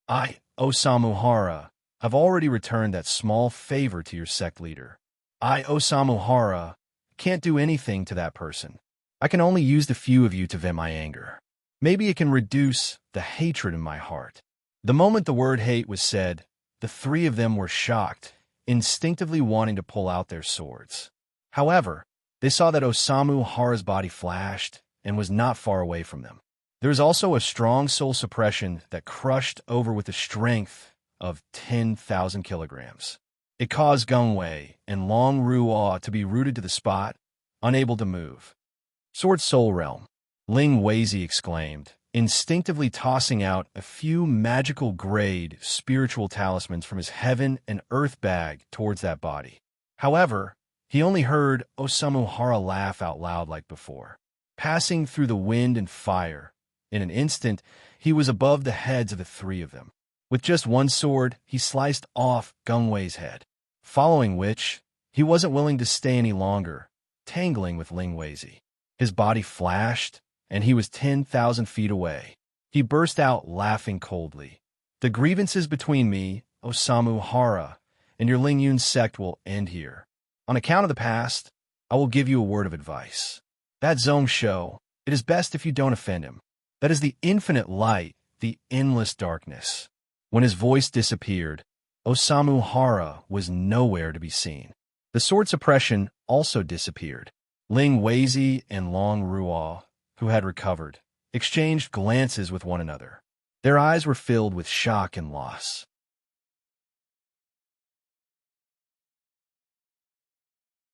I, Osamu Hara, have already returned that small favor to your sect leader. I, Osamu Hara, can't do anything to that person. I can only use the few of you to vent my anger. Maybe it can reduce the hatred in my heart. The moment the word hate was said, the 3 of them were shocked, instinctively wanting to pull out their swords. However, they saw that Osamu Hara's body flashed and was not far away from them. There was also a strong soul suppression that crushed over with the strength of 10,000 kilograms. It caused Gengwei and Long Ruo to be rooted to the spot, unable to move. Sword Soul Realm, Ling Weizi exclaimed, instinctively tossing out a few magical grade spiritual talismans from his heaven and earth bag towards that body. However, he only heard Osamu Hara laugh out loud like before. Passing through the wind and fire, in an instant, he was above the heads of the 3 of them. With just one sword, he sliced off Gengwei's head, following which, he wasn't willing to stay any longer, tangling with Ling Weizi. His body flashed, and he was 10,000 feet away. He burst out laughing coldly. The grievances between me, Osamu Hara, and your Lingyun sect will end here. On account of the past, I will give you a word of advice. That Zhongsho, it is best if you don't offend him. That is the infinite light, the endless darkness. When his voice disappeared, Osamu Hara was nowhere to be seen. The sword suppression also disappeared. Ling Weizi and Long Ruo, who had recovered, exchanged glances with one another. Their eyes were filled with shock and loss.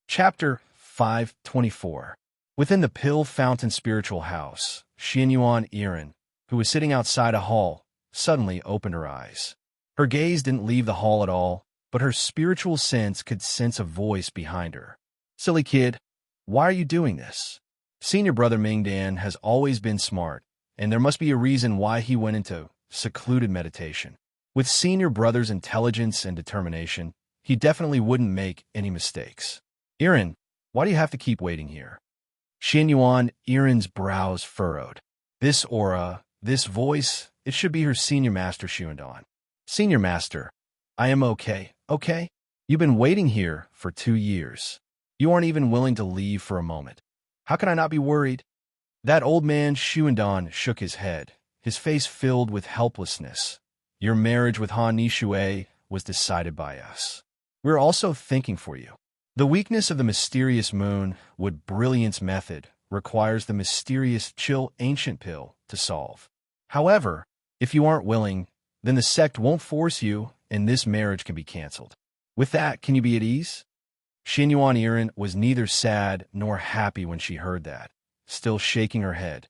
Chapter 524. Within the Pill Fountain Spiritual House, Xianyuan Irin, who was sitting outside a hall, suddenly opened her eyes. Her gaze didn't leave the hall at all, but her spiritual sense could sense a voice behind her. Silly kid, why are you doing this? Senior brother Mingdan has always been smart, and there must be a reason why he went into secluded meditation. With senior brother's intelligence and determination, he definitely wouldn't make any mistakes. Irin, why do you have to keep waiting here? Xianyuan, Irin's brows furrowed. This aura, this voice, it should be her senior master Xuandong. Senior master, I am okay, okay? You've been waiting here for 2 years. You aren't even willing to leave for a moment. How can I not be worried? That old man Xuandong shook his head, his face filled with helplessness. Your marriage with Han Nishue was decided by us. We're also thinking for you. The weakness of the mysterious moon, with Brilliance method, requires the mysterious chill ancient pill to solve. However, if you aren't willing, then the sect won't force you, and this marriage can be canceled. With that, can you be at ease? Xianyuan Irin was neither sad nor happy when she heard that, still shaking her head.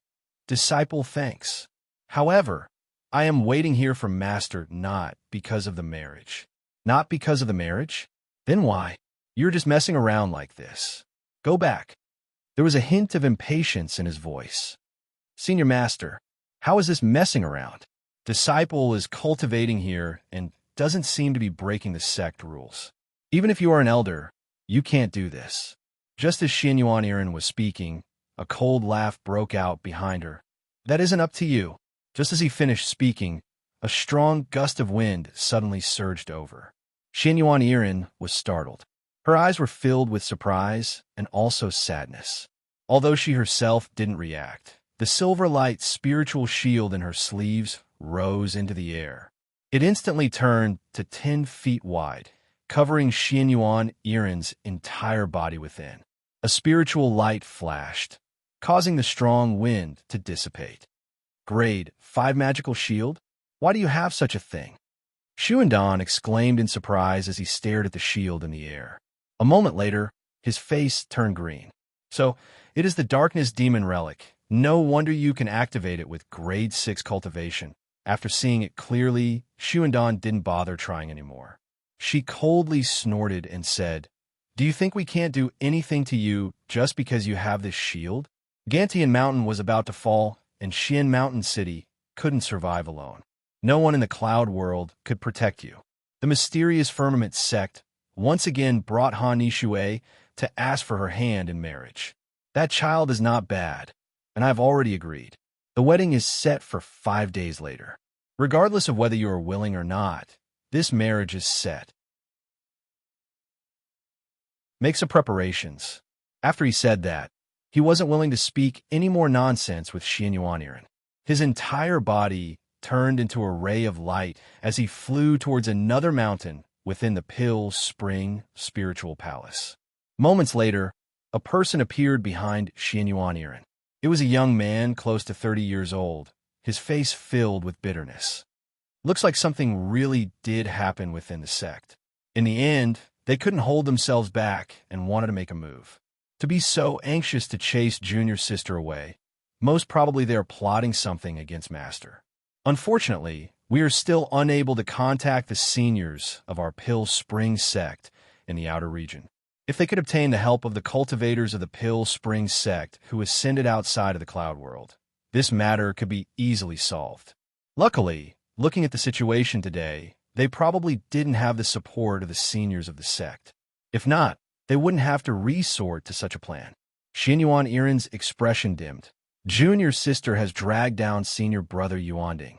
Disciple, thanks. However, I am waiting here for Master not because of the marriage. Not because of the marriage? Then why? You're just messing around like this. Go back. There was a hint of impatience in his voice. Senior Master, how is this messing around? Disciple is cultivating here and doesn't seem to be breaking the sect rules. Even if you are an elder, you can't do this. Just as Xianyuan Irin was speaking, a cold laugh broke out behind her. That isn't up to you. Just as he finished speaking, a strong gust of wind suddenly surged over. Xianyuan Irin was startled. Her eyes were filled with surprise and also sadness. Although she herself didn't react, the silver light spiritual shield in her sleeves rose into the air. It instantly turned to 10 feet wide, covering Xianyuan Irin's entire body within. A spiritual light flashed, causing the strong wind to dissipate. Grade 5 magical shield? Why do you have such a thing? Xuandong exclaimed in surprise as he stared at the shield in the air. A moment later, his face turned green. So, it is the Darkness Demon Relic. No wonder you can activate it with grade 6 cultivation. After seeing it clearly, Xuandong didn't bother trying anymore. She coldly snorted and said, Do you think we can't do anything to you just because you have this shield? Gantian Mountain was about to fall, and Xian Mountain City couldn't survive alone. No one in the cloud world could protect you. The mysterious firmament sect once again brought Han Nishue to ask for her hand in marriage. That child is not bad, and I've already agreed. The wedding is set for 5 days later. Regardless of whether you are willing or not, this marriage is set. Make some preparations. After he said that, he wasn't willing to speak any more nonsense with Xianyuan Irin. His entire body turned into a ray of light as he flew towards another mountain within the Pill Spring Spiritual Palace. Moments later, a person appeared behind Xianyuan Irin. It was a young man close to 30 years old, his face filled with bitterness. Looks like something really did happen within the sect. In the end, they couldn't hold themselves back and wanted to make a move. To be so anxious to chase junior sister away, most probably they are plotting something against Master. Unfortunately, we are still unable to contact the seniors of our Pill Spring sect in the outer region. If they could obtain the help of the cultivators of the Pill Spring sect who ascended outside of the cloud world, this matter could be easily solved. Luckily, looking at the situation today, they probably didn't have the support of the seniors of the sect. If not, they wouldn't have to resort to such a plan. Xianyuan Irin's expression dimmed. Junior sister has dragged down senior brother Yuanding.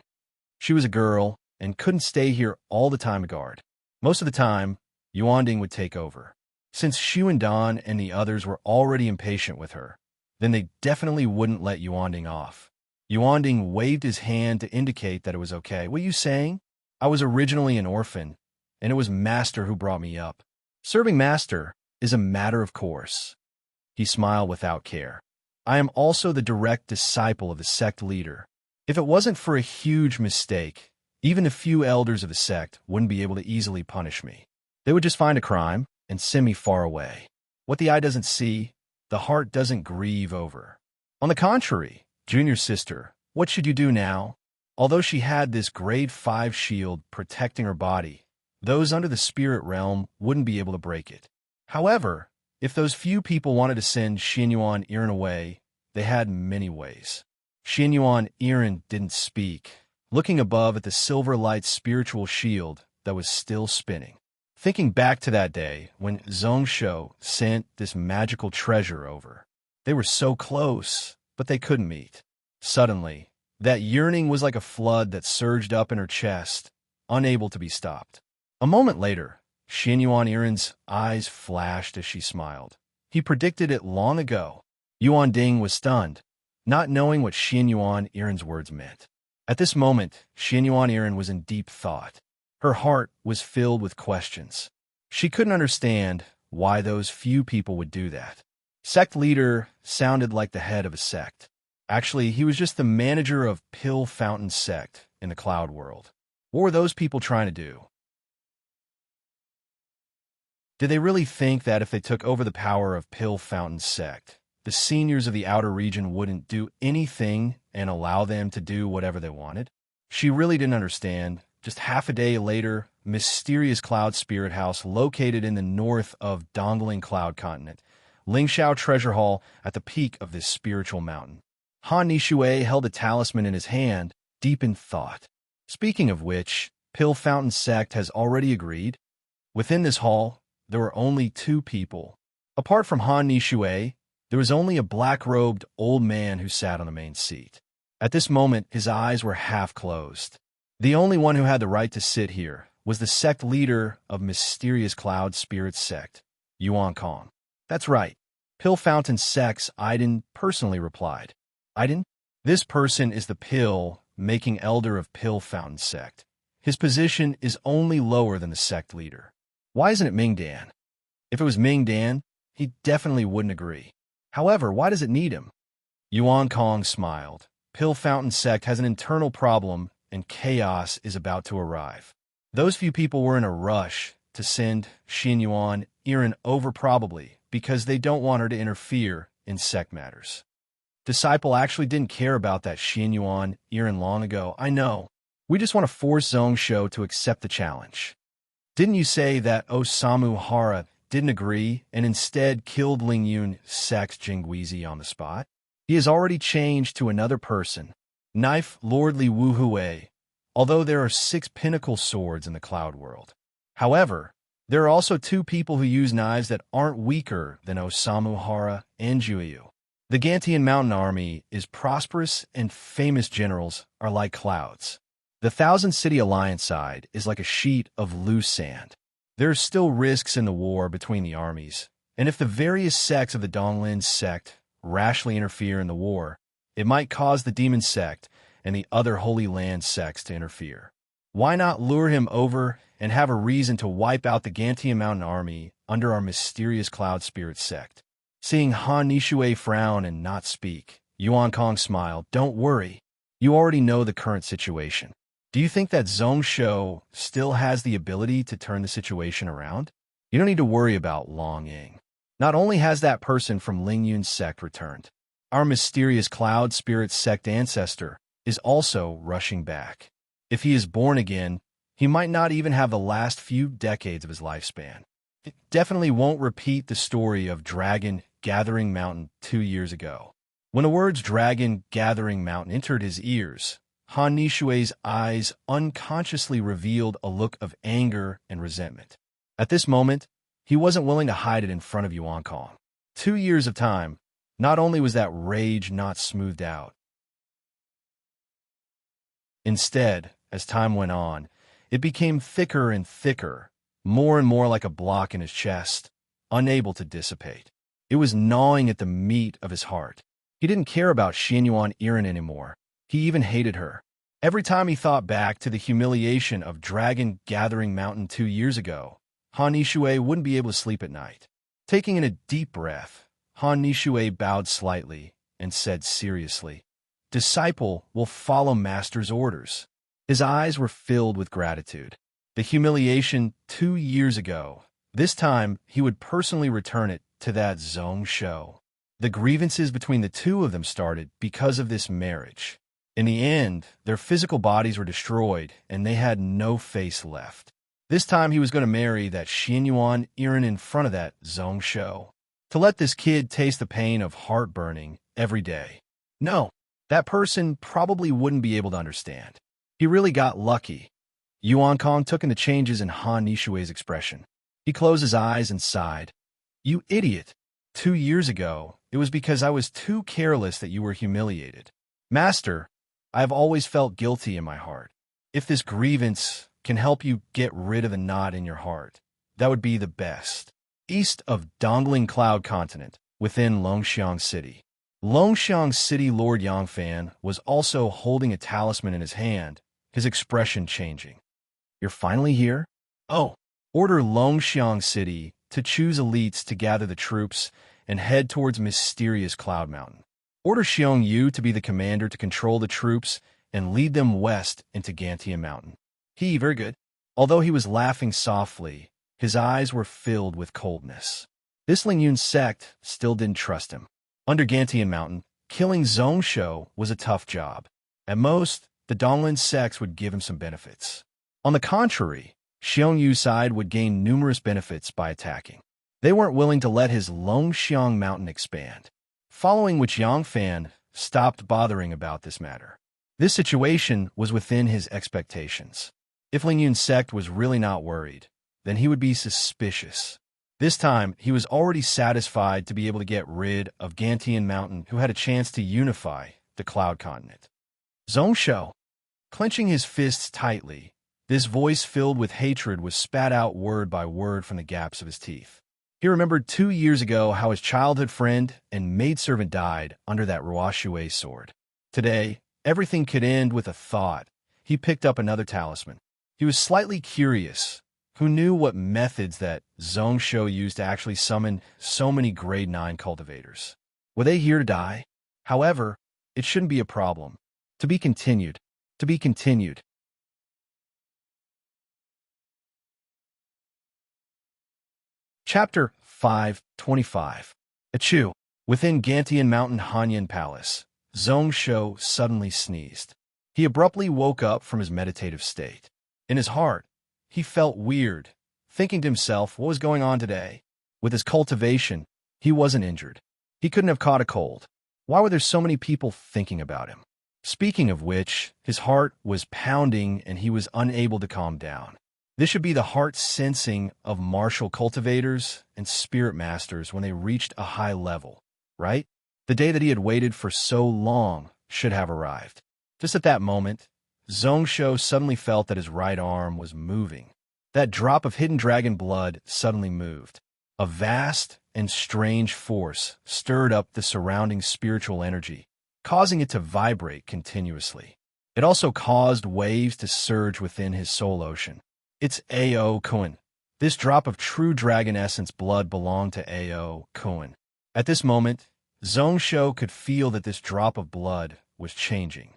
She was a girl and couldn't stay here all the time to guard. Most of the time, Yuanding would take over. Since Xuandong and the others were already impatient with her, then they definitely wouldn't let Yuanding off. Yuanding waved his hand to indicate that it was okay. What are you saying? I was originally an orphan, and it was Master who brought me up. Serving Master is a matter of course. He smiled without care. I am also the direct disciple of the sect leader. If it wasn't for a huge mistake, even a few elders of the sect wouldn't be able to easily punish me. They would just find a crime and send me far away. What the eye doesn't see, the heart doesn't grieve over. On the contrary, junior sister, what should you do now? Although she had this grade 5 shield protecting her body, those under the spirit realm wouldn't be able to break it. However, if those few people wanted to send Xianyuan Irin away, they had many ways. Xianyuan Irin didn't speak, looking above at the silver light spiritual shield that was still spinning. Thinking back to that day when Zhongsho sent this magical treasure over. They were so close, but they couldn't meet. Suddenly, that yearning was like a flood that surged up in her chest, unable to be stopped. A moment later, Xianyuan Irin's eyes flashed as she smiled. He predicted it long ago. Yuan Ding was stunned, not knowing what Xianyuan Irin's words meant. At this moment, Xianyuan Irin was in deep thought. Her heart was filled with questions. She couldn't understand why those few people would do that. Sect leader sounded like the head of a sect. Actually, he was just the manager of Pill Fountain sect in the cloud world. What were those people trying to do? Did they really think that if they took over the power of Pill Fountain sect, the seniors of the outer region wouldn't do anything and allow them to do whatever they wanted? She really didn't understand. Just half a day later, mysterious cloud spirit house located in the north of Dongling Cloud Continent, Lingxiao Treasure Hall at the peak of this spiritual mountain. Han Nishui held a talisman in his hand, deep in thought. Speaking of which, Pill Fountain sect has already agreed. Within this hall, there were only two people. Apart from Han Nishui, there was only a black-robed old man who sat on the main seat. At this moment, his eyes were half closed. The only one who had the right to sit here was the sect leader of Mysterious Cloud Spirit Sect, Yuan Kong. That's right. Pill Fountain Sect's Aiden personally replied. Aiden? This person is the pill-making elder of Pill Fountain Sect. His position is only lower than the sect leader. Why isn't it Ming Dan? If it was Ming Dan, he definitely wouldn't agree. However, why does it need him? Yuan Kong smiled. Pill Fountain Sect has an internal problem and chaos is about to arrive. Those few people were in a rush to send Xianyuan Irin over probably because they don't want her to interfere in sect matters. Disciple actually didn't care about that Xianyuan Irin long ago. I know. We just want to force Zhongsho to accept the challenge. Didn't you say that Osamu Hara didn't agree and instead killed Lingyun Sect's Jingguizi on the spot? He has already changed to another person. Knife Lordly Wu Hui, although there are 6 pinnacle swords in the cloud world. However, there are also 2 people who use knives that aren't weaker than Osamu Hara and Juyu. The Gantian Mountain Army is prosperous and famous generals are like clouds. The Thousand City Alliance side is like a sheet of loose sand. There are still risks in the war between the armies, and if the various sects of the Donglin sect rashly interfere in the war, it might cause the Demon sect and the other Holy Land sects to interfere. Why not lure him over and have a reason to wipe out the Gantian Mountain Army under our mysterious Cloud Spirit sect? Seeing Han Nishui frown and not speak, Yuan Kong smiled. Don't worry. You already know the current situation. Do you think that Zhongsho still has the ability to turn the situation around? You don't need to worry about Long Ying. Not only has that person from Lingyun's sect returned, our mysterious Cloud Spirit sect ancestor is also rushing back. If he is born again, he might not even have the last few decades of his lifespan. It definitely won't repeat the story of Dragon Gathering Mountain 2 years ago. When the words Dragon Gathering Mountain entered his ears, Han Nishui's eyes unconsciously revealed a look of anger and resentment. At this moment, he wasn't willing to hide it in front of Yuan Kong. 2 years of time. Not only was that rage not smoothed out, instead, as time went on, it became thicker and thicker, more and more like a block in his chest, unable to dissipate. It was gnawing at the meat of his heart. He didn't care about Xianyuan Irin anymore. He even hated her. Every time he thought back to the humiliation of Dragon Gathering Mountain 2 years ago, Han Nishui wouldn't be able to sleep at night. Taking in a deep breath, Han Nishui bowed slightly and said seriously, "Disciple will follow Master's orders." His eyes were filled with gratitude. The humiliation 2 years ago, this time he would personally return it to that Zhongsho. The grievances between the two of them started because of this marriage. In the end, their physical bodies were destroyed, and they had no face left. This time he was going to marry that Xianyuan Irin in front of that Zhong Shou, to let this kid taste the pain of heartburning every day. No, that person probably wouldn't be able to understand. He really got lucky. Yuan Kong took in the changes in Han Nishui's expression. He closed his eyes and sighed. You idiot. 2 years ago, it was because I was too careless that you were humiliated. Master, I have always felt guilty in my heart. If this grievance can help you get rid of the knot in your heart, that would be the best. East of Dongling Cloud Continent, within Longxiang City. Longxiang City Lord Yangfan was also holding a talisman in his hand, his expression changing. You're finally here? Oh, order Longxiang City to choose elites to gather the troops and head towards mysterious Cloud Mountain. Order Xiong Yu to be the commander to control the troops and lead them west into Gantian Mountain. Very good. Although he was laughing softly, his eyes were filled with coldness. This Lingyun sect still didn't trust him. Under Gantian Mountain, killing Zhong Shou was a tough job. At most, the Donglin sects would give him some benefits. On the contrary, Xiong Yu's side would gain numerous benefits by attacking. They weren't willing to let his Longxiang Mountain expand, following which Yangfan stopped bothering about this matter. This situation was within his expectations. If Lingyun's sect was really not worried, then he would be suspicious. This time, he was already satisfied to be able to get rid of Gantian Mountain, who had a chance to unify the Cloud Continent. Zhong Shou, clenching his fists tightly, this voice filled with hatred was spat out word by word from the gaps of his teeth. He remembered 2 years ago how his childhood friend and maidservant died under that Ruoshui sword. Today, everything could end with a thought. He picked up another talisman. He was slightly curious. Who knew what methods that Zhong Shou used to actually summon so many grade 9 cultivators? Were they here to die? However, it shouldn't be a problem. To be continued. To be continued. Chapter 525. Achu. Within Gantian Mountain Hanyan Palace, Zhong Shou suddenly sneezed. He abruptly woke up from his meditative state. In his heart, he felt weird, thinking to himself what was going on today. With his cultivation, he wasn't injured. He couldn't have caught a cold. Why were there so many people thinking about him? Speaking of which, his heart was pounding and he was unable to calm down. This should be the heart sensing of martial cultivators and spirit masters when they reached a high level, right? The day that he had waited for so long should have arrived. Just at that moment, Zhong Shou suddenly felt that his right arm was moving. That drop of hidden dragon blood suddenly moved. A vast and strange force stirred up the surrounding spiritual energy, causing it to vibrate continuously. It also caused waves to surge within his soul ocean. It's Ao Kuan. This drop of true dragon essence blood belonged to Ao Kuan. At this moment, Zhong Shou could feel that this drop of blood was changing.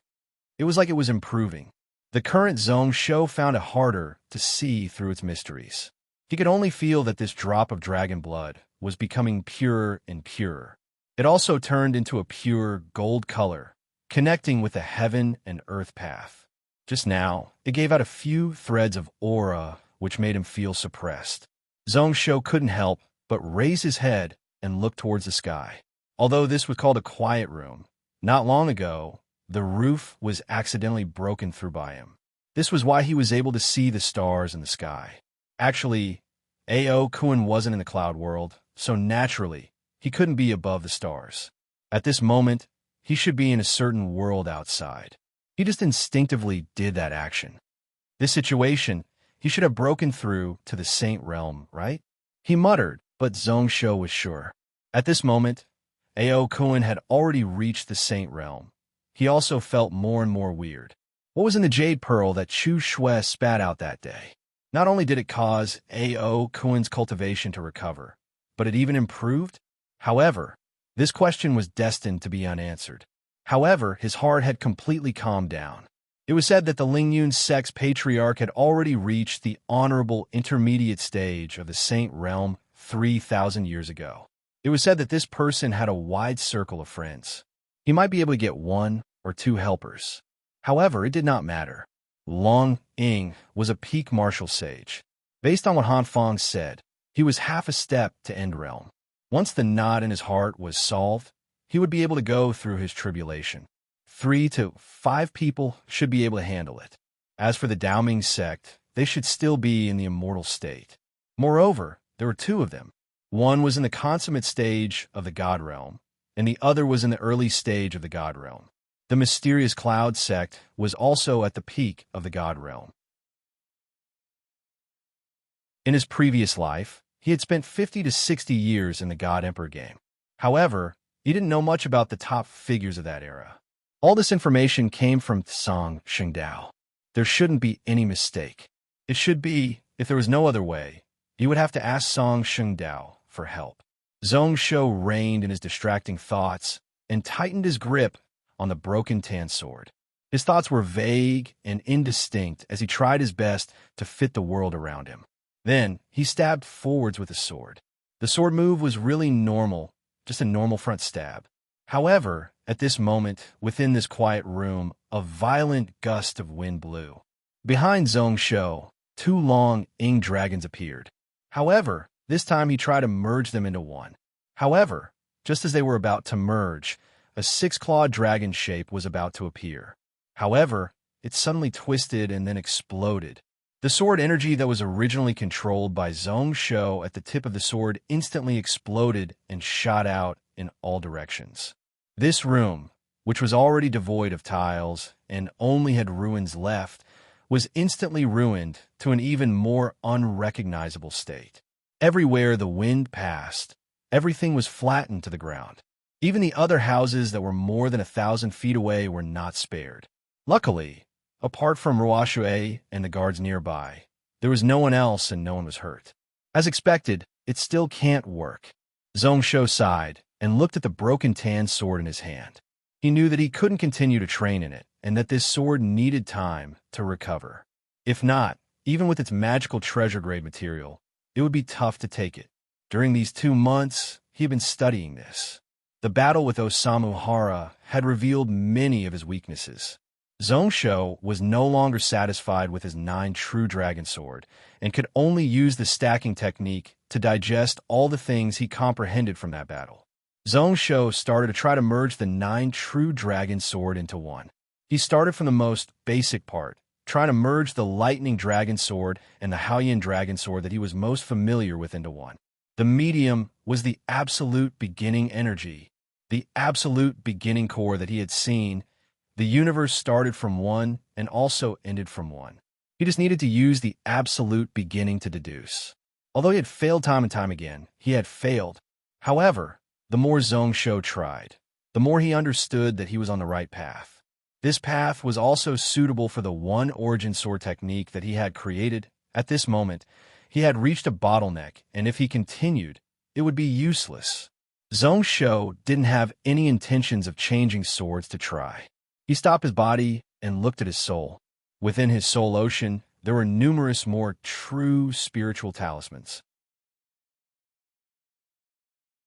It was like it was improving. The current Zhong Shou found it harder to see through its mysteries. He could only feel that this drop of dragon blood was becoming purer and purer. It also turned into a pure gold color, connecting with the heaven and earth path. Just now, it gave out a few threads of aura, which made him feel suppressed. Zhong Shou couldn't help but raise his head and look towards the sky. Although this was called a quiet room, not long ago, the roof was accidentally broken through by him. This was why he was able to see the stars in the sky. Actually, Ao Kuan wasn't in the cloud world, so naturally, he couldn't be above the stars. At this moment, he should be in a certain world outside. He just instinctively did that action. This situation, he should have broken through to the Saint Realm, right? He muttered, but Zhong Shou was sure. At this moment, Ao Kuan had already reached the Saint Realm. He also felt more and more weird. What was in the jade pearl that Chu Shui spat out that day? Not only did it cause Ao Kuan's cultivation to recover, but it even improved? However, this question was destined to be unanswered. However, his heart had completely calmed down. It was said that the Lingyun sect's patriarch had already reached the honorable intermediate stage of the Saint Realm 3,000 years ago. It was said that this person had a wide circle of friends. He might be able to get 1 or 2 helpers. However, it did not matter. Long Ying was a peak martial sage. Based on what Han Feng said, he was half a step to end realm. Once the knot in his heart was solved, he would be able to go through his tribulation. 3 to 5 people should be able to handle it. As for the Daoming sect, they should still be in the immortal state. Moreover, there were 2 of them. One was in the consummate stage of the God realm, and the other was in the early stage of the God realm. The mysterious Cloud sect was also at the peak of the God realm. In his previous life, he had spent 50 to 60 years in the God Emperor game. However, he didn't know much about the top figures of that era. All this information came from Song Shengdao. There shouldn't be any mistake. It should be, if there was no other way, he would have to ask Song Shengdao for help. Zhong Shou reigned in his distracting thoughts and tightened his grip on the broken tan sword. His thoughts were vague and indistinct as he tried his best to fit the world around him. Then, he stabbed forwards with his sword. The sword move was really normal, just a normal front stab. However, at this moment, within this quiet room, a violent gust of wind blew. Behind Zhong Shou, 2 long Ying dragons appeared. However, this time he tried to merge them into one. However, just as they were about to merge, a 6-clawed dragon shape was about to appear. However, it suddenly twisted and then exploded. The sword energy that was originally controlled by Zhong Shou at the tip of the sword instantly exploded and shot out in all directions. This room, which was already devoid of tiles and only had ruins left, was instantly ruined to an even more unrecognizable state. Everywhere the wind passed, everything was flattened to the ground. Even the other houses that were more than 1,000 feet away were not spared. Luckily, apart from Ruoshui and the guards nearby, there was no one else and no one was hurt. As expected, it still can't work. Zhong Shou sighed and looked at the broken tan sword in his hand. He knew that he couldn't continue to train in it and that this sword needed time to recover. If not, even with its magical treasure-grade material, it would be tough to take it. During these 2 months, he had been studying this. The battle with Osamu Hara had revealed many of his weaknesses. Zhong Shou was no longer satisfied with his 9 true dragon sword and could only use the stacking technique to digest all the things he comprehended from that battle. Zhong Shou started to try to merge the 9 true dragon sword into one. He started from the most basic part, trying to merge the lightning dragon sword and the Haoyan dragon sword that he was most familiar with into one. The medium was the absolute beginning energy, the absolute beginning core that he had seen. The universe started from one and also ended from one. He just needed to use the absolute beginning to deduce. Although he had failed time and time again, he had failed. However, the more Zhong Shou tried, the more he understood that he was on the right path. This path was also suitable for the one origin sword technique that he had created. At this moment, he had reached a bottleneck, and if he continued, it would be useless. Zhong Shou didn't have any intentions of changing swords to try. He stopped his body and looked at his soul. Within his soul ocean, there were numerous more true spiritual talismans.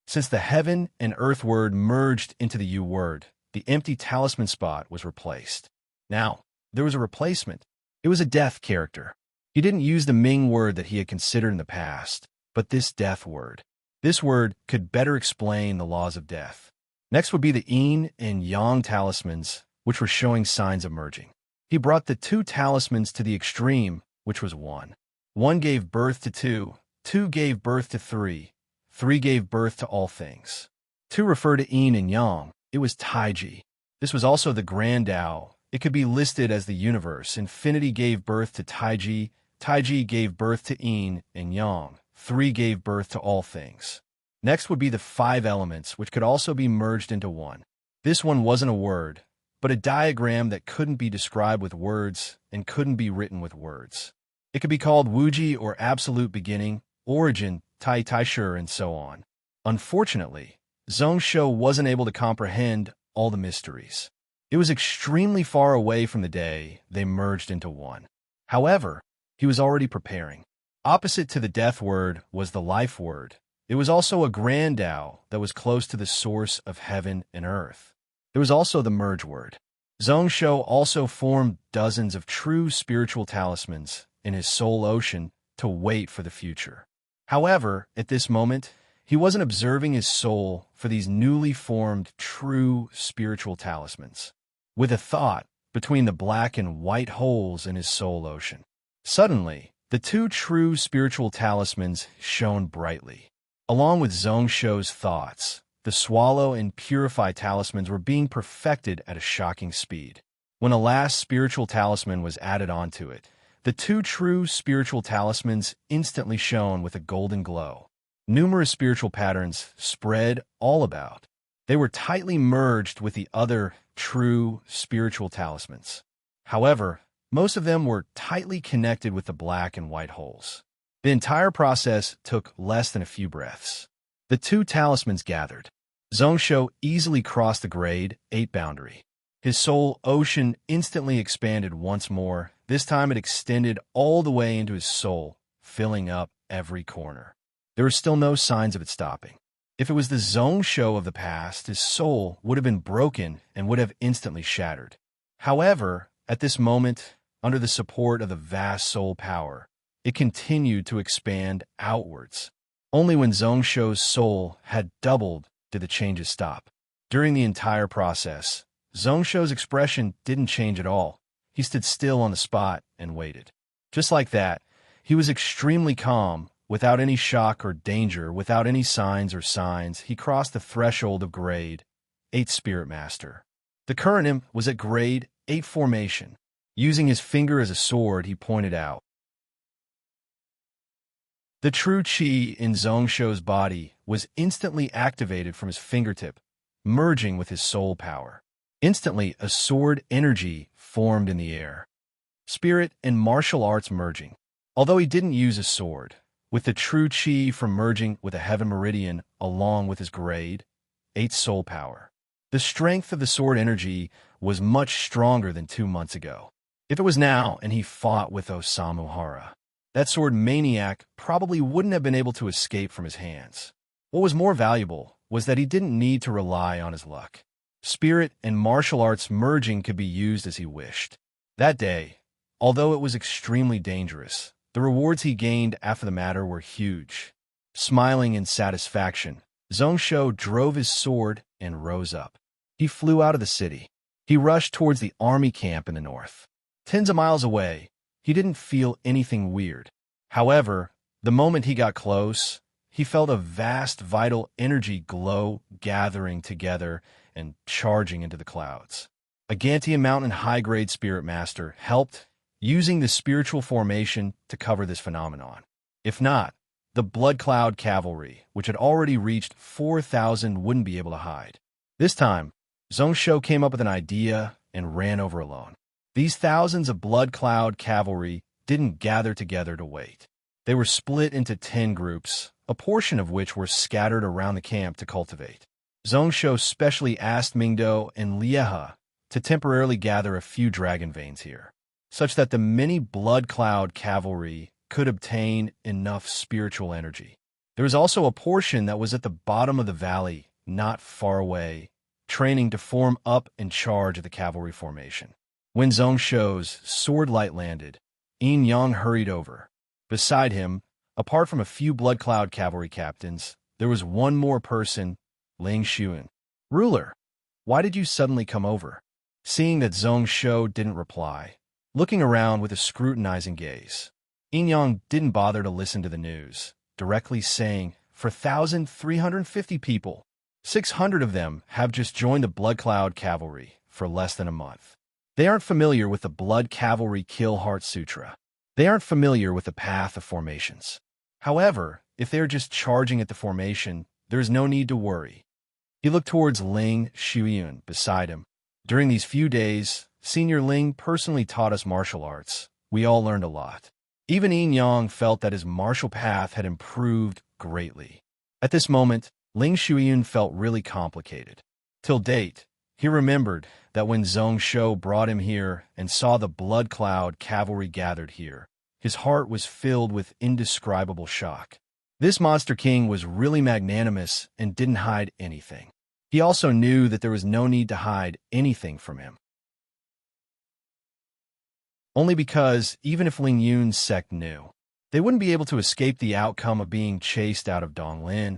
Since the heaven and earth word merged into the U word, the empty talisman spot was replaced. Now, there was a replacement. It was a death character. He didn't use the Ming word that he had considered in the past, but this death word. This word could better explain the laws of death. Next would be the Yin and Yang talismans, which were showing signs of merging. He brought the 2 talismans to the extreme, which was 1. 1 gave birth to 2, 2 gave birth to 3, 3 gave birth to all things. 2 referred to Yin and Yang. It was Taiji. This was also the Grand Tao. It could be listed as the universe. Infinity gave birth to Taiji, Taiji gave birth to Yin and Yang. 3 gave birth to all things. Next would be the 5 elements, which could also be merged into one. This one wasn't a word, but a diagram that couldn't be described with words and couldn't be written with words. It could be called Wuji or absolute beginning, origin, Tai Tai Shi, and so on. Unfortunately, Zhong Shou wasn't able to comprehend all the mysteries. It was extremely far away from the day they merged into one. However, he was already preparing. Opposite to the death word was the life word. It was also a grand Tao that was close to the source of heaven and earth. There was also the merge word. Zhongsho also formed dozens of true spiritual talismans in his soul ocean to wait for the future. However, at this moment, he wasn't observing his soul for these newly formed true spiritual talismans. With a thought between the black and white holes in his soul ocean, suddenly, the two true spiritual talismans shone brightly. Along with Zhongsho's thoughts, the swallow and purify talismans were being perfected at a shocking speed. When a last spiritual talisman was added onto it, the two true spiritual talismans instantly shone with a golden glow. Numerous spiritual patterns spread all about. They were tightly merged with the other true spiritual talismans. However, most of them were tightly connected with the black and white holes. The entire process took less than a few breaths. The two talismans gathered. Zhongsho easily crossed the grade 8 boundary. His soul ocean instantly expanded once more. This time it extended all the way into his soul, filling up every corner. There were still no signs of it stopping. If it was the Zhongsho of the past, his soul would have been broken and would have instantly shattered. However, at this moment, under the support of the vast soul power, it continued to expand outwards. Only when Zhongsho's soul had doubled did the changes stop. During the entire process, Zhongsho's expression didn't change at all. He stood still on the spot and waited. Just like that, he was extremely calm, without any shock or danger, without any signs or signs. He crossed the threshold of grade 8 Spirit Master. The current imp was at grade 8 formation. Using his finger as a sword, he pointed out. The true chi in Zhongsho's body was instantly activated from his fingertip, merging with his soul power. Instantly, a sword energy formed in the air. Spirit and martial arts merging. Although he didn't use a sword, with the true chi from merging with a heaven meridian along with his grade 8 soul power. The strength of the sword energy was much stronger than 2 months ago. If it was now and he fought with Osamu Hara, that sword maniac probably wouldn't have been able to escape from his hands. What was more valuable was that he didn't need to rely on his luck. Spirit and martial arts merging could be used as he wished. That day, although it was extremely dangerous, the rewards he gained after the matter were huge. Smiling in satisfaction, Zhongsho drove his sword and rose up. He flew out of the city. He rushed towards the army camp in the north. Tens of miles away, he didn't feel anything weird. However, the moment he got close, he felt a vast vital energy glow gathering together and charging into the clouds. A Gantian Mountain high-grade Spirit Master helped, using the spiritual formation to cover this phenomenon. If not, the Blood Cloud Cavalry, which had already reached 4,000, wouldn't be able to hide. This time, Zhongsho came up with an idea and ran over alone. These thousands of Blood Cloud Cavalry didn't gather together to wait. They were split into 10 groups, a portion of which were scattered around the camp to cultivate. Zhongsho specially asked Mingdo and Lieha to temporarily gather a few dragon veins here, such that the many Blood Cloud Cavalry could obtain enough spiritual energy. There was also a portion that was at the bottom of the valley, not far away, training to form up and charge at the cavalry formation. When Zhongsho's sword light landed, Yin Yang hurried over. Beside him, apart from a few Blood Cloud Cavalry captains, there was one more person, Ling Xuan. "Ruler, why did you suddenly come over?" Seeing that Zhongsho didn't reply, looking around with a scrutinizing gaze, Yin Yang didn't bother to listen to the news, directly saying, "For 1,350 people, 600 of them have just joined the Blood Cloud Cavalry for less than a month. They aren't familiar with the Blood Cavalry Kill Heart Sutra. They aren't familiar with the path of formations. However, if they're just charging at the formation, there is no need to worry." He looked towards Ling Xuan beside him. "During these few days, Senior Ling personally taught us martial arts. We all learned a lot." Even Yin Yang felt that his martial path had improved greatly. At this moment, Ling Xuan felt really complicated. Till date, he remembered that when Zhongsho brought him here and saw the Blood Cloud Cavalry gathered here, his heart was filled with indescribable shock. This Monster King was really magnanimous and didn't hide anything. He also knew that there was no need to hide anything from him. only because, even if Ling Yun's sect knew, they wouldn't be able to escape the outcome of being chased out of Donglin.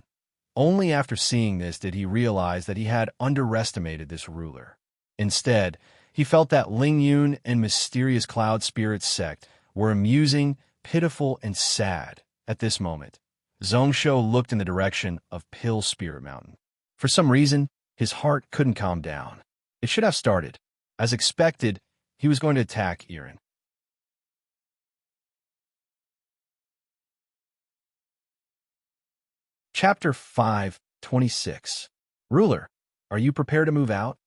Only after seeing this did he realize that he had underestimated this ruler. Instead, he felt that Ling Yun and mysterious cloud spirit sect were amusing, pitiful, and sad. At this moment, Zhongshou looked in the direction of Pill Spirit Mountain. For some reason, his heart couldn't calm down. It should have started. As expected, he was going to attack Iran. Chapter 5:26. Ruler, are you prepared to move out?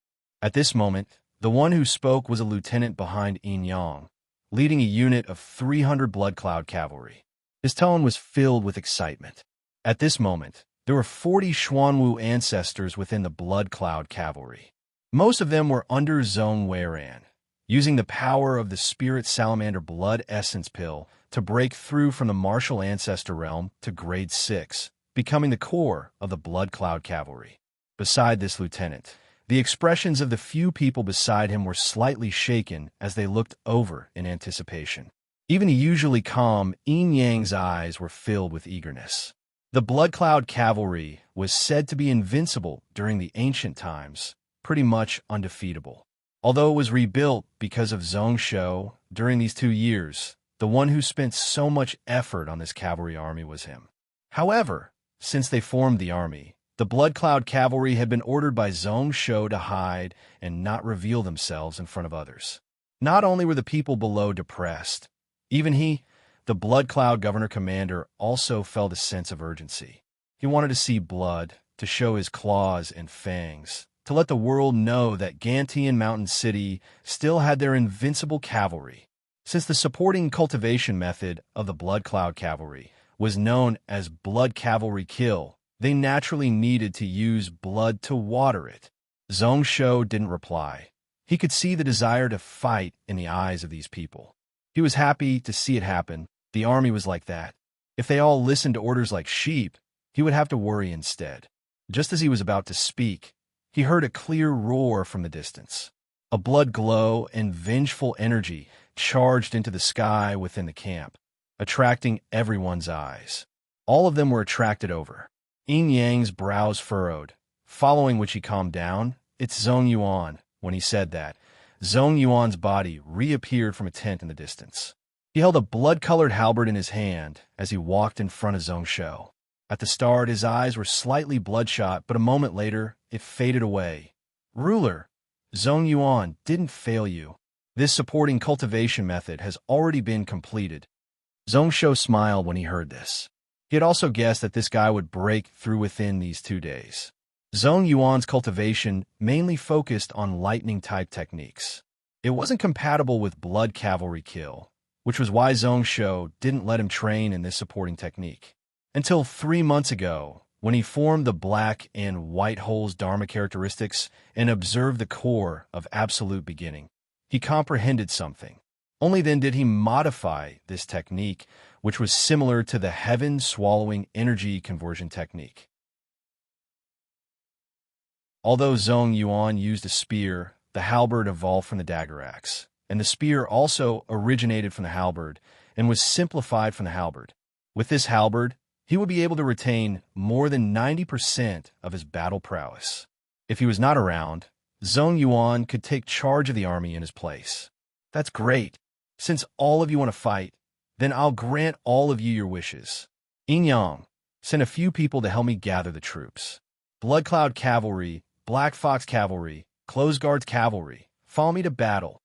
At this moment, the one who spoke was a lieutenant behind Yin Yang, leading a unit of 300 Blood Cloud cavalry. His tone was filled with excitement. At this moment, there were 40 Xuanwu ancestors within the Blood Cloud cavalry. Most of them were under Zhong Weiran, using the power of the Spirit Salamander Blood Essence Pill to break through from the martial ancestor realm to grade 6, becoming the core of the Blood Cloud cavalry. Beside this lieutenant, the expressions of the few people beside him were slightly shaken as they looked over in anticipation. Even the usually calm Yin Yang's eyes were filled with eagerness. The Blood Cloud cavalry was said to be invincible during the ancient times, pretty much undefeatable. Although it was rebuilt because of Zhongshou during these 2 years, the one who spent so much effort on this cavalry army was him. However, since they formed the army, the Blood Cloud cavalry had been ordered by Zhongshou to hide and not reveal themselves in front of others. Not only were the people below depressed, even he, the Blood Cloud governor-commander, also felt a sense of urgency. He wanted to see blood, to show his claws and fangs, to let the world know that Gantian Mountain City still had their invincible cavalry. Since the supporting cultivation method of the Blood Cloud cavalry was known as blood cavalry kill, they naturally needed to use blood to water it. Zhongshou didn't reply. He could see the desire to fight in the eyes of these people. He was happy to see it happen. The army was like that. If they all listened to orders like sheep, he would have to worry instead. Just as he was about to speak, he heard a clear roar from the distance. A blood glow and vengeful energy charged into the sky within the camp, attracting everyone's eyes. All of them were attracted over. Yin Yang's brows furrowed, following which he calmed down. It's Zhong Yuan. When he said that, Zhong Yuan's body reappeared from a tent in the distance. He held a blood-colored halberd in his hand as he walked in front of Zhongshou. At the start, his eyes were slightly bloodshot, but a moment later, it faded away. Ruler, Zhong Yuan didn't fail you. This supporting cultivation method has already been completed. Zhongshou smiled when he heard this. He had also guessed that this guy would break through within these 2 days. Zhong Yuan's cultivation mainly focused on lightning-type techniques. It wasn't compatible with blood cavalry kill, which was why Zhongshou didn't let him train in this supporting technique. Until 3 months ago, when he formed the black and white hole's Dharma characteristics and observed the core of absolute beginning, he comprehended something. Only then did he modify this technique, which was similar to the heaven-swallowing energy conversion technique. Although Zhong Yuan used a spear, the halberd evolved from the dagger axe, and the spear also originated from the halberd and was simplified from the halberd. With this halberd, he would be able to retain more than 90% of his battle prowess. If he was not around, Zhong Yuan could take charge of the army in his place. That's great. Since all of you want to fight, then I'll grant all of you your wishes. Yin Yang, send a few people to help me gather the troops. Blood Cloud Cavalry, Black Fox Cavalry, Close Guards Cavalry, follow me to battle.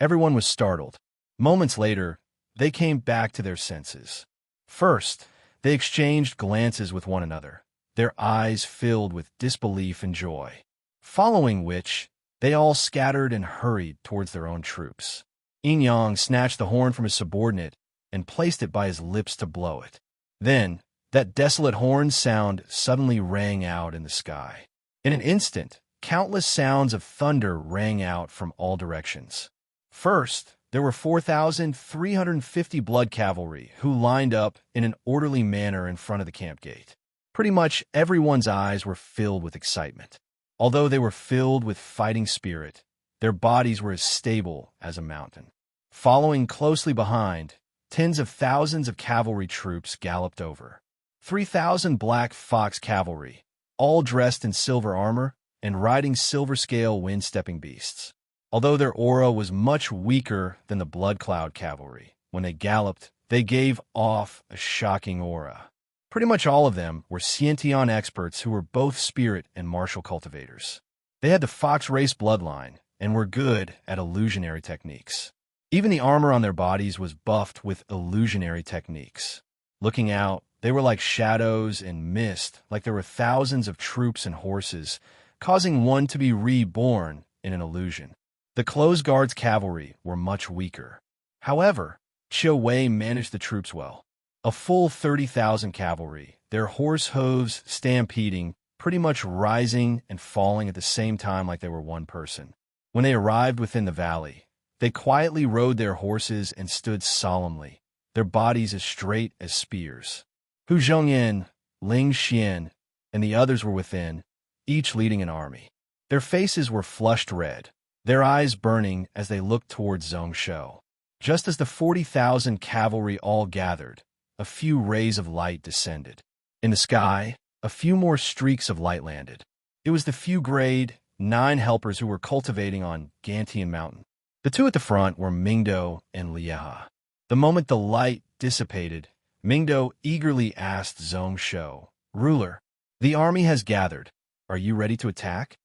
Everyone was startled. Moments later, they came back to their senses. First, they exchanged glances with one another, their eyes filled with disbelief and joy. Following which, they all scattered and hurried towards their own troops. Yin Yang snatched the horn from his subordinate and placed it by his lips to blow it. Then, that desolate horn sound suddenly rang out in the sky. In an instant, countless sounds of thunder rang out from all directions. First, there were 4,350 blood cavalry who lined up in an orderly manner in front of the camp gate. Pretty much everyone's eyes were filled with excitement. Although they were filled with fighting spirit, their bodies were as stable as a mountain. Following closely behind, tens of thousands of cavalry troops galloped over. 3,000 Black Fox cavalry, all dressed in silver armor and riding silver-scale wind-stepping beasts. Although their aura was much weaker than the Blood Cloud cavalry, when they galloped, they gave off a shocking aura. Pretty much all of them were Sciention experts who were both spirit and martial cultivators. They had the Fox race bloodline and were good at illusionary techniques. Even the armor on their bodies was buffed with illusionary techniques. Looking out, they were like shadows and mist, like there were thousands of troops and horses, causing one to be reborn in an illusion. The Closed Guards cavalry were much weaker. However, Chiu Wei managed the troops well. A full 30,000 cavalry, their horse hooves stampeding, pretty much rising and falling at the same time like they were one person. When they arrived within the valley, they quietly rode their horses and stood solemnly, their bodies as straight as spears. Hu Zhongyan, Ling Xian, and the others were within, each leading an army. Their faces were flushed red, their eyes burning as they looked towards Zhongshou. Just as the 40,000 cavalry all gathered, a few rays of light descended. In the sky, a few more streaks of light landed. It was the few grade 9 helpers who were cultivating on Gantian Mountain. The two at the front were Mingdo and Lieha. The moment the light dissipated, Mingdo eagerly asked Zhongshou, "Ruler, the army has gathered. Are you ready to attack?"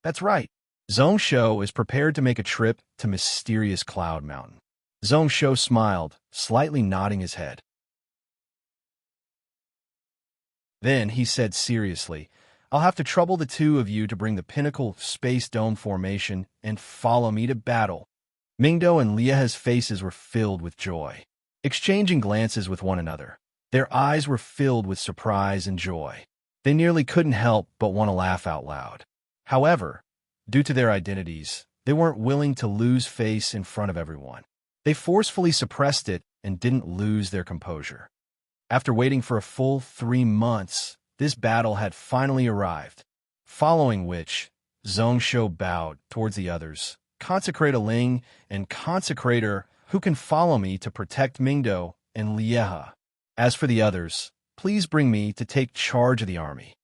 "That's right." Zhongshou is prepared to make a trip to Mysterious Cloud Mountain. Zhongshou smiled, slightly nodding his head. Then he said seriously, "I'll have to trouble the two of you to bring the pinnacle space dome formation and follow me to battle." Mingdo and Lieha's faces were filled with joy. Exchanging glances with one another, their eyes were filled with surprise and joy. They nearly couldn't help but want to laugh out loud. However, due to their identities, they weren't willing to lose face in front of everyone. They forcefully suppressed it and didn't lose their composure. After waiting for a full 3 months, this battle had finally arrived, following which Zhongshou bowed towards the others. "Consecrate a Ling and Consecrator who can follow me to protect Mingdo and Lieha. As for the others, please bring me to take charge of the army."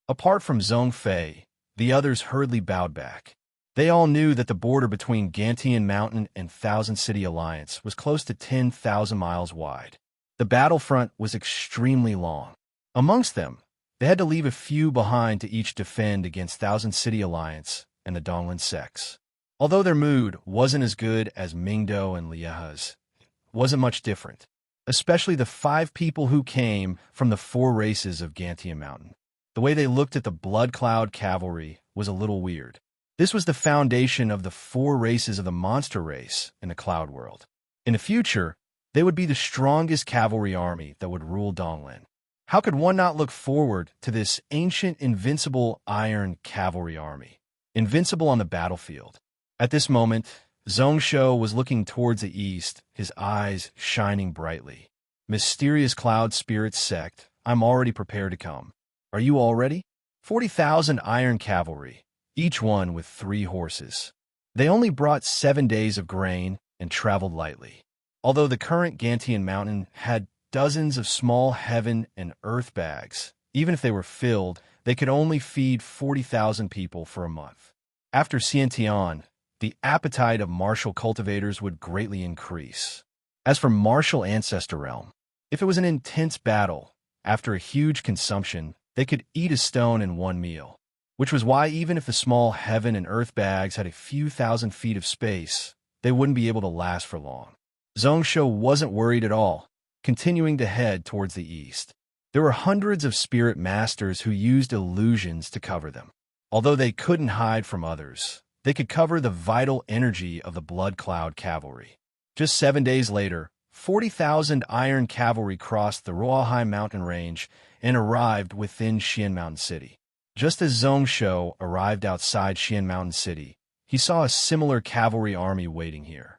Apart from Zhongfei, the others hurriedly bowed back. They all knew that the border between Gantian Mountain and Thousand City Alliance was close to 10,000 miles wide. The battlefront was extremely long. Amongst them, they had to leave a few behind to each defend against Thousand City Alliance and the Donglin sects. Although their mood wasn't as good as Mingdo and Lieha's, it wasn't much different, especially the 5 people who came from the 4 races of Gantian Mountain. The way they looked at the Blood Cloud cavalry was a little weird. This was the foundation of the 4 races of the monster race in the Cloud World. In the future, they would be the strongest cavalry army that would rule Donglin. How could one not look forward to this ancient, invincible iron cavalry army, invincible on the battlefield? At this moment, Zhongshou was looking towards the east, his eyes shining brightly. "Mysterious Cloud Spirit Sect, I'm already prepared to come. Are you all ready?" 40,000 iron cavalry, each one with 3 horses. They only brought 7 days of grain and traveled lightly. Although the current Gantian Mountain had dozens of small heaven and earth bags, even if they were filled, they could only feed 40,000 people for a month. After Xiantian, the appetite of martial cultivators would greatly increase. As for martial ancestor realm, if it was an intense battle, after a huge consumption, they could eat a stone in 1 meal, which was why even if the small heaven and earth bags had a few thousand feet of space, they wouldn't be able to last for long. Zhongshou wasn't worried at all, continuing to head towards the east. There were hundreds of spirit masters who used illusions to cover them. Although they couldn't hide from others, they could cover the vital energy of the Blood Cloud cavalry. Just 7 days later, 40,000 iron cavalry crossed the Ruohai mountain range and arrived within Xian Mountain City. Just as Zhongshou arrived outside Xian Mountain City, he saw a similar cavalry army waiting here.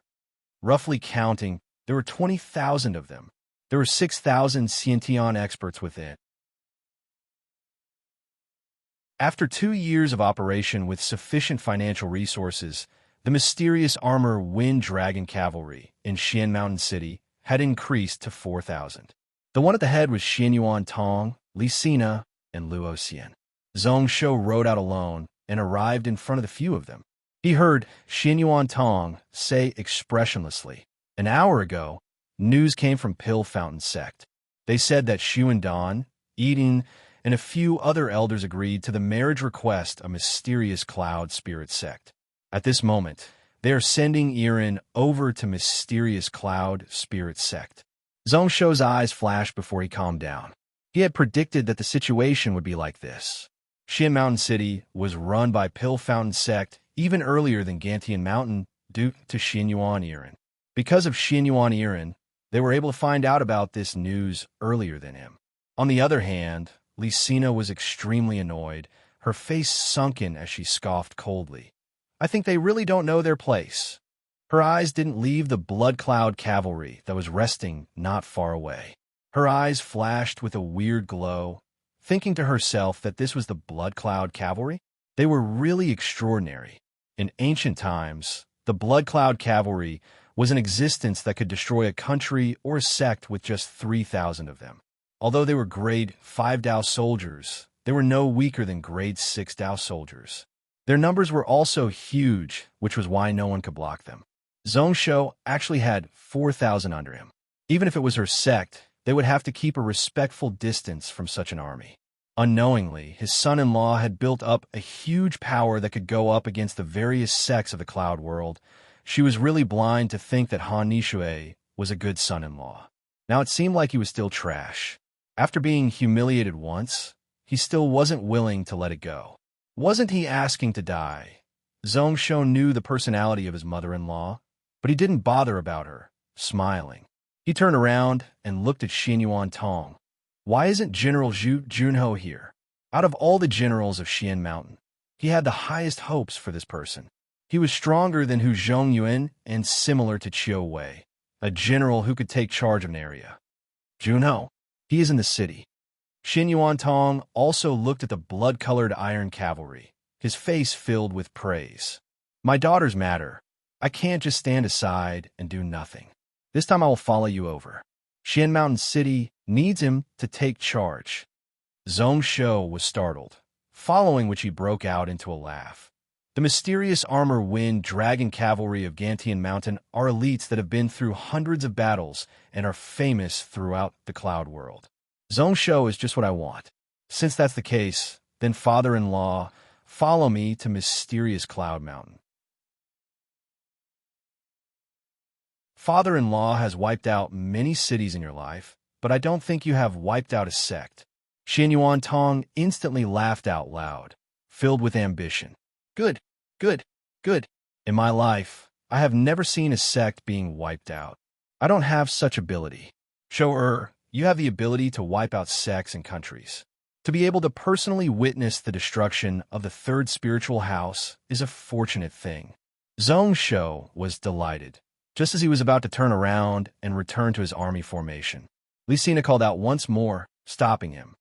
Roughly counting, there were 20,000 of them. There were 6,000 Xiantian experts within. After 2 years of operation with sufficient financial resources, The mysterious armor Wind Dragon Cavalry in Xian Mountain City had increased to 4,000. The one at the head was Xian Yuan Tong, Li Sina, and Luo Xian. Zhong Shou rode out alone and arrived in front of the few of them. He heard Xian Yuan Tong say expressionlessly, "An hour ago, news came from Pill Fountain Sect. They said that Shu and Dan, Eden, and a few other elders agreed to the marriage request of mysterious cloud spirit sect. At this moment, they are sending Irin over to mysterious cloud spirit sect." Zhong Shou's eyes flashed before he calmed down. He had predicted that the situation would be like this. Xian Mountain City was run by Pill Fountain Sect even earlier than Gantian Mountain due to Xian Yuan Irin. Because of Xian Yuan Irin, they were able to find out about this news earlier than him. On the other hand, Li Sina was extremely annoyed, her face sunken as she scoffed coldly. "I think they really don't know their place." Her eyes didn't leave the blood cloud cavalry that was resting not far away. Her eyes flashed with a weird glow, thinking to herself that this was the blood cloud cavalry. They were really extraordinary. In ancient times, the blood cloud cavalry was an existence that could destroy a country or a sect with just 3,000 of them. Although they were grade 5 Dao soldiers, they were no weaker than grade 6 Dao soldiers. Their numbers were also huge, which was why no one could block them. Zhong Shou actually had 4,000 under him. Even if it was her sect, they would have to keep a respectful distance from such an army. Unknowingly, his son-in-law had built up a huge power that could go up against the various sects of the cloud world. She was really blind to think that Han Nishui was a good son-in-law. Now it seemed like he was still trash. After being humiliated once, he still wasn't willing to let it go. Wasn't he asking to die? Zhong Shou knew the personality of his mother-in-law, but he didn't bother about her, smiling. He turned around and looked at Xian Yuan Tong. Why isn't General Zhu Junho here? Out of all the generals of Xian Mountain, he had the highest hopes for this person. He was stronger than Hu Zhongyuan and similar to Qiu Wei, a general who could take charge of an area. Junho, he is in the city. Xian Yuan Tong also looked at the blood-colored iron cavalry, his face filled with praise. My daughters matter. I can't just stand aside and do nothing. This time I will follow you over. Xian Mountain City needs him to take charge. Zhong Shou was startled, following which he broke out into a laugh. The mysterious armor Wind Dragon Cavalry of Gantian Mountain are elites that have been through hundreds of battles and are famous throughout the cloud world. Zhong Shou is just what I want. Since that's the case, then father-in-law, follow me to mysterious Cloud Mountain. Father-in-law has wiped out many cities in your life, but I don't think you have wiped out a sect. Xian Yuan Tong instantly laughed out loud, filled with ambition. Good, good, good. In my life, I have never seen a sect being wiped out. I don't have such ability. Shou-er, you have the ability to wipe out sects and countries. To be able to personally witness the destruction of the third spiritual house is a fortunate thing. Zhong Shou was delighted. Just as he was about to turn around and return to his army formation, Li Sina called out once more, stopping him.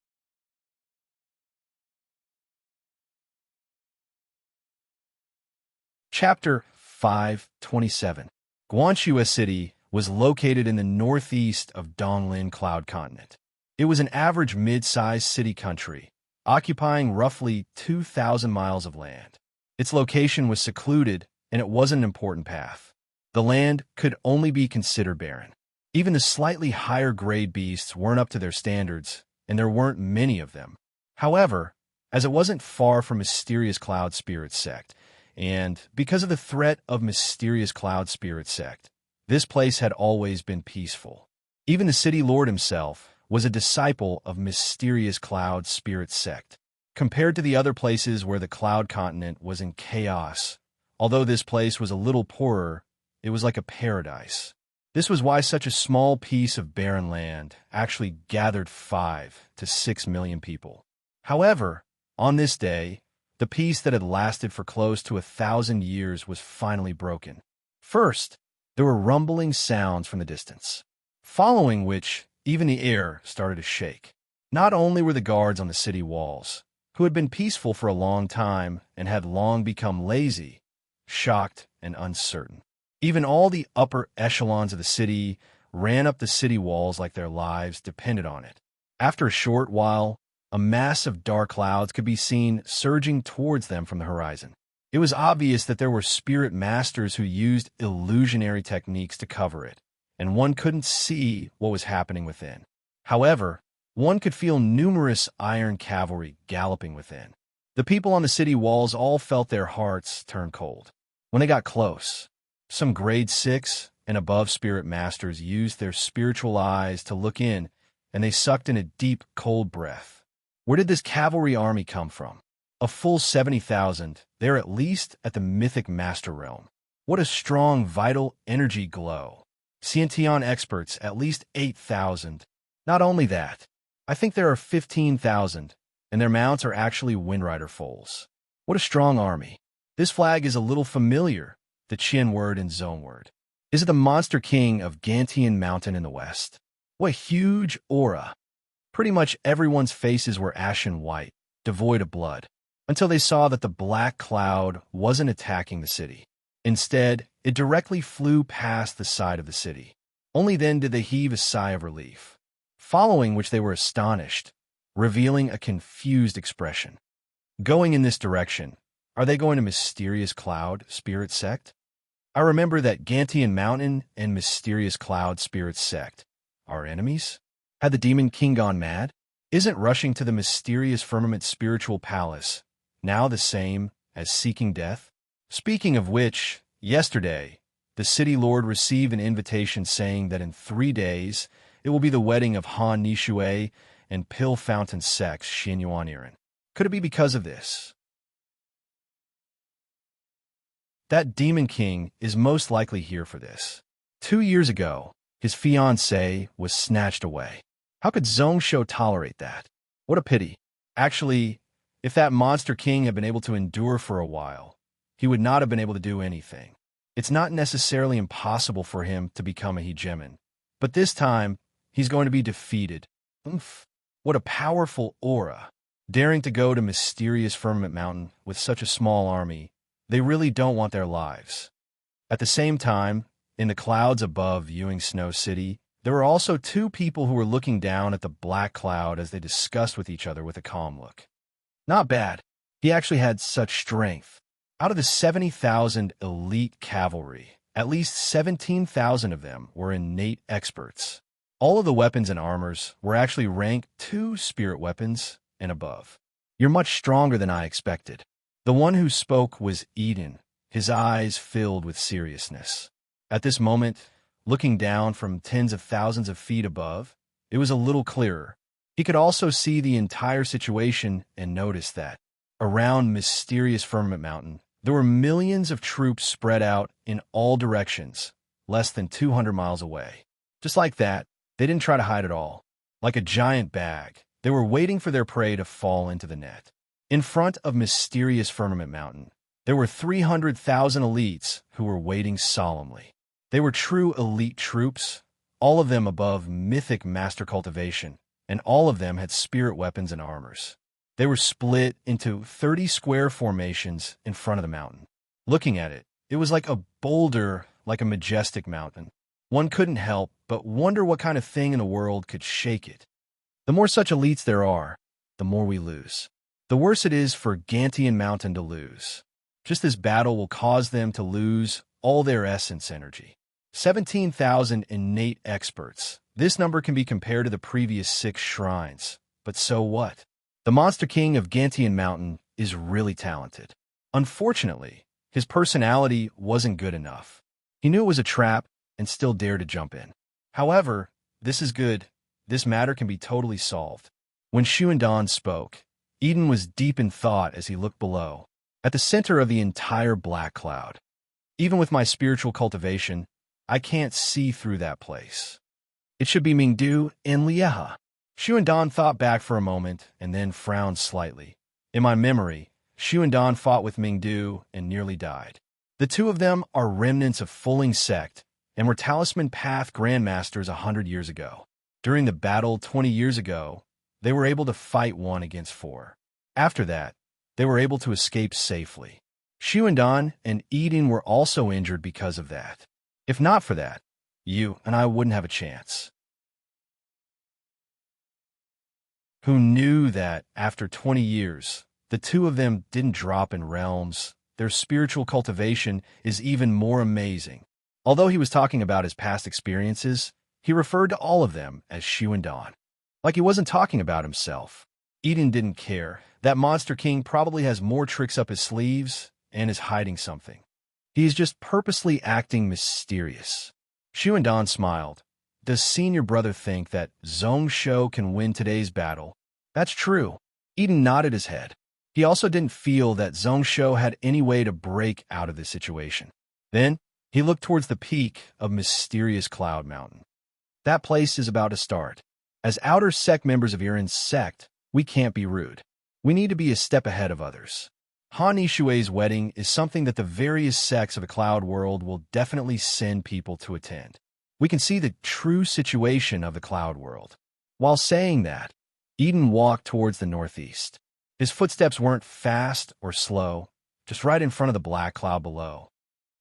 Chapter 527. Guanxue City was located in the northeast of Donglin Cloud Continent. It was an average mid-sized city country, occupying roughly 2,000 miles of land. Its location was secluded, and it wasn't an important path. The land could only be considered barren. Even the slightly higher-grade beasts weren't up to their standards, and there weren't many of them. However, as it wasn't far from Mysterious Cloud Spirit Sect, and because of the threat of Mysterious Cloud Spirit Sect, this place had always been peaceful. Even the city lord himself was a disciple of Mysterious Cloud Spirit Sect. Compared to the other places where the Cloud Continent was in chaos, although this place was a little poorer, it was like a paradise. This was why such a small piece of barren land actually gathered 5 to 6 million people. However, on this day, the peace that had lasted for close to 1,000 years was finally broken. First, there were rumbling sounds from the distance, following which even the air started to shake. Not only were the guards on the city walls, who had been peaceful for a long time and had long become lazy, shocked and uncertain. Even all the upper echelons of the city ran up the city walls like their lives depended on it. After a short while, a mass of dark clouds could be seen surging towards them from the horizon. It was obvious that there were spirit masters who used illusionary techniques to cover it, and one couldn't see what was happening within. However, one could feel numerous iron cavalry galloping within. The people on the city walls all felt their hearts turn cold. When they got close, some grade 6 and above spirit masters used their spiritual eyes to look in, and they sucked in a deep, cold breath. Where did this cavalry army come from? A full 70,000, they're at least at the mythic master realm. What a strong, vital energy glow. Sciention experts, at least 8,000. Not only that, I think there are 15,000, and their mounts are actually Windrider foals. What a strong army. This flag is a little familiar, the Qian word and Zone word. Is it the monster king of Gantian Mountain in the west? What huge aura. Pretty much everyone's faces were ashen white, devoid of blood, until they saw that the black cloud wasn't attacking the city. Instead, it directly flew past the side of the city. Only then did they heave a sigh of relief, following which they were astonished, revealing a confused expression. Going in this direction, are they going to Mysterious Cloud Spirit Sect? I remember that Gantian Mountain and Mysterious Cloud Spirit Sect are enemies? Had the Demon King gone mad? Isn't rushing to the Mysterious Firmament Spiritual Palace now the same as seeking death? Speaking of which, yesterday, the City Lord received an invitation saying that in 3 days, it will be the wedding of Han Nishui and Pill Fountain Sex Xinyuan Irin. Could it be because of this? That Demon King is most likely here for this. 2 years ago, his fiancée was snatched away. How could Zhongsho tolerate that? What a pity. Actually, if that monster king had been able to endure for a while, he would not have been able to do anything. It's not necessarily impossible for him to become a hegemon, but this time, he's going to be defeated. Oomph. What a powerful aura. Daring to go to Mysterious Firmament Mountain with such a small army, they really don't want their lives. At the same time, in the clouds above viewing Snow City, there were also 2 people who were looking down at the black cloud as they discussed with each other with a calm look. Not bad. He actually had such strength. Out of the 70,000 elite cavalry, at least 17,000 of them were innate experts. All of the weapons and armors were actually rank 2 spirit weapons and above. You're much stronger than I expected. The one who spoke was Eden, his eyes filled with seriousness. At this moment, looking down from tens of thousands of feet above, it was a little clearer. He could also see the entire situation and notice that, around Mysterious Firmament Mountain, there were millions of troops spread out in all directions, less than 200 miles away. Just like that, they didn't try to hide at all. Like a giant bag, they were waiting for their prey to fall into the net. In front of Mysterious Firmament Mountain, there were 300,000 elites who were waiting solemnly. They were true elite troops, all of them above mythic master cultivation, and all of them had spirit weapons and armors. They were split into 30 square formations in front of the mountain. Looking at it, it was like a boulder, like a majestic mountain. One couldn't help but wonder what kind of thing in the world could shake it. The more such elites there are, the more we lose. The worse it is for Gantian Mountain to lose. Just this battle will cause them to lose all their essence energy. 17,000 innate experts. This number can be compared to the previous 6 shrines. But so what? The Monster King of Gantian Mountain is really talented. Unfortunately, his personality wasn't good enough. He knew it was a trap and still dared to jump in. However, this is good. This matter can be totally solved. When Xuandan spoke, Eden was deep in thought as he looked below, at the center of the entire black cloud. Even with my spiritual cultivation, I can't see through that place. It should be Mingdu and Lieha. Xuandan thought back for a moment and then frowned slightly. In my memory, Xuandan fought with Mingdu and nearly died. The 2 of them are remnants of Fulling Sect and were Talisman Path Grandmasters 100 years ago. During the battle 20 years ago, they were able to fight 1 against 4. After that, they were able to escape safely. Xuandong and Eden were also injured because of that. If not for that, you and I wouldn't have a chance. Who knew that after 20 years, the two of them didn't drop in realms? Their spiritual cultivation is even more amazing. Although he was talking about his past experiences, he referred to all of them as Xuandong. Like he wasn't talking about himself. Eden didn't care. That Monster King probably has more tricks up his sleeves and is hiding something. He is just purposely acting mysterious. Xuandong smiled. Does senior brother think that Zhongshou can win today's battle? That's true. Eden nodded his head. He also didn't feel that Zhongshou had any way to break out of this situation. Then, he looked towards the peak of Mysterious Cloud Mountain. That place is about to start. As outer sect members of Irin's sect, we can't be rude. We need to be a step ahead of others. Han Nishue's wedding is something that the various sects of the Cloud World will definitely send people to attend. We can see the true situation of the Cloud World. While saying that, Eden walked towards the northeast. His footsteps weren't fast or slow, just right in front of the black cloud below.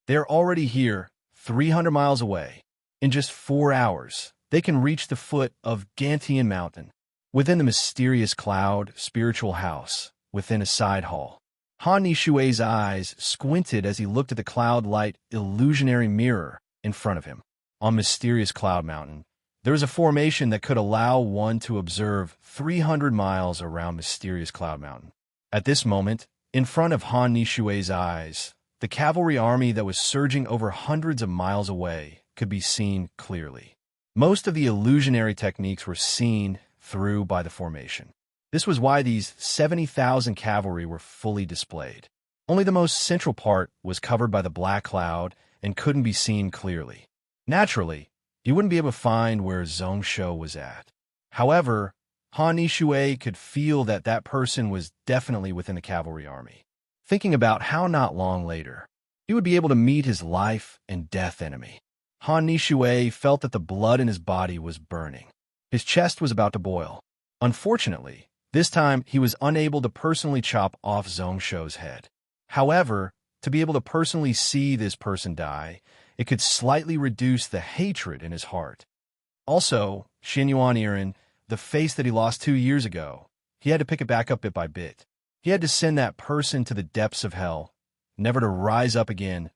They're already here, 300 miles away. In just 4 hours, they can reach the foot of Gantian Mountain. Within the mysterious cloud, spiritual house, within a side hall. Han Nishue's eyes squinted as he looked at the cloud-light illusionary mirror in front of him. On Mysterious Cloud Mountain, there is a formation that could allow one to observe 300 miles around Mysterious Cloud Mountain. At this moment, in front of Han Nishue's eyes, the cavalry army that was surging over hundreds of miles away could be seen clearly. Most of the illusionary techniques were seen through by the formation. This was why these 70,000 cavalry were fully displayed. Only the most central part was covered by the black cloud and couldn't be seen clearly. Naturally, you wouldn't be able to find where Zhongshou was at. However, Han Nishue could feel that that person was definitely within the cavalry army. Thinking about how not long later, he would be able to meet his life and death enemy. Han Nishue felt that the blood in his body was burning. His chest was about to boil. Unfortunately, this time he was unable to personally chop off Zhongshou's head. However, to be able to personally see this person die, it could slightly reduce the hatred in his heart. Also, Xianyuan Irin, the face that he lost 2 years ago, he had to pick it back up bit by bit. He had to send that person to the depths of hell, never to rise up again.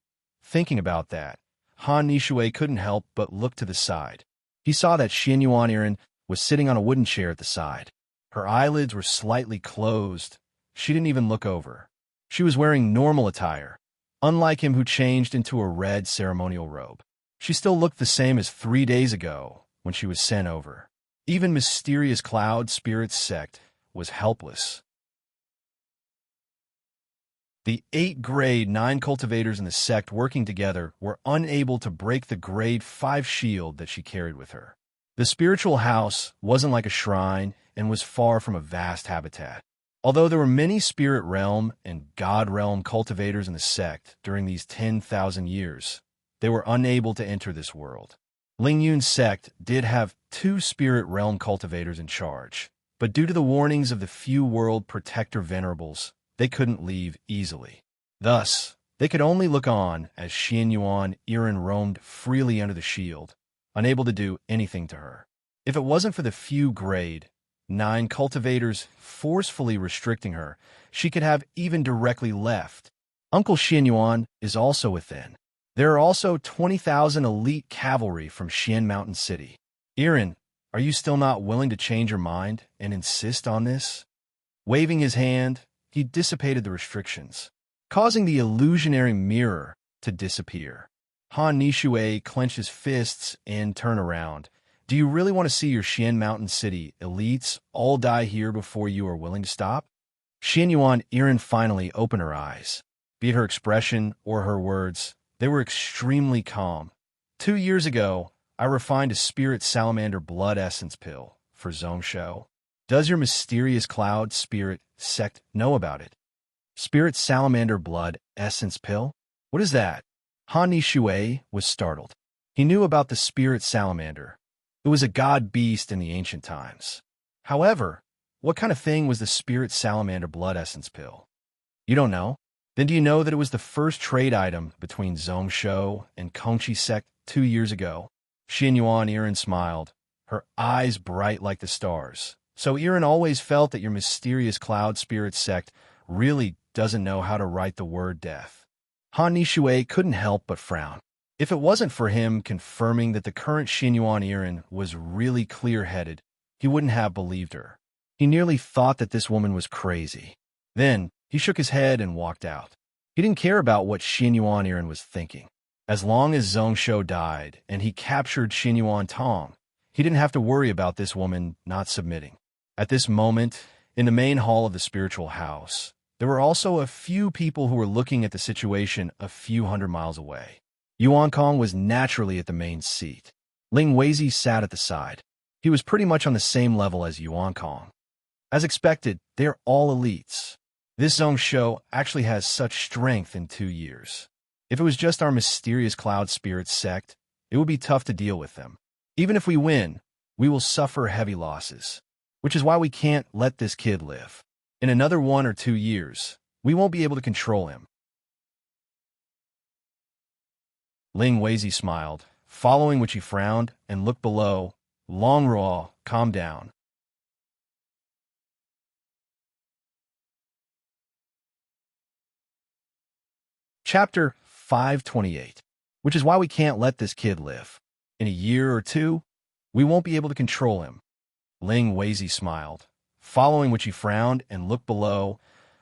Thinking about that, Han Nishue couldn't help but look to the side. He saw that Xianyuan Irin was sitting on a wooden chair at the side. Her eyelids were slightly closed. She didn't even look over. She was wearing normal attire, unlike him who changed into a red ceremonial robe. She still looked the same as 3 days ago when she was sent over. Even Mysterious Cloud Spirit's sect was helpless. The 8 grade 9 cultivators in the sect working together were unable to break the grade 5 shield that she carried with her. The spiritual house wasn't like a shrine and was far from a vast habitat. Although there were many spirit realm and god realm cultivators in the sect during these 10,000 years, they were unable to enter this world. Ling Yun's sect did have 2 spirit realm cultivators in charge, but due to the warnings of the few world protector venerables, they couldn't leave easily. Thus, they could only look on as Xianyuan Irin roamed freely under the shield, unable to do anything to her. If it wasn't for the few grade 9 cultivators forcefully restricting her, she could have even directly left. Uncle Xianyuan is also within. There are also 20,000 elite cavalry from Xian Mountain City. Irin, are you still not willing to change your mind and insist on this? Waving his hand, he dissipated the restrictions, causing the illusionary mirror to disappear. Han Nishue clenched his fists and turned around. Do you really want to see your Xian Mountain City elites all die here before you are willing to stop? Xianyuan Irin finally opened her eyes. Be it her expression or her words, they were extremely calm. 2 years ago, I refined a spirit salamander blood essence pill for Zhongshou. Does your mysterious cloud spirit sect know about it? Spirit salamander blood essence pill? What is that? Han Nishue was startled. He knew about the spirit salamander. It was a god beast in the ancient times. However, what kind of thing was the spirit salamander blood essence pill? You don't know? Then do you know that it was the first trade item between Zhongsho and Kongqi sect 2 years ago? Xin Yuan Irin smiled, her eyes bright like the stars. So Irin always felt that your mysterious cloud spirit sect really doesn't know how to write the word death. Han Nishui couldn't help but frown. If it wasn't for him confirming that the current Xin Yuan Irin was really clear-headed, he wouldn't have believed her. He nearly thought that this woman was crazy. Then, he shook his head and walked out. He didn't care about what Xin Yuan Irin was thinking. As long as Zhongsho died and he captured Xin Yuan Tong, he didn't have to worry about this woman not submitting. At this moment, in the main hall of the spiritual house, there were also a few people who were looking at the situation a few hundred miles away. Yuan Kong was naturally at the main seat. Ling Weizi sat at the side. He was pretty much on the same level as Yuan Kong. As expected, they're all elites. This Zhongsho actually has such strength in 2 years. If it was just our mysterious cloud spirit sect, it would be tough to deal with them. Even if we win, we will suffer heavy losses, which is why we can't let this kid live. In another 1 or 2 years, we won't be able to control him. Ling Weizi smiled, following which he frowned and looked below. Long Ruo, calm down. Chapter 528, which is why we can't let this kid live. In a year or 2, we won't be able to control him. Ling Weizi smiled, following which he frowned and looked below.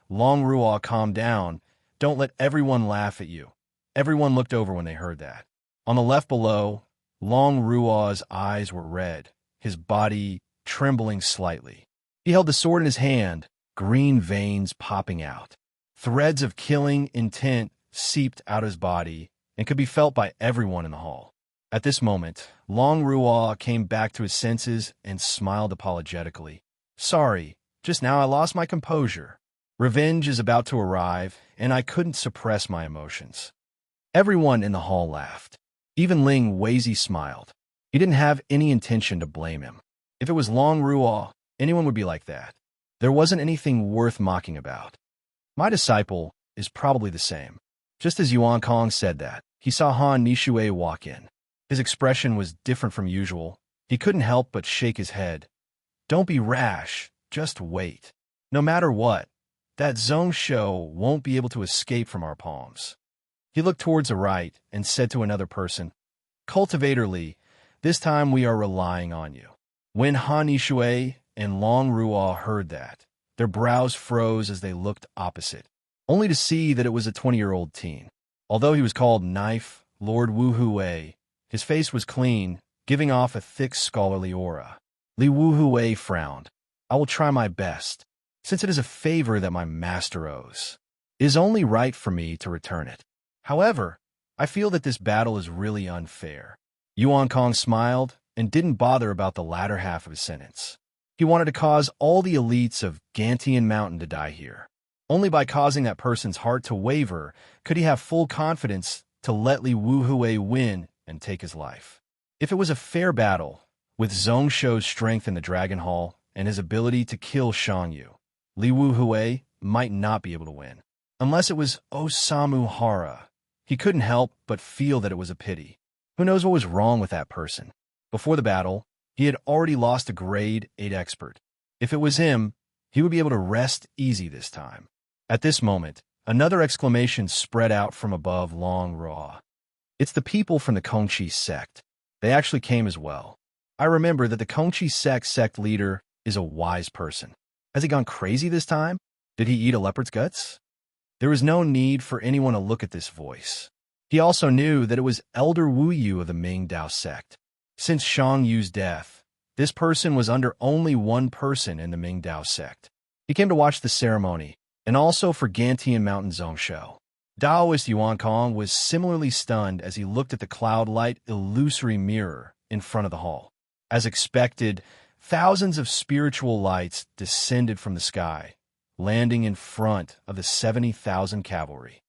Long Ruo, calm down. Don't let everyone laugh at you. Everyone looked over when they heard that. On the left below, Long Ruo's eyes were red, his body trembling slightly. He held the sword in his hand, green veins popping out. Threads of killing intent seeped out his body and could be felt by everyone in the hall. At this moment, Long Ruo came back to his senses and smiled apologetically. Sorry, just now I lost my composure. Revenge is about to arrive, and I couldn't suppress my emotions. Everyone in the hall laughed. Even Ling Weizi smiled. He didn't have any intention to blame him. If it was Long Ruo, anyone would be like that. There wasn't anything worth mocking about. My disciple is probably the same. Just as Yuan Kong said that, he saw Han Nishui walk in. His expression was different from usual. He couldn't help but shake his head. Don't be rash, just wait. No matter what, that Zhongsho won't be able to escape from our palms. He looked towards the right and said to another person, Cultivator Li, this time we are relying on you. When Han Nishui and Long Ruo heard that, their brows froze as they looked opposite, only to see that it was a 20-year-old teen. Although he was called Knife Lord Wu Huwei, his face was clean, giving off a thick scholarly aura. Li Wu Huwei frowned. I will try my best, since it is a favor that my master owes. It is only right for me to return it. However, I feel that this battle is really unfair. Yuan Kong smiled and didn't bother about the latter half of his sentence. He wanted to cause all the elites of Gantian Mountain to die here. Only by causing that person's heart to waver could he have full confidence to let Li Wu Huwei win and take his life. If it was a fair battle, with Zhongsho's strength in the Dragon Hall and his ability to kill Shang Yu, Li Wu Huwei might not be able to win. Unless it was Osamu Hara. He couldn't help but feel that it was a pity. Who knows what was wrong with that person? Before the battle, he had already lost a grade 8 expert. If it was him, he would be able to rest easy this time. At this moment, another exclamation spread out from above Long Ruo. It's the people from the Kongqi sect. They actually came as well. I remember that the Kongqi sect leader is a wise person. Has he gone crazy this time? Did he eat a leopard's guts? There was no need for anyone to look at this voice. He also knew that it was Elder Wu Yu of the Ming Dao sect. Since Shang Yu's death, this person was under only one person in the Ming Dao sect. He came to watch the ceremony, and also for Gantian Mountain Zhongsho. Daoist Yuan Kong was similarly stunned as he looked at the cloud-light illusory mirror in front of the hall. As expected, thousands of spiritual lights descended from the sky, landing in front of the 70,000 cavalry.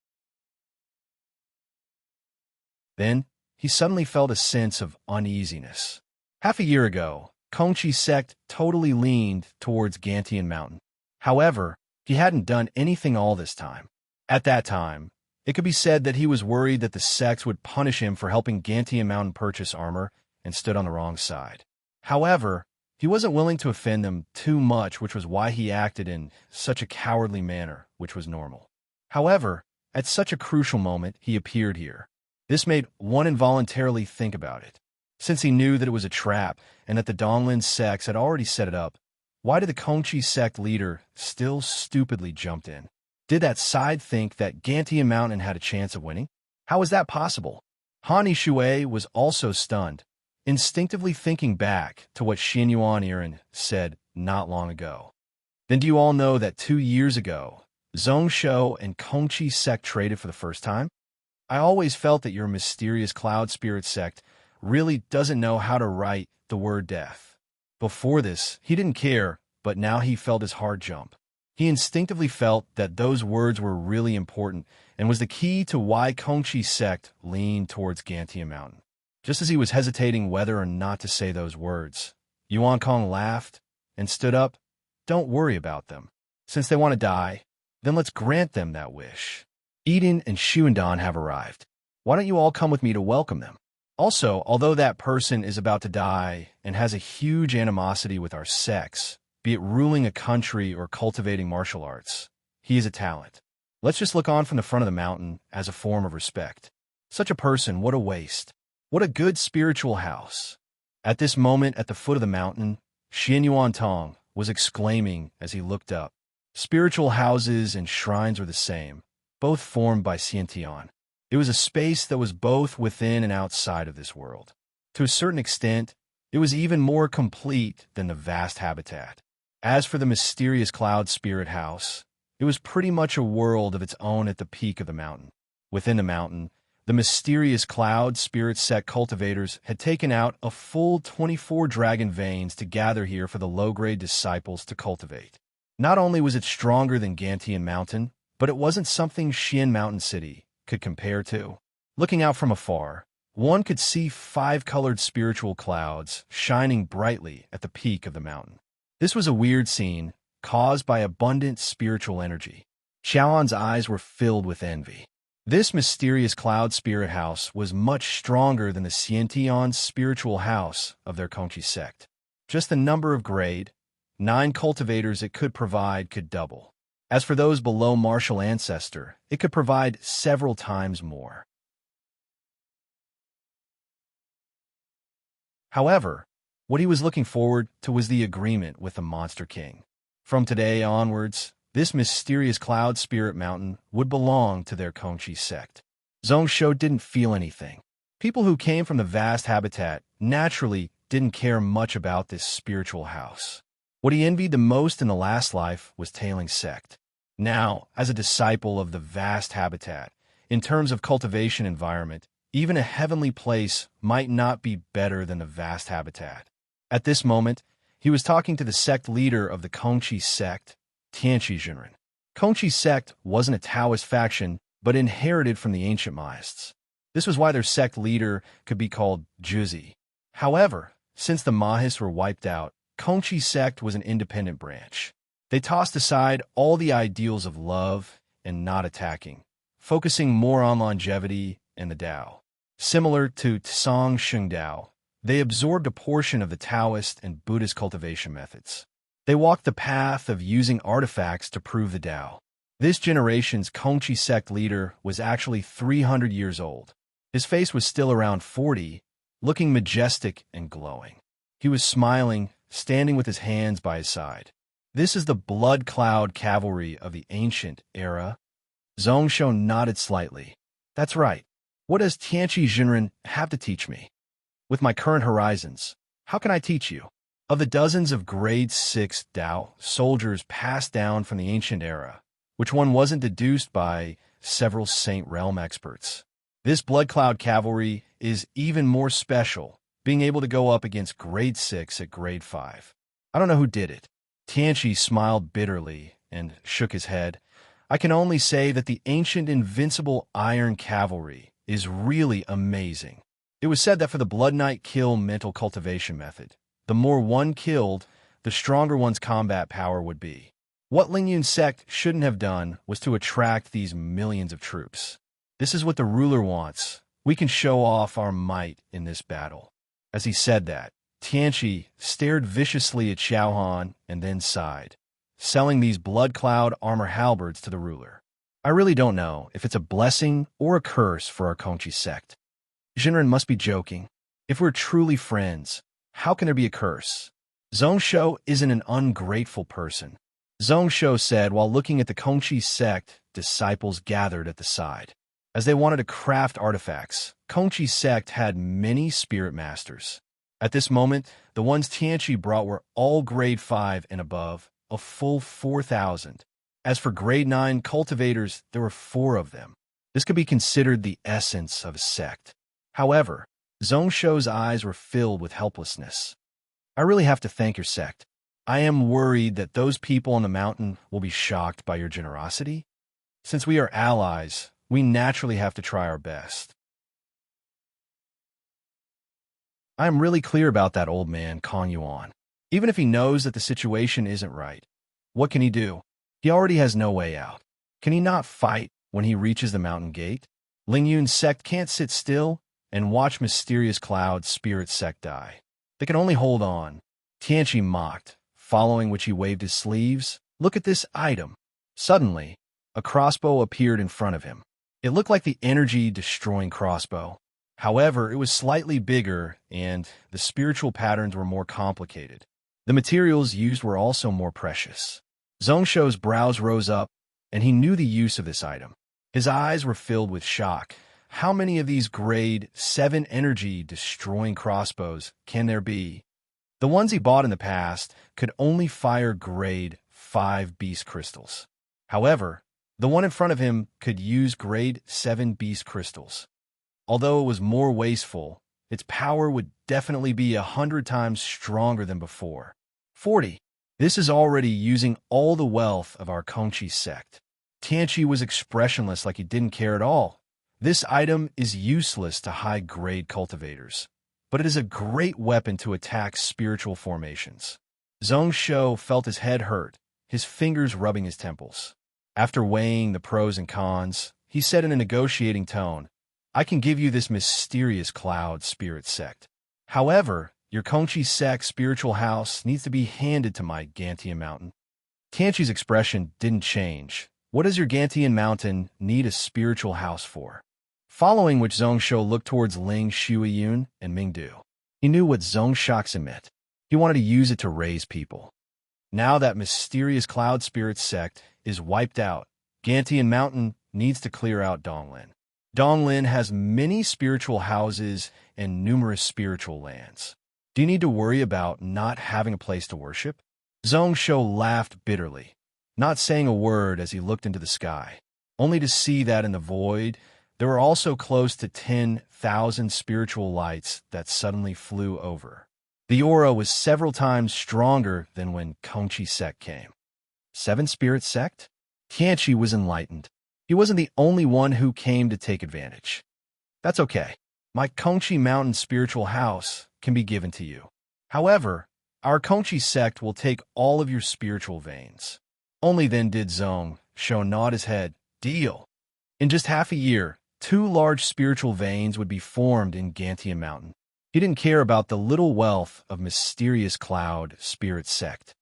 Then, he suddenly felt a sense of uneasiness. Half a year ago, Kongqi sect totally leaned towards Gantian Mountain. However, he hadn't done anything all this time. At that time, it could be said that he was worried that the sect would punish him for helping Gantian Mountain purchase armor and stood on the wrong side. However, he wasn't willing to offend them too much, which was why he acted in such a cowardly manner, which was normal. However, at such a crucial moment, he appeared here. This made one involuntarily think about it. Since he knew that it was a trap and that the Donglin sects had already set it up, why did the Kongqi sect leader still stupidly jumped in? Did that side think that Gantian Mountain had a chance of winning? How was that possible? Han Yishui was also stunned, instinctively thinking back to what Xianyuan Iran said not long ago. Then do you all know that 2 years ago, Zhongshu and Kongqi sect traded for the first time? I always felt that your mysterious cloud spirit sect really doesn't know how to write the word death. Before this, he didn't care, but now he felt his heart jump. He instinctively felt that those words were really important and was the key to why Kongqi sect leaned towards Gantian Mountain. Just as he was hesitating whether or not to say those words, Yuan Kong laughed and stood up. Don't worry about them. Since they want to die, then let's grant them that wish. Eden and Xuandan have arrived. Why don't you all come with me to welcome them? Also, although that person is about to die and has a huge animosity with our sects, be it ruling a country or cultivating martial arts, he is a talent. Let's just look on from the front of the mountain as a form of respect. Such a person, what a waste. What a good spiritual house. At this moment at the foot of the mountain, Xianyuan Tong was exclaiming as he looked up. Spiritual houses and shrines are the same, both formed by Xiantian. It was a space that was both within and outside of this world. To a certain extent, it was even more complete than the vast habitat. As for the mysterious cloud spirit house, it was pretty much a world of its own at the peak of the mountain. Within the mountain, the mysterious cloud spirit sect cultivators had taken out a full 24 dragon veins to gather here for the low-grade disciples to cultivate. Not only was it stronger than Gantian Mountain, but it wasn't something Xian Mountain City could compare to. Looking out from afar, one could see 5-colored spiritual clouds shining brightly at the peak of the mountain. This was a weird scene caused by abundant spiritual energy. Xiaoan's eyes were filled with envy. This mysterious cloud spirit house was much stronger than the Xiantian spiritual house of their Kongqi sect. Just the number of grade 9 cultivators it could provide could double. As for those below martial ancestor, it could provide several times more. However, what he was looking forward to was the agreement with the Monster King. From today onwards, this mysterious cloud spirit mountain would belong to their Kongqi sect. Zhongshu didn't feel anything. People who came from the vast habitat naturally didn't care much about this spiritual house. What he envied the most in the last life was Tailing sect. Now, as a disciple of the vast habitat, in terms of cultivation environment, even a heavenly place might not be better than the vast habitat. At this moment, he was talking to the sect leader of the Kongqi sect, Tianqi Jinren. Kongqi sect wasn't a Taoist faction, but inherited from the ancient Maists. This was why their sect leader could be called Juzi. However, since the Mahists were wiped out, Kongqi sect was an independent branch. They tossed aside all the ideals of love and not attacking, focusing more on longevity and the Tao. Similar to Tsang Sheng Dao, they absorbed a portion of the Taoist and Buddhist cultivation methods. They walked the path of using artifacts to prove the Tao. This generation's Kongqi sect leader was actually 300 years old. His face was still around 40, looking majestic and glowing. He was smiling, standing with his hands by his side. This is the blood cloud cavalry of the ancient era. Zhongshu nodded slightly. That's right. What does Tianqi Jinren have to teach me? With my current horizons, how can I teach you? Of the dozens of grade 6 Dao soldiers passed down from the ancient era, which one wasn't deduced by several Saint Realm experts. This blood cloud cavalry is even more special, being able to go up against grade 6 at grade 5. I don't know who did it. Tianqi smiled bitterly and shook his head. I can only say that the ancient invincible iron cavalry is really amazing. It was said that for the Blood Knight kill mental cultivation method, the more one killed, the stronger one's combat power would be. What Lingyun's sect shouldn't have done was to attract these millions of troops. This is what the ruler wants. We can show off our might in this battle. As he said that, Tianqi stared viciously at Xiaohan and then sighed, selling these blood cloud armor halberds to the ruler. I really don't know if it's a blessing or a curse for our Kongqi sect. Jinren must be joking. If we're truly friends, how can there be a curse? Zhongsho isn't an ungrateful person. Zhongsho said while looking at the Kongqi sect disciples gathered at the side. As they wanted to craft artifacts, Kongqi sect had many spirit masters. At this moment, the ones Tianqi brought were all grade 5 and above, a full 4,000. As for grade 9 cultivators, there were 4 of them. This could be considered the essence of a sect. However, Zhongsho's eyes were filled with helplessness. I really have to thank your sect. I am worried that those people on the mountain will be shocked by your generosity. Since we are allies, we naturally have to try our best. I am really clear about that old man, Kong Yuan. Even if he knows that the situation isn't right, what can he do? He already has no way out. Can he not fight when he reaches the mountain gate? Lingyun's sect can't sit still and watch mysterious cloud spirit sect die. They can only hold on. Tianqi mocked, following which he waved his sleeves. Look at this item. Suddenly, a crossbow appeared in front of him. It looked like the energy-destroying crossbow. However, it was slightly bigger, and the spiritual patterns were more complicated. The materials used were also more precious. Zhongsho's brows rose up, and he knew the use of this item. His eyes were filled with shock. How many of these grade 7 energy-destroying crossbows can there be? The ones he bought in the past could only fire grade 5 beast crystals. However, the one in front of him could use grade 7 beast crystals. Although it was more wasteful, its power would definitely be 100 times stronger than before. 40. This is already using all the wealth of our Kongqi sect. Tianqi was expressionless, like he didn't care at all. This item is useless to high-grade cultivators, but it is a great weapon to attack spiritual formations. Zhongsho felt his head hurt, his fingers rubbing his temples. After weighing the pros and cons, he said in a negotiating tone, I can give you this mysterious cloud spirit sect. However, your Kongqi sect spiritual house needs to be handed to my Gantian mountain. Tianqi's expression didn't change. What does your Gantian mountain need a spiritual house for? Following which Zhongsho looked towards Ling Shuiyun and Mingdu. He knew what Zhongshox meant. He wanted to use it to raise people. Now that mysterious cloud spirit sect is wiped out, Gantian mountain needs to clear out Donglin. Donglin has many spiritual houses and numerous spiritual lands. Do you need to worry about not having a place to worship? Zhongsho laughed bitterly, not saying a word as he looked into the sky, only to see that in the void, there were also close to 10,000 spiritual lights that suddenly flew over. The aura was several times stronger than when Kongqi sect came. 7 spirit sect? Tianqi was enlightened. He wasn't the only one who came to take advantage. That's okay. My Kongqi mountain spiritual house can be given to you. However, our Kongqi sect will take all of your spiritual veins. Only then did Zhongsho nod his head. Deal. In just half a year, 2 large spiritual veins would be formed in Gantian mountain. He didn't care about the little wealth of mysterious cloud spirit sect.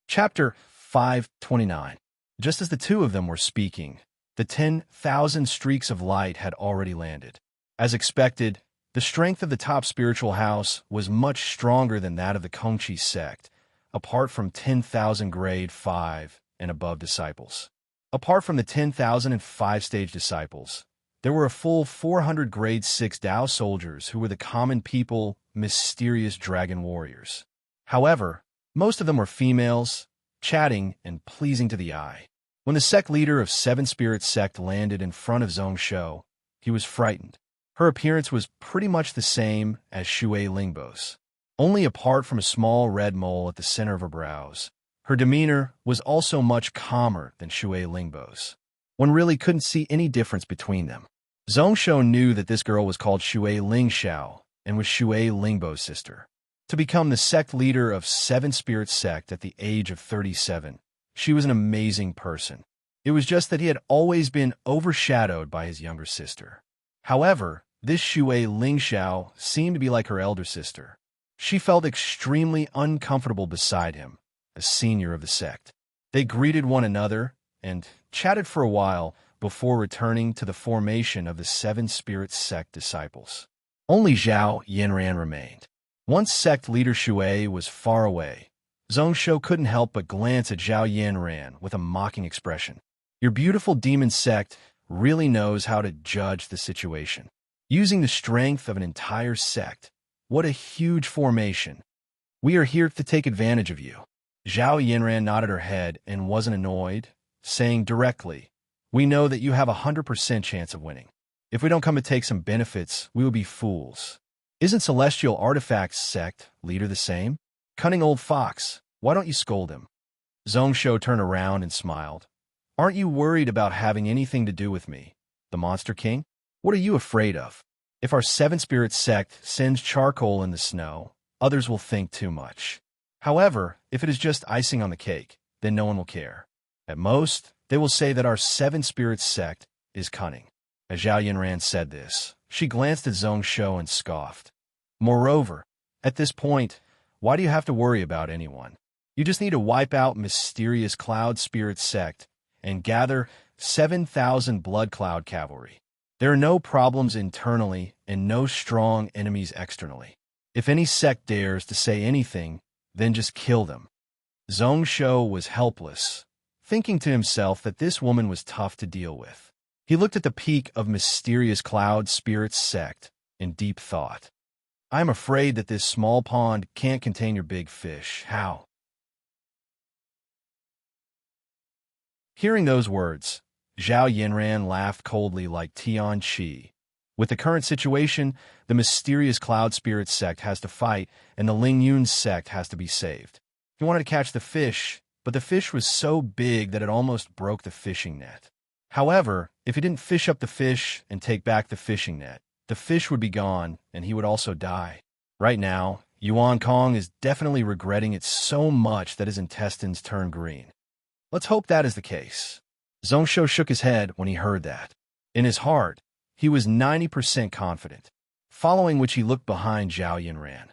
Chapter 529. Just as the 2 of them were speaking, the 10,000 streaks of light had already landed. As expected, the strength of the top spiritual house was much stronger than that of the Kongqi sect, apart from 10,000 grade 5 and above disciples. Apart from the 10,000 and 5-stage disciples, there were a full 400 grade 6 Dao soldiers who were the common people, mysterious dragon warriors. However, most of them were females, chatting and pleasing to the eye. When the sect leader of 7 Spirit Sect landed in front of Zhongsho, he was frightened. Her appearance was pretty much the same as Shui Lingbo's, only apart from a small red mole at the center of her brows. Her demeanor was also much calmer than Shui Lingbo's. One really couldn't see any difference between them. Zhongsho knew that this girl was called Shui Lingxiao, and was Shui Lingbo's sister. To become the sect leader of Seven Spirits Sect at the age of 37, she was an amazing person. It was just that he had always been overshadowed by his younger sister. However, this Shui Lingxiao seemed to be like her elder sister. She felt extremely uncomfortable beside him, a senior of the sect. They greeted one another and chatted for a while before returning to the formation of the Seven Spirits Sect disciples. Only Zhao Yinran remained. Once sect leader Shui was far away, Zhongshou couldn't help but glance at Zhao Yinran with a mocking expression. Your beautiful demon sect really knows how to judge the situation. Using the strength of an entire sect. What a huge formation. We are here to take advantage of you. Zhao Yinran nodded her head and wasn't annoyed, saying directly, we know that you have a 100% chance of winning. If we don't come to take some benefits, we will be fools. Isn't Celestial Artifacts sect leader the same? Cunning old fox, why don't you scold him? Zhongshou turned around and smiled. Aren't you worried about having anything to do with me, the Monster King? What are you afraid of? If our Seven Spirits sect sends charcoal in the snow, others will think too much. However, if it is just icing on the cake, then no one will care. At most, they will say that our Seven Spirits sect is cunning. As Zhao Yinran said this, she glanced at Zhongshou and scoffed. Moreover, at this point, why do you have to worry about anyone? You just need to wipe out mysterious Cloud Spirit sect and gather 7,000 Blood Cloud cavalry. There are no problems internally and no strong enemies externally. If any sect dares to say anything, then just kill them. Zhongshou was helpless, thinking to himself that this woman was tough to deal with. He looked at the peak of mysterious Cloud Spirits sect in deep thought. I'm afraid that this small pond can't contain your big fish. How? Hearing those words, Zhao Yinran laughed coldly like Tian Qi. With the current situation, the mysterious Cloud Spirit sect has to fight, and the Ling Yun sect has to be saved. He wanted to catch the fish, but the fish was so big that it almost broke the fishing net. However, if he didn't fish up the fish and take back the fishing net, the fish would be gone, and he would also die. Right now, Yuan Kong is definitely regretting it so much that his intestines turn green. Let's hope that is the case. Zhongshou shook his head when he heard that. In his heart, he was 90% confident, following which he looked behind Zhao Yinran.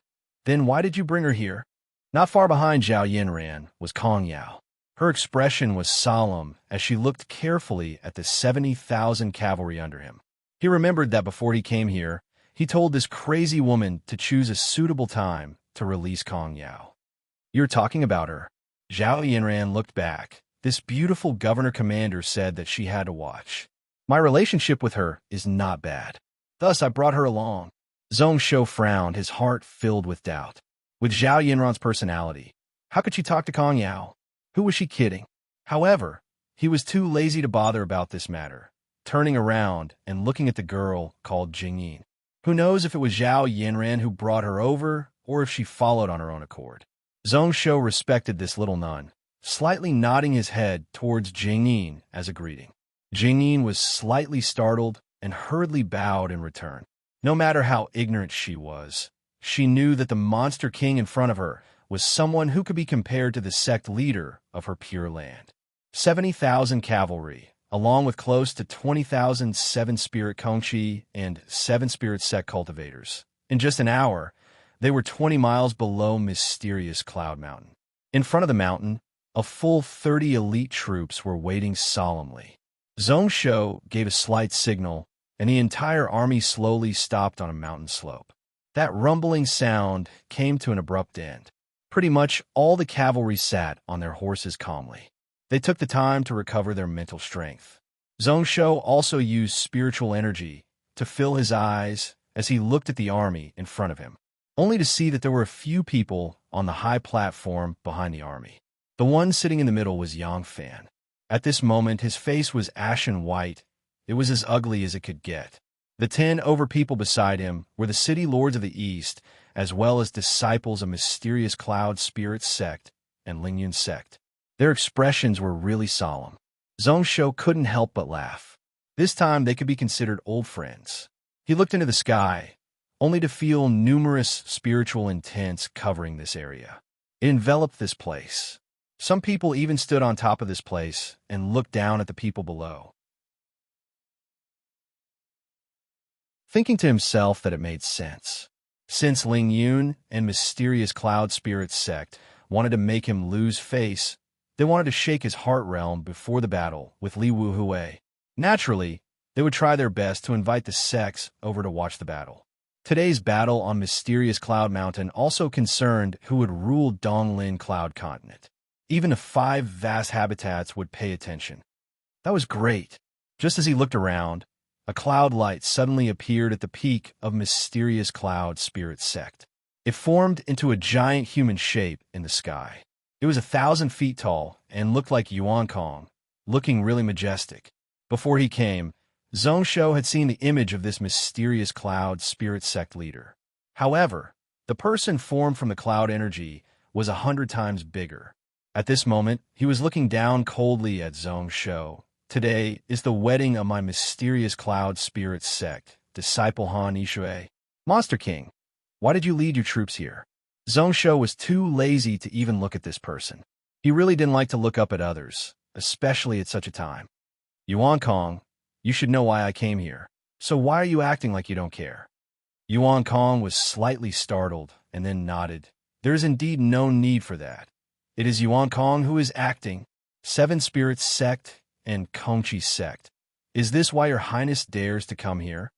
Then why did you bring her here? Not far behind Zhao Yinran was Kong Yao. Her expression was solemn as she looked carefully at the 70,000 cavalry under him. He remembered that before he came here, he told this crazy woman to choose a suitable time to release Kong Yao. You're talking about her. Zhao Yinran looked back. This beautiful governor-commander said that she had to watch. My relationship with her is not bad. Thus, I brought her along. Zhongshou frowned, his heart filled with doubt. With Zhao Yinran's personality, how could she talk to Kong Yao? Who was she kidding? However, he was too lazy to bother about this matter, turning around and looking at the girl called Jingyin. Who knows if it was Zhao Yinran who brought her over or if she followed on her own accord. Zhongshou respected this little nun, slightly nodding his head towards Jingyin as a greeting. Jingyin was slightly startled and hurriedly bowed in return. No matter how ignorant she was, she knew that the monster king in front of her was someone who could be compared to the sect leader of her pure land. 70,000 cavalry, along with close to 20,000 seven-spirit Kongqi and seven-spirit sect cultivators. In just an hour, they were 20 miles below mysterious Cloud Mountain. In front of the mountain, a full 30 elite troops were waiting solemnly. Zhongshou gave a slight signal, and the entire army slowly stopped on a mountain slope. That rumbling sound came to an abrupt end. Pretty much all the cavalry sat on their horses calmly. They took the time to recover their mental strength. Zhongshou also used spiritual energy to fill his eyes as he looked at the army in front of him, only to see that there were a few people on the high platform behind the army. The one sitting in the middle was Yang Fan. At this moment, his face was ashen white. It was as ugly as it could get. The 10 over people beside him were the city lords of the East, as well as disciples of mysterious Cloud Spirit sect and Lingyun sect. Their expressions were really solemn. Zhongshou couldn't help but laugh. This time they could be considered old friends. He looked into the sky, only to feel numerous spiritual intents covering this area. It enveloped this place. Some people even stood on top of this place and looked down at the people below, thinking to himself that it made sense. Since Ling Yun and mysterious cloud spirit sect wanted to make him lose face, they wanted to shake his heart realm before the battle with Li Wu Hui. Naturally, they would try their best to invite the sects over to watch the battle. Today's battle on Mysterious Cloud Mountain also concerned who would rule Donglin Cloud Continent. Even the 5 vast habitats would pay attention. That was great. Just as he looked around, a cloud light suddenly appeared at the peak of Mysterious Cloud Spirit Sect. It formed into a giant human shape in the sky. It was 1,000 feet tall and looked like Yuan Kong, looking really majestic. Before he came, Zhong Shou had seen the image of this Mysterious Cloud Spirit Sect leader. However, the person formed from the cloud energy was 100 times bigger. At this moment, he was looking down coldly at Zhong Shou. Today is the wedding of my Mysterious Cloud Spirit Sect, disciple Han Yishui. Monster King, why did you lead your troops here? Zhong Shou was too lazy to even look at this person. He really didn't like to look up at others, especially at such a time. Yuan Kong, you should know why I came here. So why are you acting like you don't care? Yuan Kong was slightly startled and then nodded. There is indeed no need for that. It is Yuan Kong who is acting. 7 Spirits Sect and Kongqi Sect. Is this why your highness dares to come here?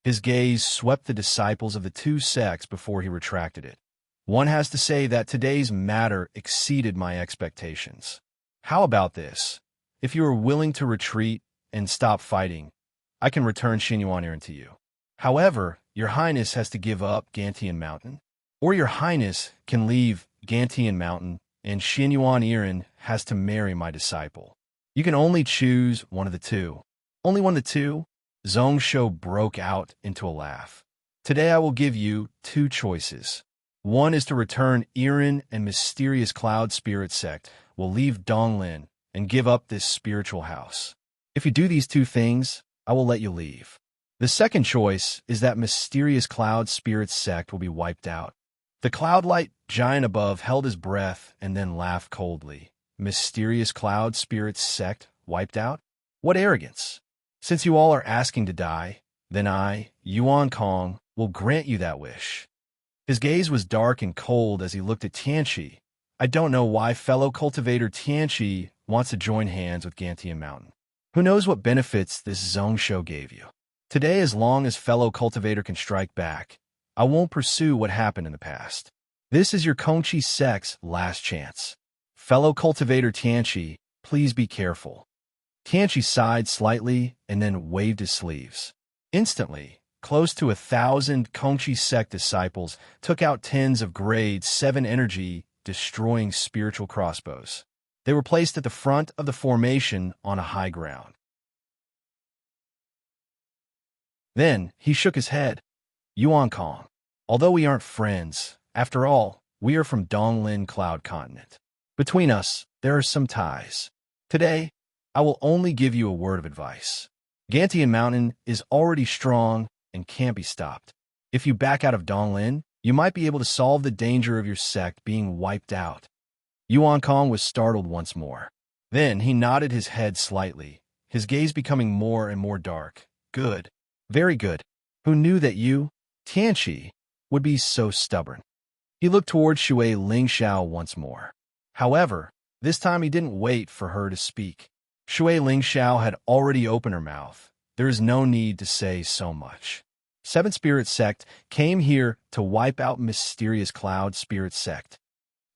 His gaze swept the disciples of the 2 sects before he retracted it. One has to say that today's matter exceeded my expectations. How about this? If you are willing to retreat and stop fighting, I can return Xinyuan Iren to you. However, your highness has to give up Gantian Mountain, or your highness can leave Gantian Mountain and Xinyuan Iren has to marry my disciple. You can only choose one of the 2. Only one of the 2? Zhong Shou broke out into a laugh. Today I will give you 2 choices. One is to return Iren and Mysterious Cloud Spirit Sect will leave Donglin and give up this spiritual house. If you do these 2 things, I will let you leave. The second choice is that Mysterious Cloud Spirit Sect will be wiped out. The cloud-light giant above held his breath and then laughed coldly. Mysterious Cloud Spirit Sect wiped out? What arrogance! Since you all are asking to die, then I, Yuan Kong, will grant you that wish. His gaze was dark and cold as he looked at Tianqi. I don't know why fellow cultivator Tianqi wants to join hands with Gantian Mountain. Who knows what benefits this Zhong Shou gave you? Today, as long as fellow cultivator can strike back, I won't pursue what happened in the past. This is your Kongqi Sect's last chance. Fellow cultivator Tianqi, please be careful. Tianqi sighed slightly and then waved his sleeves. Instantly, close to 1,000 Kongqi Sect disciples took out 10s of grade 7 energy, destroying spiritual crossbows. They were placed at the front of the formation on a high ground. Then he shook his head. Yuan Kong, although we aren't friends, after all, we are from Donglin Cloud Continent. Between us, there are some ties. Today, I will only give you a word of advice. Gantian Mountain is already strong and can't be stopped. If you back out of Donglin, you might be able to solve the danger of your sect being wiped out. Yuan Kong was startled once more. Then he nodded his head slightly, his gaze becoming more and more dark. Good. Very good. Who knew that you, Tianqi, would be so stubborn? He looked toward Shui Lingxiao once more. However, this time he didn't wait for her to speak. Shui Lingxiao had already opened her mouth. There is no need to say so much. 7 Spirit Sect came here to wipe out Mysterious Cloud Spirit Sect.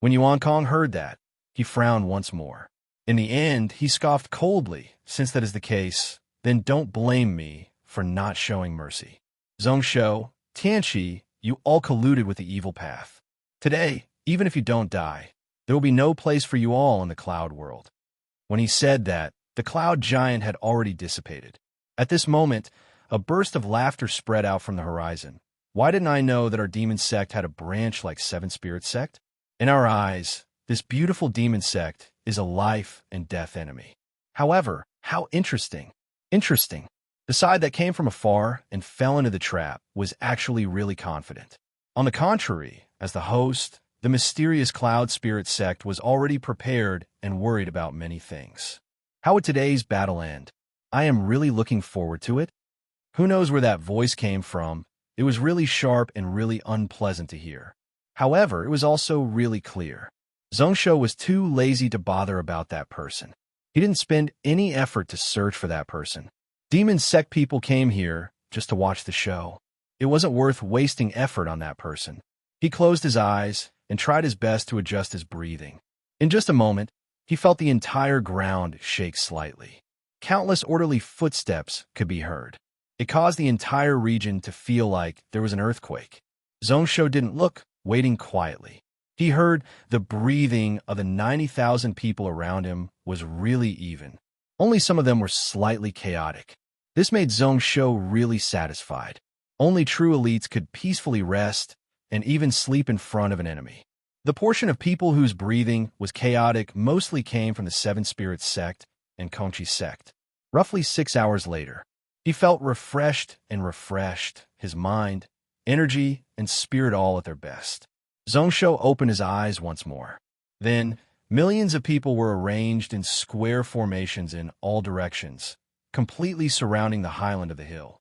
When Yuan Kong heard that, he frowned once more. In the end, he scoffed coldly. Since that is the case, then don't blame me for not showing mercy. Zhong Shou, Tianqi, you all colluded with the evil path. Today, even if you don't die, there will be no place for you all in the cloud world. When he said that, the cloud giant had already dissipated. At this moment, a burst of laughter spread out from the horizon. Why didn't I know that our demon sect had a branch like 7 Spirit Sect? In our eyes, this beautiful demon sect is a life and death enemy. However, how interesting. Interesting. The side that came from afar and fell into the trap was actually really confident. On the contrary, as the host, the mysterious cloud spirit sect was already prepared and worried about many things. How would today's battle end? I am really looking forward to it. Who knows where that voice came from? It was really sharp and really unpleasant to hear. However, it was also really clear. Zhongsho was too lazy to bother about that person. He didn't spend any effort to search for that person. Demon sect people came here just to watch the show. It wasn't worth wasting effort on that person. He closed his eyes and tried his best to adjust his breathing. In just a moment, he felt the entire ground shake slightly. Countless orderly footsteps could be heard. It caused the entire region to feel like there was an earthquake. Zhongsho didn't look, waiting quietly. He heard the breathing of the 90,000 people around him was really even. Only some of them were slightly chaotic. This made Zhongsho really satisfied. Only true elites could peacefully rest and even sleep in front of an enemy. The portion of people whose breathing was chaotic mostly came from the Seven Spirits sect and Conchi sect. Roughly 6 hours later, he felt refreshed, his mind, energy, and spirit all at their best. Zhongsho opened his eyes once more. Then, millions of people were arranged in square formations in all directions, completely surrounding the highland of the hill.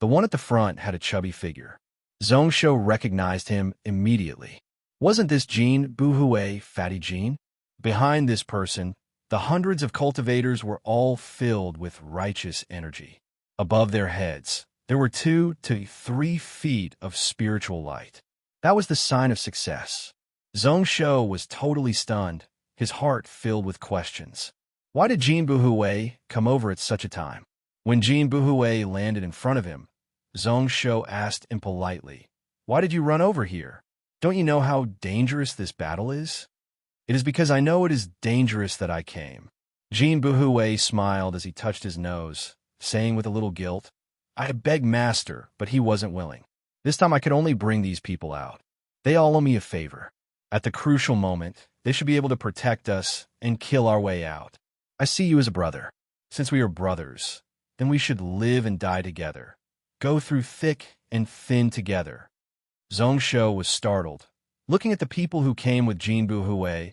The one at the front had a chubby figure. Zhongsho recognized him immediately. Wasn't this Jin Buhue, Fatty Jin? Behind this person, the hundreds of cultivators were all filled with righteous energy. Above their heads, there were 2 to 3 feet of spiritual light. That was the sign of success. Zhongsho was totally stunned, his heart filled with questions. Why did Jin Buhue come over at such a time? When Jin Buhue landed in front of him, Zhongsho asked impolitely, "Why did you run over here? Don't you know how dangerous this battle is?" "It is because I know it is dangerous that I came." Jin Buhue smiled as he touched his nose, saying with a little guilt, "I had begged Master, but he wasn't willing. This time I could only bring these people out. They all owe me a favor. At the crucial moment, they should be able to protect us and kill our way out. I see you as a brother. Since we are brothers, then we should live and die together. Go through thick and thin together." Zhongsho was startled, looking at the people who came with Jin Buhue,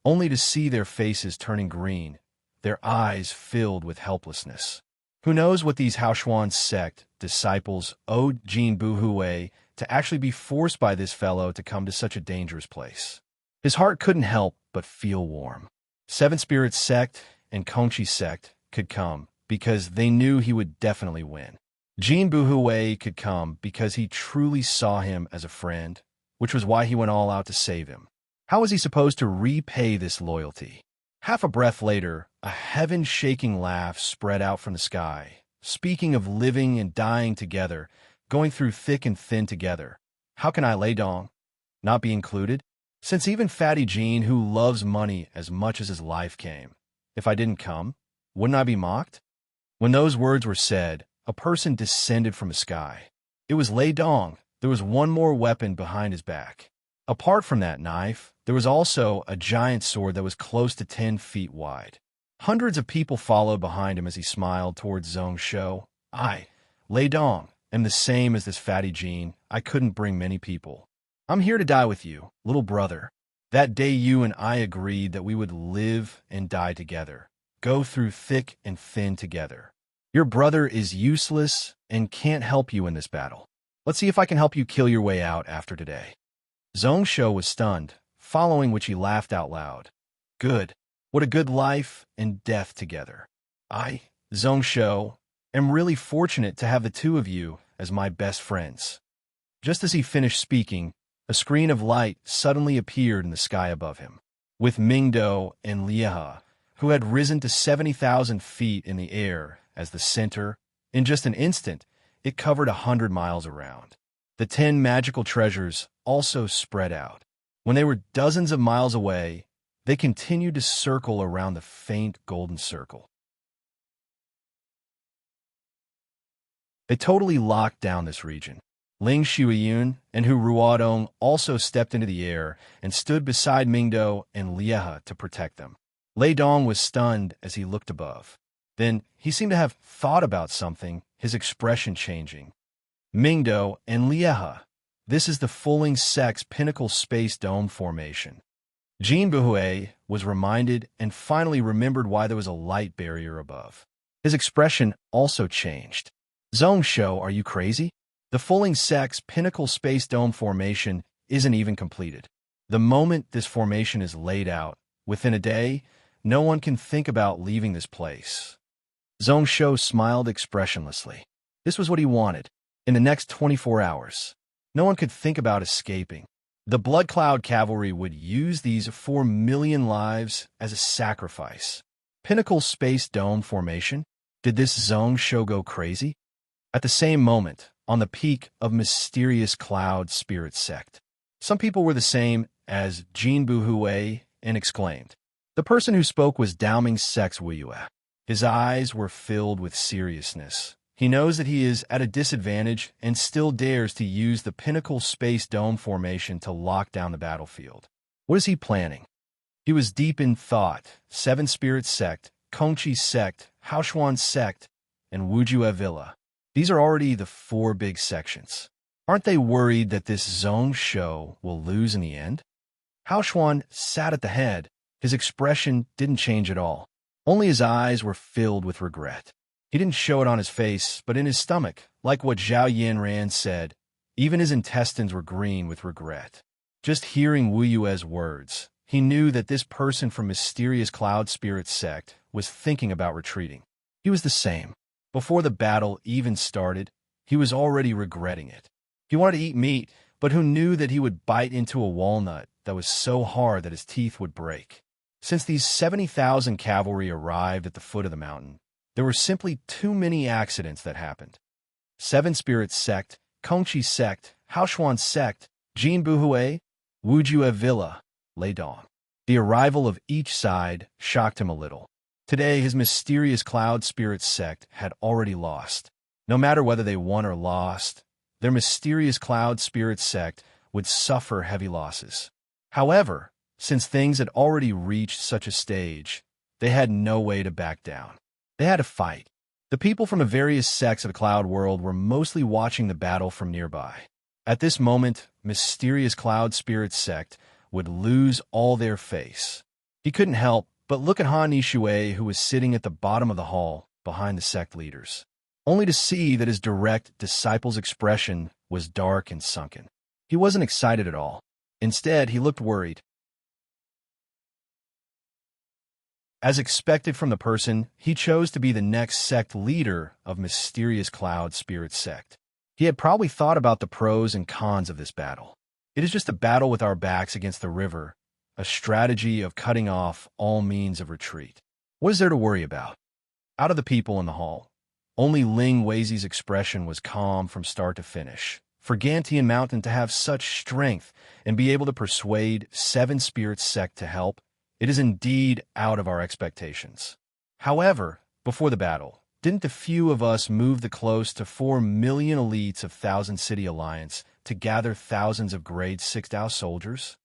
only to see their faces turning green, their eyes filled with helplessness. Who knows what these Haoshuan sect disciples owed Jin Buhue to actually be forced by this fellow to come to such a dangerous place. His heart couldn't help but feel warm. Seven Spirits sect and Conchi sect could come because they knew he would definitely win. Jin Buhue could come because he truly saw him as a friend, which was why he went all out to save him. How was he supposed to repay this loyalty? Half a breath later, a heaven-shaking laugh spread out from the sky, speaking of living and dying together, going through thick and thin together. How can I lay dong? Not be included? Since even Fatty Jin, who loves money as much as his life came, if I didn't come, wouldn't I be mocked? When those words were said, a person descended from the sky. It was Lei Dong. There was one more weapon behind his back. Apart from that knife, there was also a giant sword that was close to 10 feet wide. Hundreds of people followed behind him as he smiled towards Zhongsho. "I, Lei Dong, am the same as this Fatty Jin. I couldn't bring many people. I'm here to die with you, little brother. That day you and I agreed that we would live and die together, go through thick and thin together. Your brother is useless and can't help you in this battle. Let's see if I can help you kill your way out after today." Zhongsho was stunned, following which he laughed out loud. "Good. What a good life and death together. I, Zhongsho, am really fortunate to have the two of you as my best friends." Just as he finished speaking, a screen of light suddenly appeared in the sky above him. With Mingdo and Lieha, who had risen to 70,000 feet in the air as the center, in just an instant, it covered 100 miles around. The 10 magical treasures also spread out. When they were dozens of miles away, they continued to circle around the faint golden circle. They totally locked down this region. Ling Shuiyun and Hu Ruodong also stepped into the air and stood beside Mingdo and Liehe to protect them. Lei Dong was stunned as he looked above. Then he seemed to have thought about something, his expression changing. Mingdo and Liehe. This is the Fulling Sect's pinnacle space dome formation. Jean Buhue was reminded and finally remembered why there was a light barrier above. His expression also changed. Zong Shou, are you crazy? The Fulling Sect's pinnacle space dome formation isn't even completed. The moment this formation is laid out, within a day, no one can think about leaving this place. Zong Shou smiled expressionlessly. This was what he wanted. In the next 24 hours, no one could think about escaping. The Blood Cloud Cavalry would use these 4 million lives as a sacrifice. Pinnacle Space Dome formation? Did this Zong Shou go crazy? At the same moment, on the peak of mysterious cloud spirit sect, some people were the same as Jean Buhue and exclaimed. The person who spoke was Daoming Sect's Wuyue. His eyes were filled with seriousness. He knows that he is at a disadvantage and still dares to use the Pinnacle Space Dome formation to lock down the battlefield. What is he planning? He was deep in thought. Seven Spirit Sect, Kongqi Sect, Haoshuan Sect, and Wujue Villa. These are already the 4 big sections. Aren't they worried that this Zong Shou will lose in the end? Haoshuan sat at the head. His expression didn't change at all. Only his eyes were filled with regret. He didn't show it on his face, but in his stomach, like what Zhao Yanran said, even his intestines were green with regret. Just hearing Wu Yue's words, he knew that this person from Mysterious Cloud Spirit Sect was thinking about retreating. He was the same. Before the battle even started, he was already regretting it. He wanted to eat meat, but who knew that he would bite into a walnut that was so hard that his teeth would break? Since these 70,000 cavalry arrived at the foot of the mountain, there were simply too many accidents that happened. Seven Spirit Sect, Kongqi Sect, Haoshuan Sect, Jean Buhue, Wujue Villa, Lei Dong. The arrival of each side shocked him a little. Today, his Mysterious Cloud Spirit Sect had already lost. No matter whether they won or lost, their Mysterious Cloud Spirit Sect would suffer heavy losses. However, since things had already reached such a stage, they had no way to back down. They had to fight. The people from the various sects of the Cloud World were mostly watching the battle from nearby. At this moment, Mysterious Cloud Spirit Sect would lose all their face. He couldn't help but look at Han Yishui, who was sitting at the bottom of the hall behind the sect leaders, only to see that his direct disciple's expression was dark and sunken. He wasn't excited at all. Instead, he looked worried. As expected from the person, he chose to be the next sect leader of Mysterious Cloud Spirit Sect. He had probably thought about the pros and cons of this battle. It is just a battle with our backs against the river, a strategy of cutting off all means of retreat. What is there to worry about? Out of the people in the hall, only Ling Weizi's expression was calm from start to finish. For Gantian Mountain to have such strength and be able to persuade Seven Spirit Sect to help, it is indeed out of our expectations. However, before the battle, didn't the few of us move the close to 4 million elites of Thousand City Alliance to gather thousands of grade 6 Dao soldiers?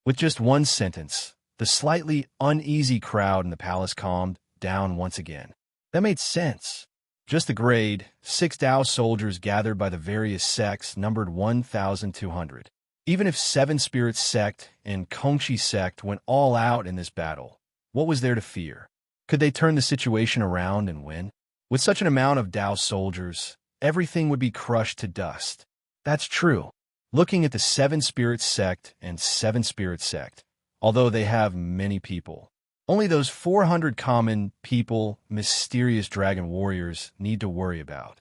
With just one sentence, the slightly uneasy crowd in the palace calmed down once again. That made sense. Just the grade 6 Dao soldiers gathered by the various sects numbered 1,200. Even if Seven Spirit Sect and Kongqi Sect went all out in this battle, what was there to fear? Could they turn the situation around and win? With such an amount of Dao soldiers, everything would be crushed to dust. That's true. Looking at the Seven Spirit Sect and Seven Spirit Sect, although they have many people, only those 400 common people Mysterious Dragon Warriors need to worry about.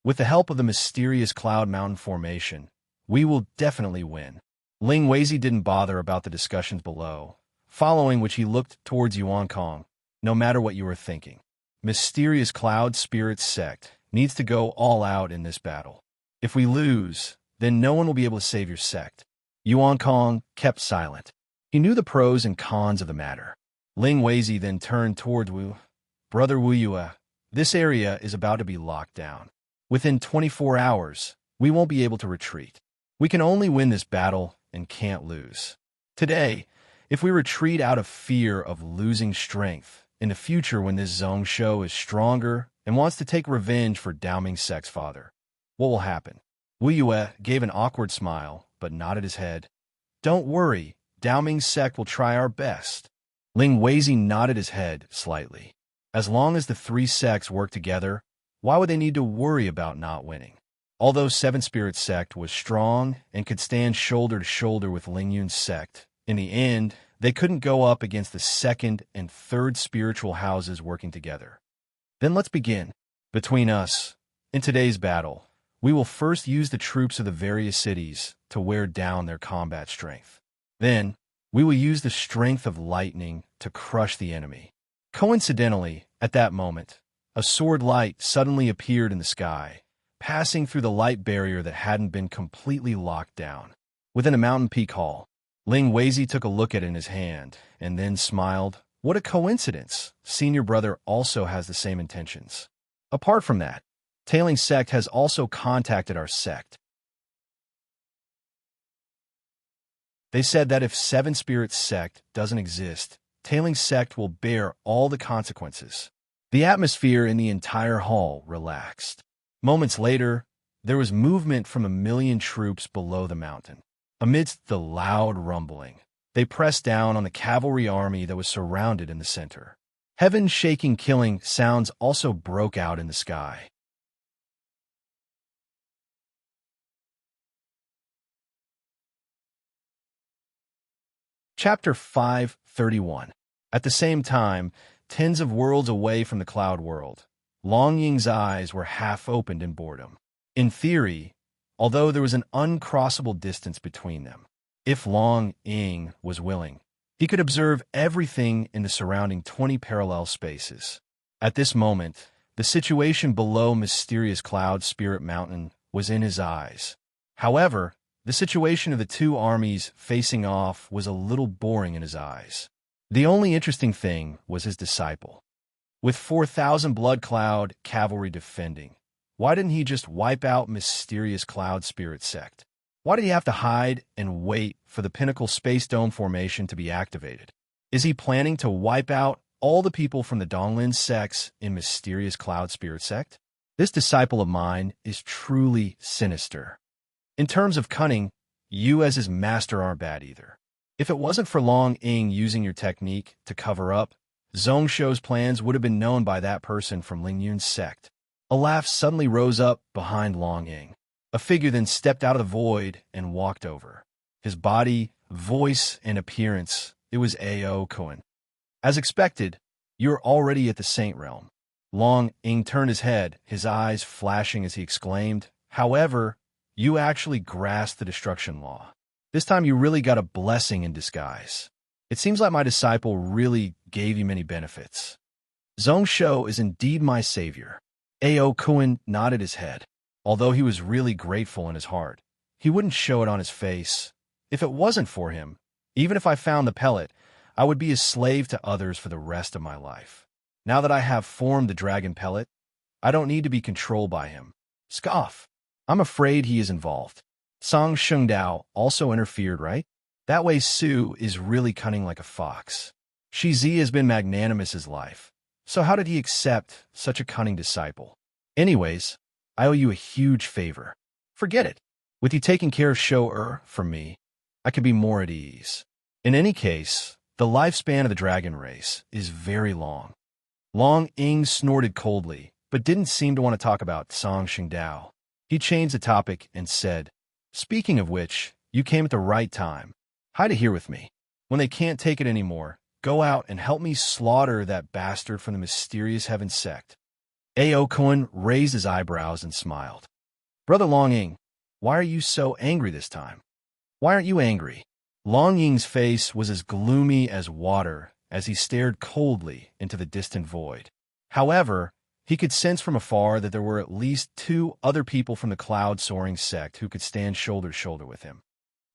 With the help of the Mysterious Cloud Mountain formation, we will definitely win. Ling Weizi didn't bother about the discussions below, following which he looked towards Yuan Kong. No matter what you were thinking, Mysterious Cloud Spirit Sect needs to go all out in this battle. If we lose, then no one will be able to save your sect. Yuan Kong kept silent. He knew the pros and cons of the matter. Ling Weizi then turned toward Brother Wu Yue. This area is about to be locked down. Within 24 hours, we won't be able to retreat. We can only win this battle and can't lose. Today, if we retreat out of fear of losing strength, in the future when this Zhongsho is stronger and wants to take revenge for Dao Ming's sex father, what will happen? Wu Yue gave an awkward smile, but nodded his head. Don't worry, Dao Ming's sect will try our best. Ling Weizi nodded his head slightly. As long as the three sects work together, why would they need to worry about not winning? Although Seven Spirit sect was strong and could stand shoulder to shoulder with Ling Yun's sect, in the end, they couldn't go up against the second and third spiritual houses working together. Then let's begin. Between us, in today's battle, we will first use the troops of the various cities to wear down their combat strength. Then, we will use the strength of lightning to crush the enemy. Coincidentally, at that moment, a sword light suddenly appeared in the sky, passing through the light barrier that hadn't been completely locked down. Within a mountain peak hall, Ling Weizi took a look at it in his hand, and then smiled. What a coincidence! Senior brother also has the same intentions. Apart from that, Tailing Sect has also contacted our sect. They said that if Seven Spirits Sect doesn't exist, Tailing Sect will bear all the consequences. The atmosphere in the entire hall relaxed. Moments later, there was movement from 1,000,000 troops below the mountain. Amidst the loud rumbling, they pressed down on the cavalry army that was surrounded in the center. Heaven-shaking killing sounds also broke out in the sky. Chapter 531. At the same time, tens of worlds away from the cloud world, Long Ying's eyes were half opened in boredom. In theory, although there was an uncrossable distance between them, if Long Ying was willing, he could observe everything in the surrounding 20 parallel spaces. At this moment, the situation below Mysterious Cloud Spirit Mountain was in his eyes. However, the situation of the two armies facing off was a little boring in his eyes. The only interesting thing was his disciple. With 4,000 Blood Cloud cavalry defending, why didn't he just wipe out Mysterious Cloud Spirit Sect? Why did he have to hide and wait for the Pinnacle Space Dome formation to be activated? Is he planning to wipe out all the people from the Donglin sects in Mysterious Cloud Spirit Sect? This disciple of mine is truly sinister. In terms of cunning, you as his master aren't bad either. If it wasn't for Long Ying using your technique to cover up, Zhongsho's plans would have been known by that person from Ling Yun's sect. A laugh suddenly rose up behind Long Ying. A figure then stepped out of the void and walked over. His body, voice, and appearance, it was A.O. Cohen. As expected, you're already at the Saint Realm. Long Ying turned his head, his eyes flashing as he exclaimed, however, you actually grasped the destruction law. This time you really got a blessing in disguise. It seems like my disciple really gave you many benefits. Zhongsho is indeed my savior. A.O. Cohen nodded his head. Although he was really grateful in his heart, he wouldn't show it on his face. If it wasn't for him, even if I found the pellet, I would be a slave to others for the rest of my life. Now that I have formed the dragon pellet, I don't need to be controlled by him. Scoff. I'm afraid he is involved. Song Shengdao also interfered, right? That way Su is really cunning like a fox. Shizi has been magnanimous his life. So how did he accept such a cunning disciple? Anyways, I owe you a huge favor. Forget it. With you taking care of Shou-Er for me, I can be more at ease. In any case, the lifespan of the dragon race is very long. Long Ying snorted coldly, but didn't seem to want to talk about Song Shengdao. He changed the topic and said, speaking of which, you came at the right time. Hide it here with me. When they can't take it anymore, go out and help me slaughter that bastard from the Mysterious Heaven sect. A.O. Cohen raised his eyebrows and smiled. Brother Long Ying, why are you so angry this time? Why aren't you angry? Long Ying's face was as gloomy as water as he stared coldly into the distant void. However, he could sense from afar that there were at least 2 other people from the Cloud Soaring sect who could stand shoulder to shoulder with him.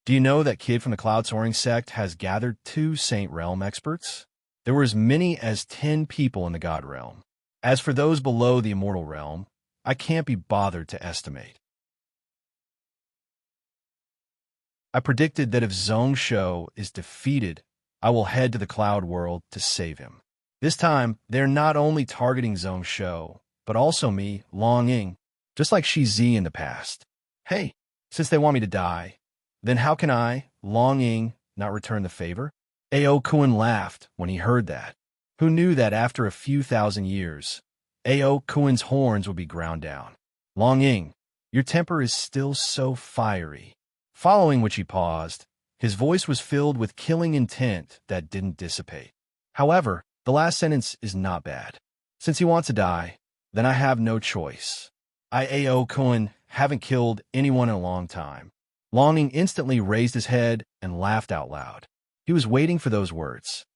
Do you know that kid from the Cloud Soaring sect has gathered 2 Saint Realm experts? There were as many as 10 people in the God Realm. As for those below the Immortal Realm, I can't be bothered to estimate. I predicted that if Zhongsho is defeated, I will head to the Cloud World to save him. This time, they're not only targeting Zhongsho, but also me, Long Ying, just like Shi Zi in the past. Hey, since they want me to die, then how can I, Long Ying, not return the favor? Ao Kuan laughed when he heard that. Who knew that after a few thousand years, Ao Kuan's horns would be ground down? Long Ying, your temper is still so fiery. Following which he paused, his voice was filled with killing intent that didn't dissipate. However, the last sentence is not bad. Since he wants to die, then I have no choice. I, Ao Kuan, haven't killed anyone in a long time. Long Ying instantly raised his head and laughed out loud. He was waiting for those words.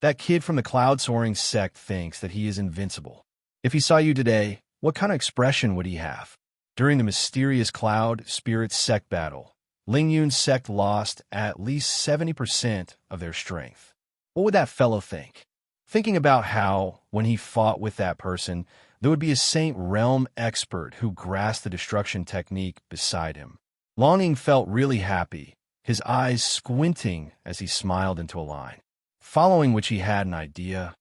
That kid from the cloud-soaring sect thinks that he is invincible. If he saw you today, what kind of expression would he have? During the mysterious cloud spirit sect battle, Ling Yun's sect lost at least 70% of their strength. What would that fellow think? Thinking about how, when he fought with that person, there would be a Saint Realm expert who grasped the destruction technique beside him. Long Ying felt really happy, his eyes squinting as he smiled into a line. Following which he had an idea.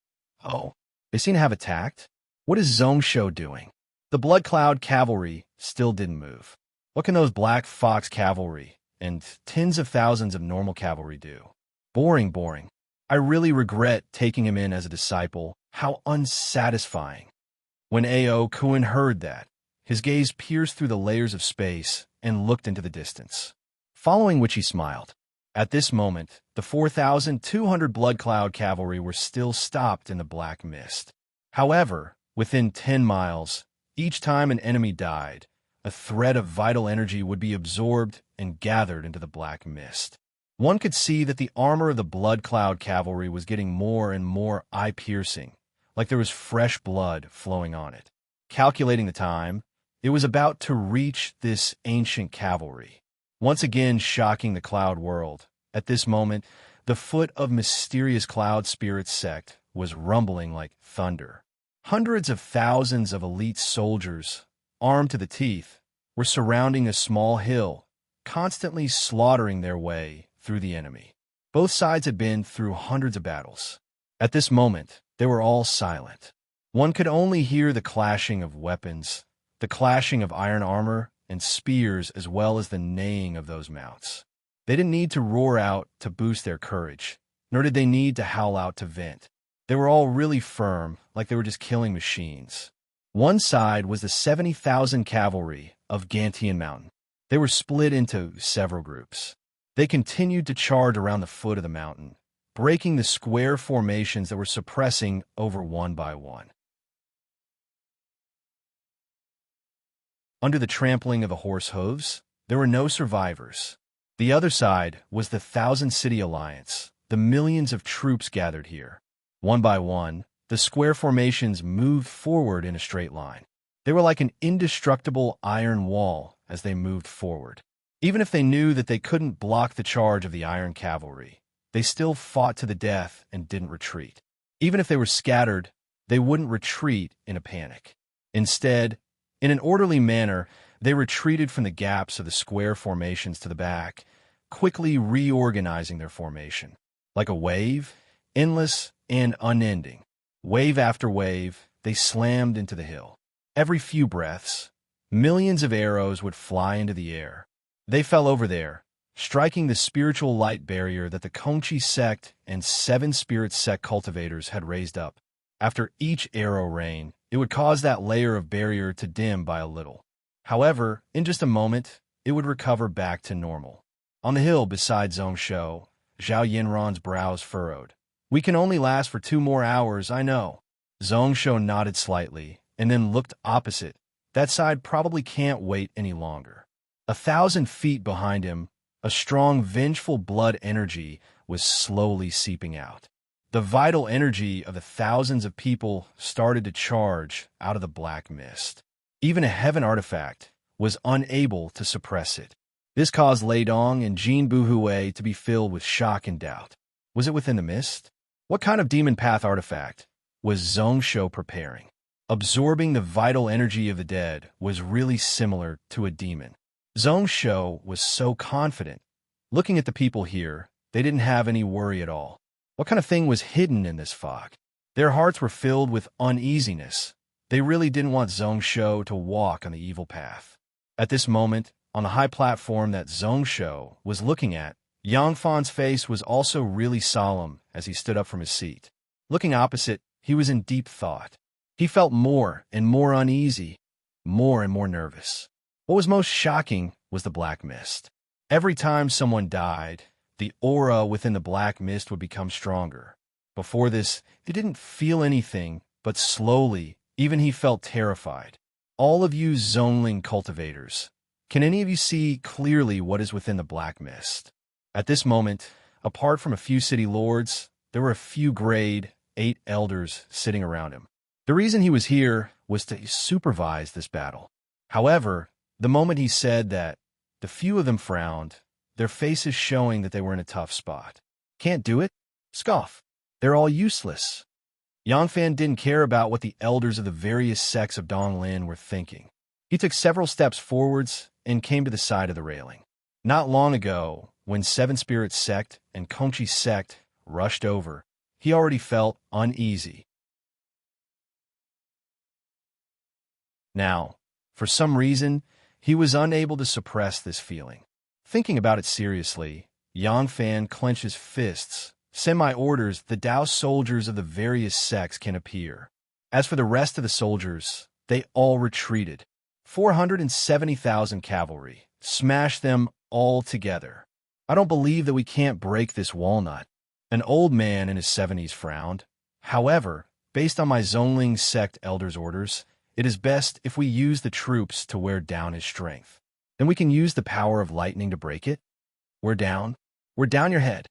Oh, they seem to have attacked? What is Zhongsho doing? The Blood Cloud cavalry still didn't move. What can those Black Fox cavalry and tens of thousands of normal cavalry do? Boring, boring. I really regret taking him in as a disciple. How unsatisfying. When Ao Kuan heard that, his gaze pierced through the layers of space and looked into the distance. Following which he smiled. At this moment, the 4,200 Blood Cloud cavalry were still stopped in the black mist. However, within 10 miles, each time an enemy died, a thread of vital energy would be absorbed and gathered into the black mist. One could see that the armor of the Blood Cloud cavalry was getting more and more eye-piercing, like there was fresh blood flowing on it. Calculating the time, it was about to reach this ancient cavalry, once again shocking the cloud world. At this moment, the foot of mysterious cloud spirit sect was rumbling like thunder. Hundreds of thousands of elite soldiers, armed to the teeth, were surrounding a small hill, constantly slaughtering their way through the enemy. Both sides had been through hundreds of battles. At this moment, they were all silent. One could only hear the clashing of weapons, the clashing of iron armor and spears, as well as the neighing of those mounts. They didn't need to roar out to boost their courage, nor did they need to howl out to vent. They were all really firm, like they were just killing machines. One side was the 70,000 cavalry of Gantian Mountain. They were split into several groups. They continued to charge around the foot of the mountain, breaking the square formations that were suppressing over one by one. Under the trampling of the horse hooves, there were no survivors. The other side was the Thousand City Alliance, the millions of troops gathered here. One by one, the square formations moved forward in a straight line. They were like an indestructible iron wall as they moved forward. Even if they knew that they couldn't block the charge of the iron cavalry, they still fought to the death and didn't retreat. Even if they were scattered, they wouldn't retreat in a panic. Instead, in an orderly manner, they retreated from the gaps of the square formations to the back, quickly reorganizing their formation. Like a wave, endless and unending. Wave after wave, they slammed into the hill. Every few breaths, millions of arrows would fly into the air. They fell over there, striking the spiritual light barrier that the Kongchi sect and 7 spirit sect cultivators had raised up. After each arrow rain, it would cause that layer of barrier to dim by a little. However, in just a moment, it would recover back to normal. On the hill beside Zhongsho, Zhao Yinran's brows furrowed. We can only last for 2 more hours, I know. Zhongsho nodded slightly, and then looked opposite. That side probably can't wait any longer. 1,000 feet behind him, a strong, vengeful blood energy was slowly seeping out. The vital energy of the thousands of people started to charge out of the black mist. Even a heaven artifact was unable to suppress it. This caused Lei Dong and Jin Buhui to be filled with shock and doubt. Was it within the mist? What kind of demon path artifact was Zhongsho preparing? Absorbing the vital energy of the dead was really similar to a demon. Zhongsho was so confident, Looking at the people here, they didn't have any worry at all. What kind of thing was hidden in this fog? Their hearts were filled with uneasiness. They really didn't want Zhongsho to walk on the evil path. At this moment, on the high platform that Zhongsho was looking at, Yangfan's face was also really solemn as he stood up from his seat. Looking opposite, he was in deep thought. He felt more and more uneasy, more and more nervous. What was most shocking was the black mist. Every time someone died, the aura within the black mist would become stronger. Before this, he didn't feel anything, but slowly, even he felt terrified. All of you Zonling cultivators, can any of you see clearly what is within the black mist? At this moment, apart from a few city lords, there were a few grade 8 elders sitting around him. The reason he was here was to supervise this battle. However, the moment he said that, the few of them frowned, their faces showing that they were in a tough spot. Can't do it? Scoff. They're all useless. Yangfan didn't care about what the elders of the various sects of Donglin were thinking. He took several steps forwards and came to the side of the railing. Not long ago, when Seven Spirits sect and Kongchi sect rushed over, he already felt uneasy. Now, for some reason, he was unable to suppress this feeling. Thinking about it seriously, Yangfan clenched his fists. Send my orders, the Dao soldiers of the various sects can appear. As for the rest of the soldiers, they all retreated. 470,000 cavalry. Smash them all together. I don't believe that we can't break this walnut. An old man in his 70s frowned. However, based on my Zonling sect elder's orders, it is best if we use the troops to wear down his strength. Then we can use the power of lightning to break it. We're down. We're down your head.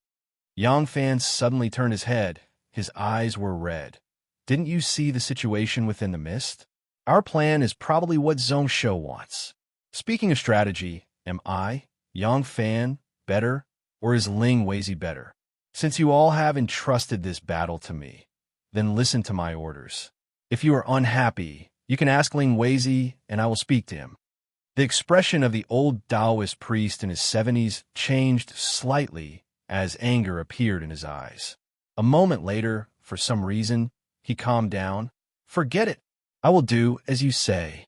Yangfan suddenly turned his head. His eyes were red. Didn't you see the situation within the mist? Our plan is probably what Zhongsho wants. Speaking of strategy, am I, Yangfan, better, or is Ling Weizi better? Since you all have entrusted this battle to me, then listen to my orders. If you are unhappy, you can ask Ling Weizi, and I will speak to him. The expression of the old Taoist priest in his 70s changed slightly as anger appeared in his eyes. A moment later, for some reason, he calmed down. Forget it. I will do as you say.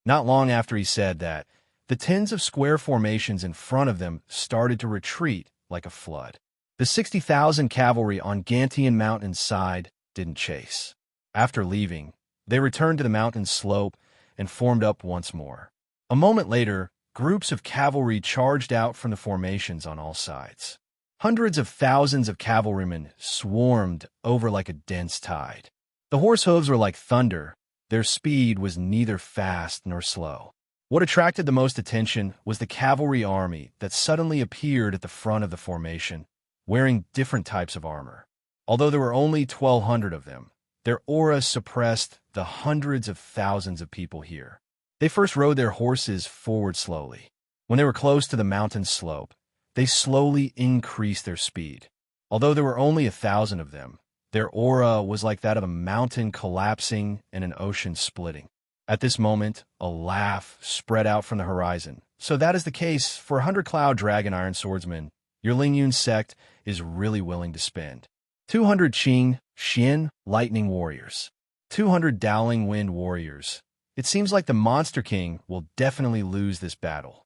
Not long after he said that, the tens of square formations in front of them started to retreat like a flood. The 60,000 cavalry on Gantian Mountain's side didn't chase. After leaving, they returned to the mountain slope and formed up once more. A moment later, groups of cavalry charged out from the formations on all sides. Hundreds of thousands of cavalrymen swarmed over like a dense tide. The horse hooves were like thunder. Their speed was neither fast nor slow. What attracted the most attention was the cavalry army that suddenly appeared at the front of the formation, wearing different types of armor. Although there were only 1,200 of them, their aura suppressed the hundreds of thousands of people here. They first rode their horses forward slowly. When they were close to the mountain slope, they slowly increased their speed. Although there were only 1,000 of them, their aura was like that of a mountain collapsing and an ocean splitting. At this moment, a laugh spread out from the horizon. So that is the case for 100 Cloud Dragon Iron Swordsmen. Your Lingyun sect is really willing to spend 200 Qing, Xian, Lightning Warriors, 200 Dowling Wind Warriors. It seems like the Monster King will definitely lose this battle.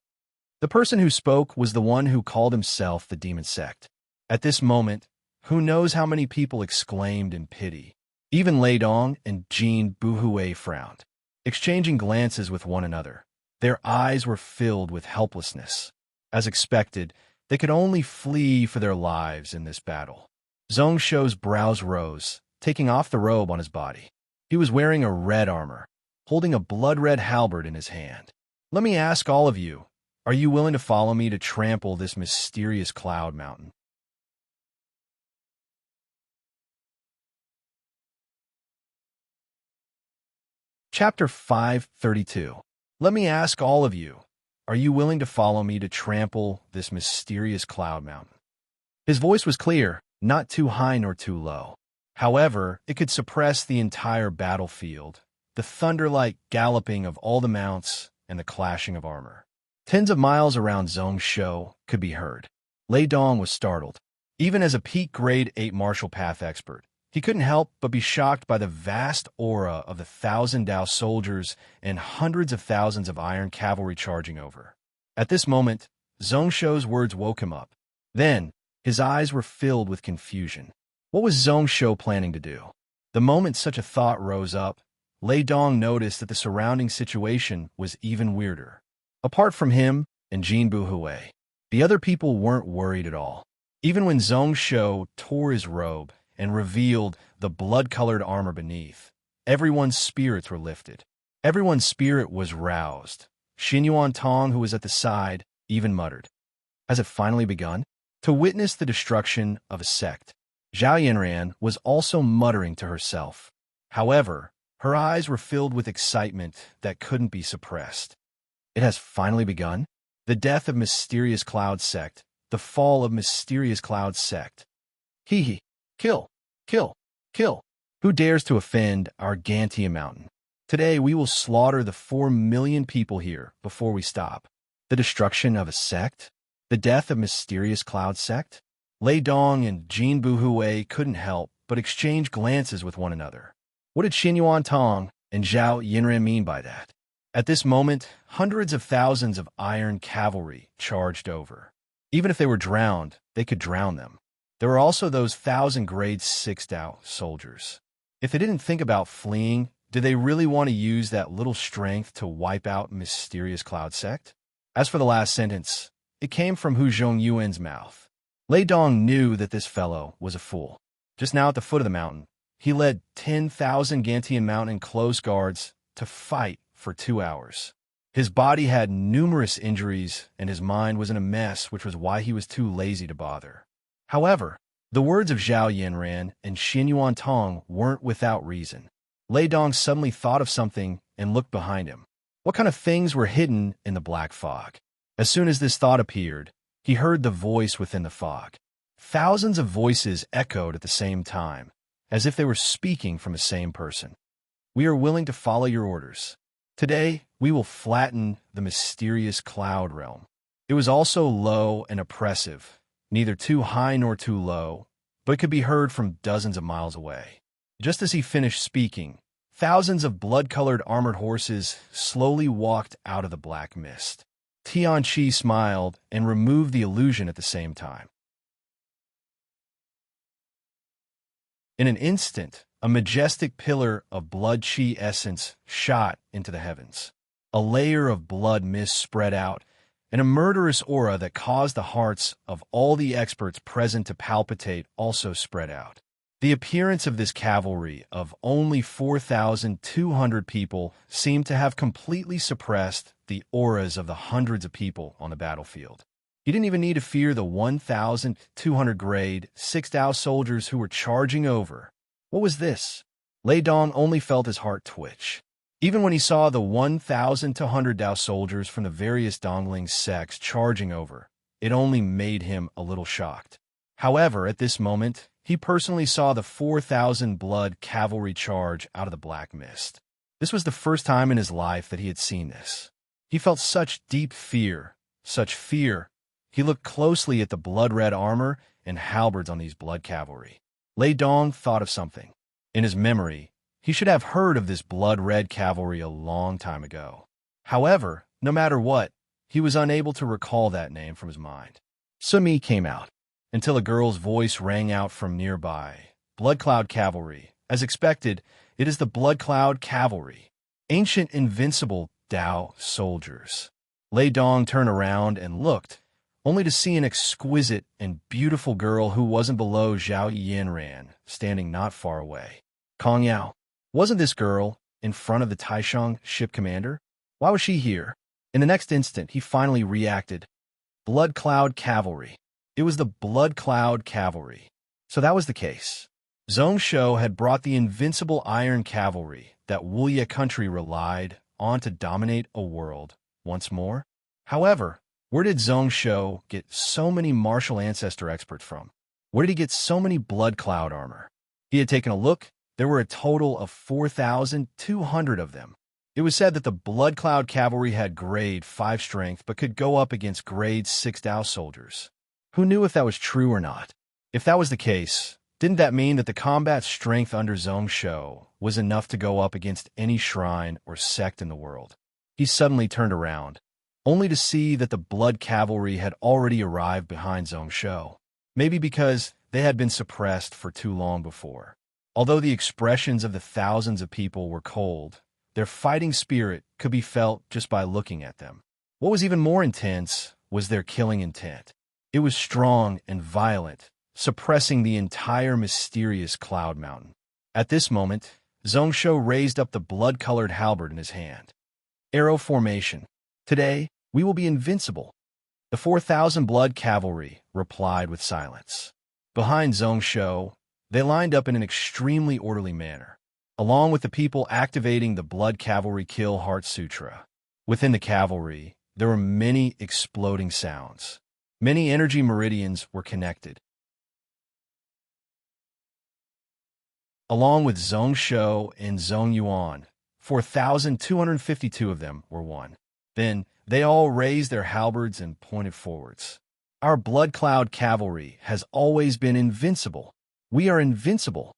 The person who spoke was the one who called himself the Demon Sect. At this moment, who knows how many people exclaimed in pity. Even Lei Dong and Jean Buhue frowned, exchanging glances with one another. Their eyes were filled with helplessness. As expected, they could only flee for their lives in this battle. Zhongsho's brows rose, taking off the robe on his body. He was wearing a red armor, holding a blood-red halberd in his hand. Let me ask all of you, are you willing to follow me to trample this mysterious cloud mountain? Chapter 532. Let me ask all of you, are you willing to follow me to trample this mysterious cloud mountain? His voice was clear, not too high nor too low. However, it could suppress the entire battlefield, the thunder-like galloping of all the mounts and the clashing of armor. Tens of miles around Zhongsho could be heard. Lei Dong was startled. Even as a peak grade 8 martial path expert, he couldn't help but be shocked by the vast aura of the 1,000 Dao soldiers and hundreds of thousands of iron cavalry charging over. At this moment, Zhong Shou's words woke him up. Then, his eyes were filled with confusion. What was Zhong Shou planning to do? The moment such a thought rose up, Lei Dong noticed that the surrounding situation was even weirder. Apart from him and Jin Buhui, the other people weren't worried at all. Even when Zhong Shou tore his robe and revealed the blood-colored armor beneath, everyone's spirits were lifted. Everyone's spirit was roused. Xin Yuan Tong, who was at the side, even muttered, "Has it finally begun?" To witness the destruction of a sect, Zhao Yinran was also muttering to herself. However, her eyes were filled with excitement that couldn't be suppressed. It has finally begun? The death of Mysterious Cloud Sect, the fall of Mysterious Cloud Sect. Hee. Kill, kill, kill. Who dares to offend our Gantia Mountain? Today we will slaughter the 4 million people here before we stop. The destruction of a sect? The death of Mysterious Cloud Sect? Lei Dong and Jin Buhui couldn't help but exchange glances with one another. What did Xin Yuan Tong and Zhao Yinran mean by that? At this moment, hundreds of thousands of iron cavalry charged over. Even if they were drowned, they could drown them. There were also those 1,000 grade 6 Dao soldiers. If they didn't think about fleeing, did they really want to use that little strength to wipe out Mysterious Cloud Sect? As for the last sentence, it came from Hu Zhongyuan's mouth. Lei Dong knew that this fellow was a fool. Just now at the foot of the mountain, he led 10,000 Gantian Mountain close guards to fight for 2 hours. His body had numerous injuries, and his mind was in a mess, which was why he was too lazy to bother. However, the words of Zhao Yinran and Xin Yuan Tong weren't without reason. Lei Dong suddenly thought of something and looked behind him. What kind of things were hidden in the black fog? As soon as this thought appeared, he heard the voice within the fog. Thousands of voices echoed at the same time, as if they were speaking from the same person. We are willing to follow your orders. Today, we will flatten the mysterious cloud realm. It was also low and oppressive, neither too high nor too low, but could be heard from dozens of miles away. Just as he finished speaking, thousands of blood-colored armored horses slowly walked out of the black mist. Tianqi smiled and removed the illusion at the same time. In an instant, a majestic pillar of blood chi essence shot into the heavens. A layer of blood mist spread out, and a murderous aura that caused the hearts of all the experts present to palpitate also spread out. The appearance of this cavalry of only 4,200 people seemed to have completely suppressed the auras of the hundreds of people on the battlefield. He didn't even need to fear the 1,200 grade 6 Dao soldiers who were charging over. What was this? Lei Dong only felt his heart twitch. Even when he saw the 1,200 Dao soldiers from the various Dongling sects charging over, it only made him a little shocked. However, at this moment, he personally saw the 4,000 blood cavalry charge out of the black mist. This was the first time in his life that he had seen this. He felt such deep fear, such fear. He looked closely at the blood-red armor and halberds on these blood cavalry. Lei Dong thought of something. In his memory, he should have heard of this blood-red cavalry a long time ago. However, no matter what, he was unable to recall that name from his mind. Sumi came out, until a girl's voice rang out from nearby. Blood Cloud Cavalry. As expected, it is the Blood Cloud Cavalry. Ancient invincible Dao soldiers. Lei Dong turned around and looked, only to see an exquisite and beautiful girl who wasn't below Zhao Yinran, standing not far away. Kong Yao. Wasn't this girl in front of the Taishang ship commander? Why was she here? In the next instant, he finally reacted. Blood Cloud Cavalry. It was the Blood Cloud Cavalry. So that was the case. Zhong Shou had brought the invincible iron cavalry that Wuya country relied on to dominate a world once more. However, where did Zhong Shou get so many martial ancestor experts from? Where did he get so many blood cloud armor? He had taken a look. There were a total of 4,200 of them. It was said that the Blood Cloud Cavalry had grade 5 strength but could go up against grade 6 Dao soldiers. Who knew if that was true or not? If that was the case, didn't that mean that the combat strength under Zhongshou was enough to go up against any shrine or sect in the world? He suddenly turned around, only to see that the blood cavalry had already arrived behind Zhongshou, maybe because they had been suppressed for too long before. Although the expressions of the thousands of people were cold, their fighting spirit could be felt just by looking at them. What was even more intense was their killing intent. It was strong and violent, suppressing the entire mysterious cloud mountain. At this moment, Zhongshou raised up the blood-colored halberd in his hand. Arrow formation. Today, we will be invincible. The 4,000 blood cavalry replied with silence. Behind Zhongshou, they lined up in an extremely orderly manner, along with the people activating the blood cavalry kill heart sutra. Within the cavalry, there were many exploding sounds. Many energy meridians were connected. Along with Zhongshou and Zhongyuan, 4,252 of them were one. Then they all raised their halberds and pointed forwards. Our blood cloud cavalry has always been invincible. We are invincible.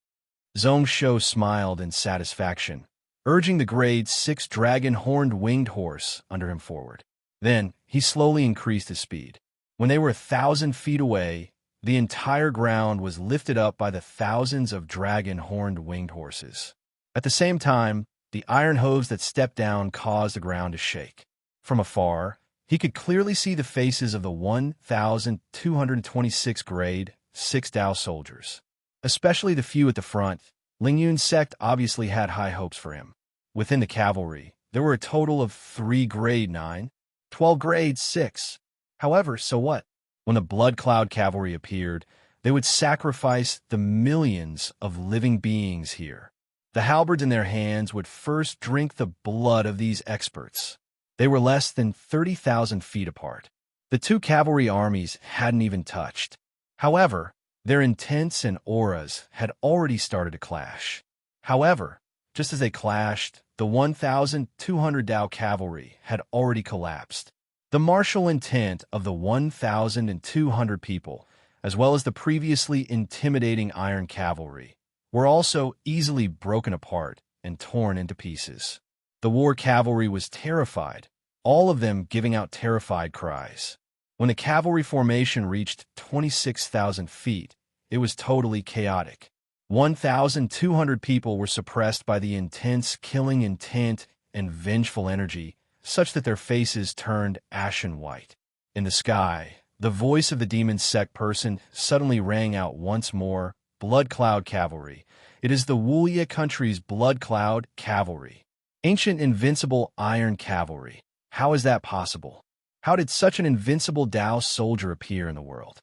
Zhongshou smiled in satisfaction, urging the grade 6 dragon-horned winged horse under him forward. Then he slowly increased his speed. When they were 1,000 feet away, the entire ground was lifted up by the thousands of dragon-horned winged horses. At the same time, the iron hooves that stepped down caused the ground to shake. From afar, he could clearly see the faces of the 1,226 grade 6 Dao soldiers. Especially the few at the front, Lingyun's sect obviously had high hopes for him. Within the cavalry, there were a total of 3 grade 9, 12 grade 6. However, so what? When the blood cloud cavalry appeared, they would sacrifice the millions of living beings here. The halberds in their hands would first drink the blood of these experts. They were less than 30,000 feet apart. The two cavalry armies hadn't even touched. However, their intents and auras had already started to clash. However, just as they clashed, the 1,200 Dao cavalry had already collapsed. The martial intent of the 1,200 people, as well as the previously intimidating iron cavalry, were also easily broken apart and torn into pieces. The war cavalry was terrified, all of them giving out terrified cries. When the cavalry formation reached 26,000 feet, it was totally chaotic. 1,200 people were suppressed by the intense killing intent and vengeful energy, such that their faces turned ashen white. In the sky, the voice of the demon sect person suddenly rang out once more, Blood Cloud Cavalry. It is the Wuya country's Blood Cloud Cavalry. Ancient invincible iron cavalry. How is that possible? How did such an invincible Dao soldier appear in the world?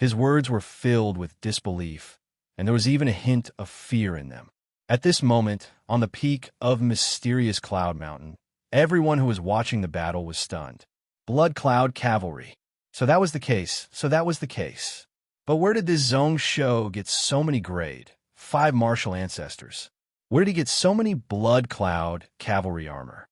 His words were filled with disbelief, and there was even a hint of fear in them. At this moment, on the peak of mysterious Cloud Mountain, everyone who was watching the battle was stunned. Blood Cloud Cavalry. So that was the case. But where did this Zhongshou get so many grade 5 martial ancestors? Where did he get so many Blood Cloud cavalry armor?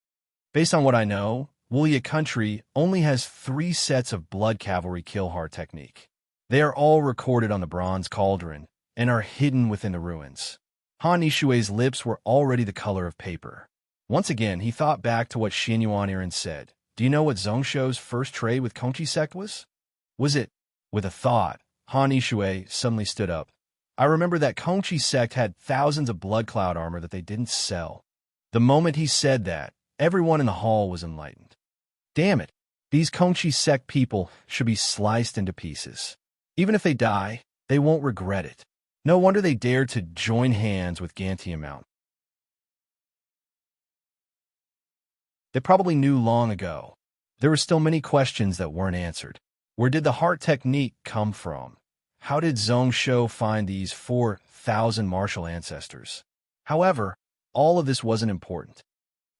Based on what I know, Wuya country only has 3 sets of blood cavalry kill heart technique. They are all recorded on the bronze cauldron and are hidden within the ruins. Han Ishui's lips were already the color of paper. Once again, he thought back to what Xianyuan Irin said. Do you know what Zhongshou's first trade with Kongqi sect was? Was it? With a thought, Han Ishui suddenly stood up. I remember that Kongqi sect had thousands of blood cloud armor that they didn't sell. The moment he said that, everyone in the hall was enlightened. Damn it, these Kongqi sect people should be sliced into pieces. Even if they die, they won't regret it. No wonder they dared to join hands with Gantian Mountain. They probably knew long ago. There were still many questions that weren't answered. Where did the heart technique come from? How did Zhongshou find these 4,000 martial ancestors? However, all of this wasn't important.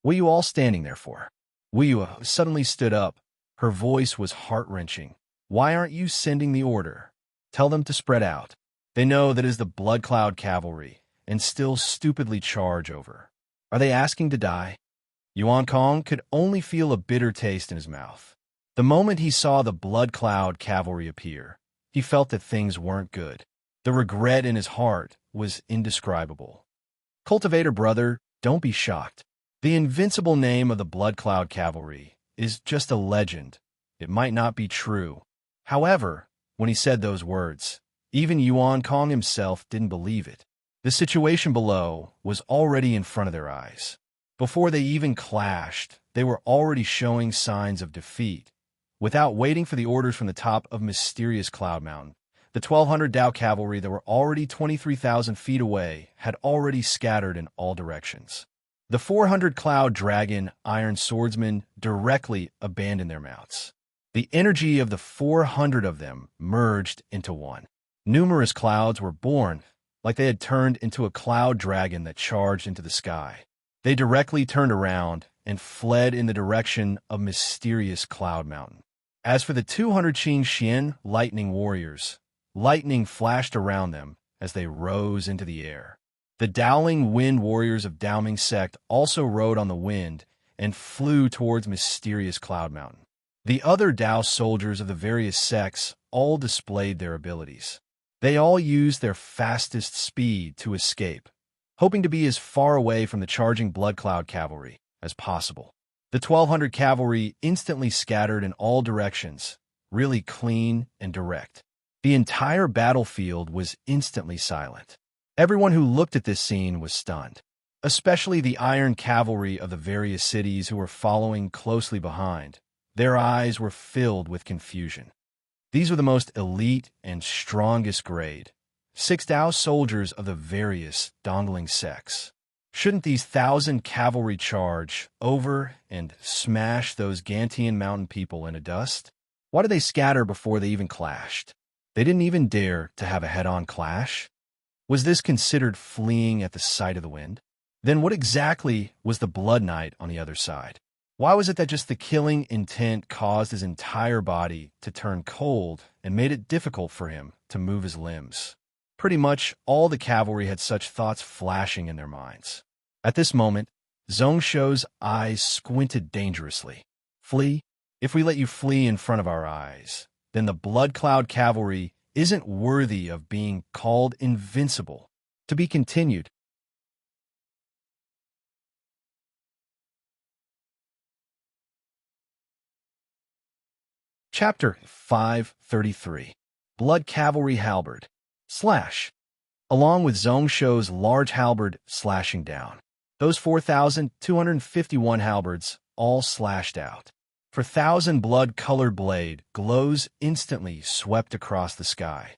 What are you all standing there for? Wuya suddenly stood up. Her voice was heart-wrenching. Why aren't you sending the order? Tell them to spread out. They know that is the Blood Cloud Cavalry, and still stupidly charge over. Are they asking to die? Yuan Kong could only feel a bitter taste in his mouth. The moment he saw the Blood Cloud Cavalry appear, he felt that things weren't good. The regret in his heart was indescribable. Cultivator brother, don't be shocked. The invincible name of the Blood Cloud Cavalry is just a legend. It might not be true. However, when he said those words, even Yuan Kong himself didn't believe it. The situation below was already in front of their eyes. Before they even clashed, they were already showing signs of defeat. Without waiting for the orders from the top of mysterious Cloud Mountain, the 1,200 Dao cavalry that were already 23,000 feet away had already scattered in all directions. The 400 Cloud Dragon Iron Swordsmen directly abandoned their mounts. The energy of the 400 of them merged into one. Numerous clouds were born, like they had turned into a cloud dragon that charged into the sky. They directly turned around and fled in the direction of mysterious Cloud Mountain. As for the 200 Qing Xian lightning warriors, lightning flashed around them as they rose into the air. The Dowling Wind warriors of Dowming sect also rode on the wind and flew towards mysterious Cloud Mountain. The other Dao soldiers of the various sects all displayed their abilities. They all used their fastest speed to escape, hoping to be as far away from the charging Blood Cloud cavalry as possible. The 1,200 cavalry instantly scattered in all directions, really clean and direct. The entire battlefield was instantly silent. Everyone who looked at this scene was stunned, especially the iron cavalry of the various cities who were following closely behind. Their eyes were filled with confusion. These were the most elite and strongest grade, 6 Dao soldiers of the various Dongling sects. Shouldn't these 1,000 cavalry charge over and smash those Gantian mountain people into dust? Why did they scatter before they even clashed? They didn't even dare to have a head-on clash? Was this considered fleeing at the sight of the wind? Then what exactly was the Blood Knight on the other side? Why was it that just the killing intent caused his entire body to turn cold and made it difficult for him to move his limbs? Pretty much all the cavalry had such thoughts flashing in their minds. At this moment, Zhong Shou's eyes squinted dangerously. Flee? If we let you flee in front of our eyes, then the Blood Cloud cavalry isn't worthy of being called invincible. To be continued. Chapter 533. Blood Cavalry Halberd. Slash. Along with Zhong Shou's large halberd slashing down, those 4,251 halberds all slashed out. For 1,000 blood-colored blade glows instantly swept across the sky.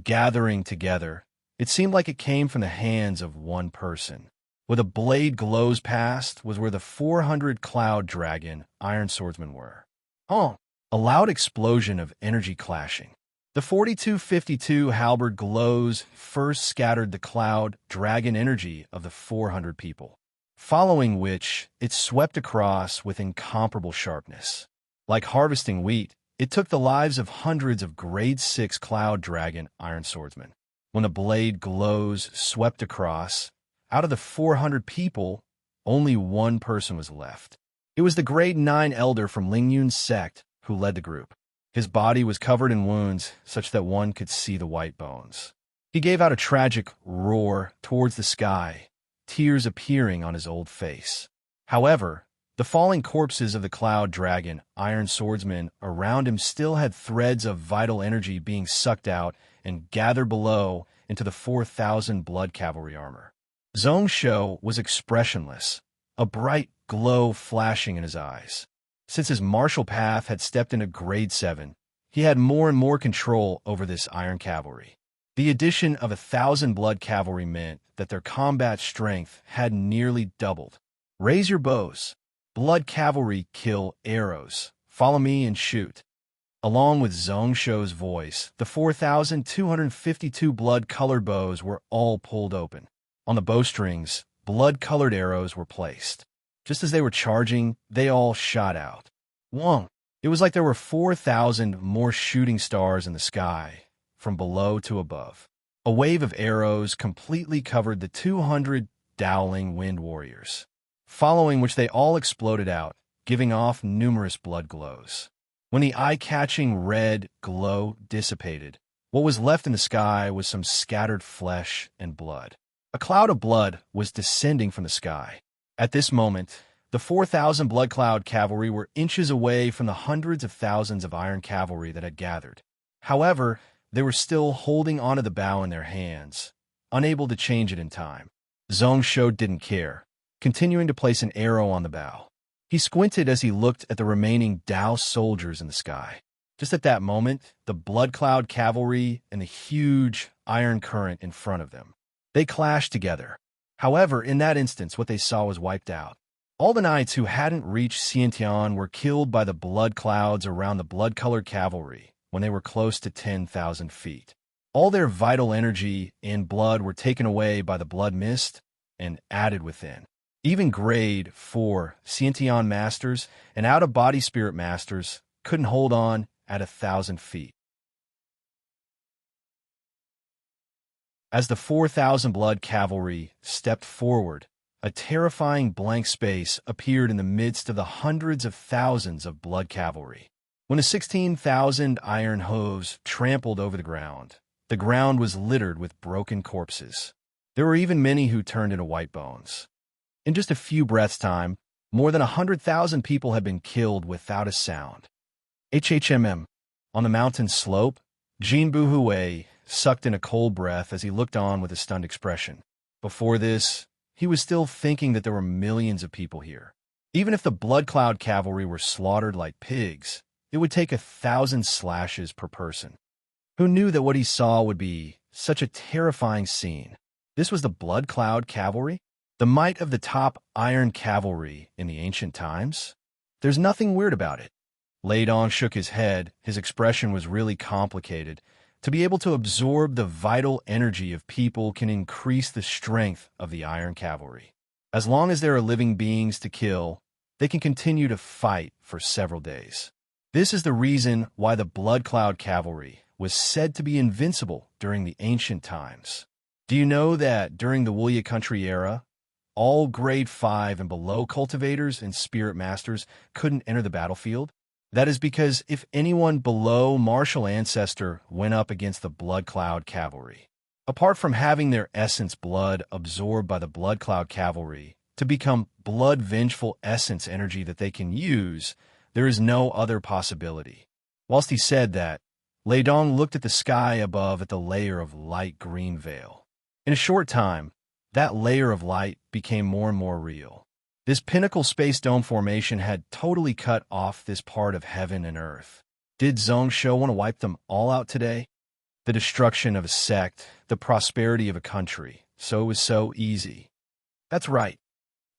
Gathering together, it seemed like it came from the hands of one person. Where the blade glows past was where the 400 Cloud Dragon Iron Swordsmen were. Oh! A loud explosion of energy clashing. The 4252 halberd glows first scattered the Cloud Dragon energy of the 400 people, following which it swept across with incomparable sharpness. Like harvesting wheat, it took the lives of hundreds of grade 6 Cloud Dragon Iron Swordsmen. When the blade glows swept across, out of the 400 people, only one person was left. It was the grade 9 elder from Lingyun's sect who led the group. His body was covered in wounds such that one could see the white bones. He gave out a tragic roar towards the sky, tears appearing on his old face. However, the falling corpses of the Cloud Dragon Iron Swordsmen around him still had threads of vital energy being sucked out and gathered below into the 4,000 blood cavalry armor. Zhong Shou was expressionless, a bright glow flashing in his eyes. Since his martial path had stepped into grade 7, he had more and more control over this iron cavalry. The addition of 1,000 blood cavalry meant that their combat strength had nearly doubled. Raise your bows. Blood cavalry kill arrows. Follow me and shoot. Along with Zhong Shou's voice, the 4,252 blood-colored bows were all pulled open. On the bowstrings, blood-colored arrows were placed. Just as they were charging, they all shot out. Wong! It was like there were 4,000 more shooting stars in the sky, from below to above. A wave of arrows completely covered the 200 Dowling Wind Warriors, following which they all exploded out, giving off numerous blood glows. When the eye-catching red glow dissipated, What was left in the sky was some scattered flesh and blood. A cloud of blood was descending from the sky. At this moment, the 4,000 blood cloud cavalry were inches away from the hundreds of thousands of iron cavalry that had gathered. However, they were still holding onto the bow in their hands, unable to change it in time. Zhongsho didn't care, continuing to place an arrow on the bow. He squinted as he looked at the remaining Dao soldiers in the sky. Just at that moment, the blood cloud cavalry and the huge iron current in front of them. They clashed together. However, in that instance, what they saw was wiped out. All the knights who hadn't reached Xiantian were killed by the blood clouds around the blood-colored cavalry when they were close to 10,000 feet. All their vital energy and blood were taken away by the blood mist and added within. Even grade 4 Xiantian masters and out-of-body spirit masters couldn't hold on at 1,000 feet. As the 4,000 blood cavalry stepped forward, a terrifying blank space appeared in the midst of the hundreds of thousands of blood cavalry. When the 16,000 iron hooves trampled over the ground was littered with broken corpses. There were even many who turned into white bones. In just a few breaths' time, more than 100,000 people had been killed without a sound. On the mountain slope, Jinbu Hui sucked in a cold breath as he looked on with a stunned expression. Before this, he was still thinking that there were millions of people here. Even if the blood cloud cavalry were slaughtered like pigs, it would take 1,000 slashes per person. Who knew that what he saw would be such a terrifying scene? This was the blood cloud cavalry? The might of the top iron cavalry in the ancient times? There's nothing weird about it. Lei Dong shook his head. His expression was really complicated. To be able to absorb the vital energy of people can increase the strength of the iron cavalry. As long as there are living beings to kill, they can continue to fight for several days. This is the reason why the blood cloud cavalry was said to be invincible during the ancient times. Do you know that during the Wuya country era, all grade 5 and below cultivators and spirit masters couldn't enter the battlefield? That is because if anyone below martial ancestor went up against the blood cloud cavalry, apart from having their essence blood absorbed by the blood cloud cavalry to become blood vengeful essence energy that they can use, there is no other possibility. Whilst he said that, Lei Dong looked at the sky above at the layer of light green veil. In a short time, that layer of light became more and more real. This pinnacle space dome formation had totally cut off this part of heaven and earth. Did Zhongsho want to wipe them all out today? The destruction of a sect, the prosperity of a country. So it was so easy. That's right.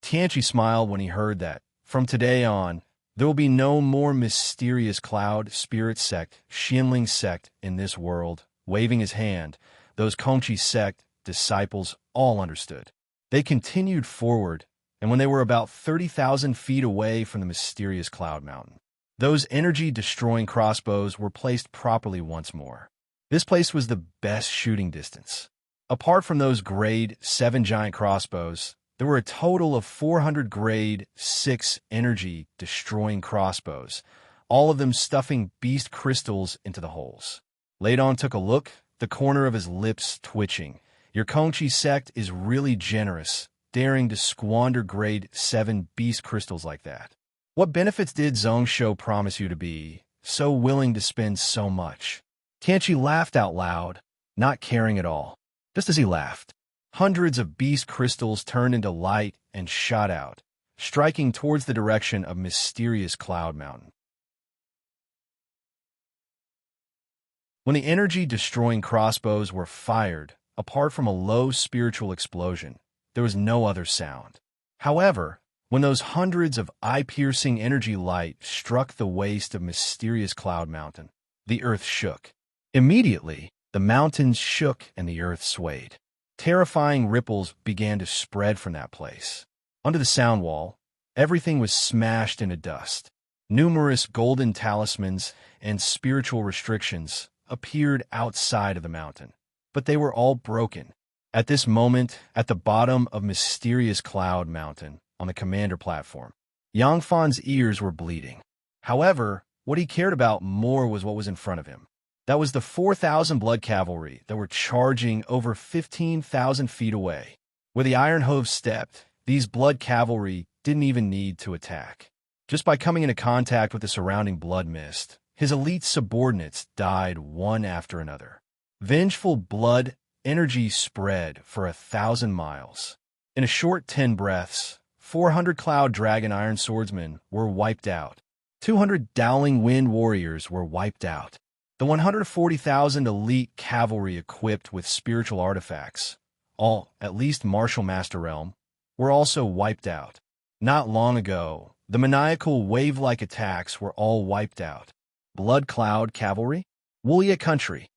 Tianchi smiled when he heard that. From today on, there will be no more mysterious cloud spirit sect, Xinling sect in this world. Waving his hand, those Kongqi sect disciples all understood. They continued forward, and when they were about 30,000 feet away from the mysterious cloud mountain, those energy-destroying crossbows were placed properly once more. This place was the best shooting distance. Apart from those grade 7 giant crossbows, there were a total of 400 grade 6 energy-destroying crossbows, all of them stuffing beast crystals into the holes. Lei Dong took a look, the corner of his lips twitching. Your Kongqi sect is really generous, daring to squander grade 7 beast crystals like that. What benefits did Zhongsho promise you to be so willing to spend so much? Tianchi laughed out loud, not caring at all. Just as he laughed, hundreds of beast crystals turned into light and shot out, striking towards the direction of mysterious cloud mountain. When the energy-destroying crossbows were fired, apart from a low spiritual explosion, there was no other sound. However, when those hundreds of eye-piercing energy light struck the waist of mysterious cloud mountain, the earth shook. Immediately, the mountains shook and the earth swayed. Terrifying ripples began to spread from that place. Under the sound wall, everything was smashed into dust. Numerous golden talismans and spiritual restrictions appeared outside of the mountain, but they were all broken. At this moment, at the bottom of mysterious cloud mountain, on the commander platform, Yang Fan's ears were bleeding. However, what he cared about more was what was in front of him. That was the 4,000 blood cavalry that were charging over 15,000 feet away. Where the Iron Hooves stepped, these blood cavalry didn't even need to attack. Just by coming into contact with the surrounding blood mist, his elite subordinates died one after another. Vengeful blood energy spread for 1,000 miles. In a short 10 breaths, 400 Cloud Dragon Iron Swordsmen were wiped out. 200 Dowling Wind Warriors were wiped out. The 140,000 elite cavalry equipped with spiritual artifacts, all, at least Martial Master Realm, were also wiped out. Not long ago, the maniacal wave-like attacks were all wiped out. Blood Cloud Cavalry? Wulia Country.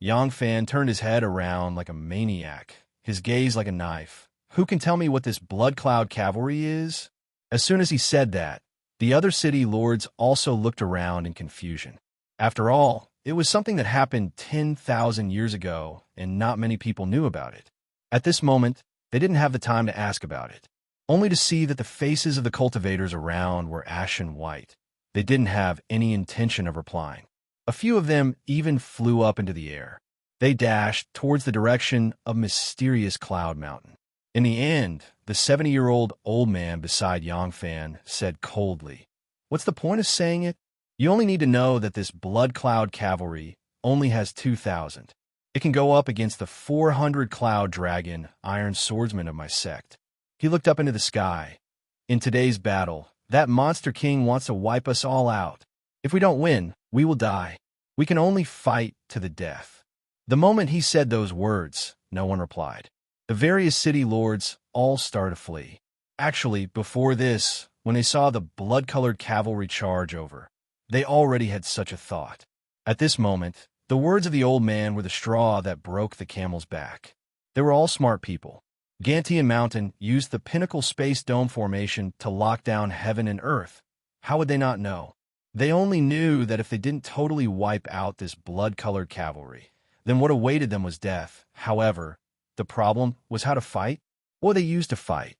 Yang Fan turned his head around like a maniac, his gaze like a knife. Who can tell me what this Blood Cloud Cavalry is? As soon as he said that, the other city lords also looked around in confusion. After all, it was something that happened 10,000 years ago, and not many people knew about it. At this moment, they didn't have the time to ask about it, only to see that the faces of the cultivators around were ashen white. They didn't have any intention of replying. A few of them even flew up into the air. They dashed towards the direction of mysterious Cloud Mountain. In the end, the 70-year-old old man beside Yang Fan said coldly, "What's the point of saying it? You only need to know that this Blood Cloud Cavalry only has 2,000. It can go up against the 400 Cloud Dragon Iron Swordsmen of my sect." He looked up into the sky. "In today's battle, that Monster King wants to wipe us all out. If we don't win, we will die. We can only fight to the death." The moment he said those words, no one replied. The various city lords all started to flee. Actually, before this, when they saw the blood-colored cavalry charge over, they already had such a thought. At this moment, the words of the old man were the straw that broke the camel's back. They were all smart people. Gantian Mountain used the Pinnacle Space Dome formation to lock down heaven and earth. How would they not know? They only knew that if they didn't totally wipe out this blood-colored cavalry, then what awaited them was death. However, the problem was how to fight, or they used to fight.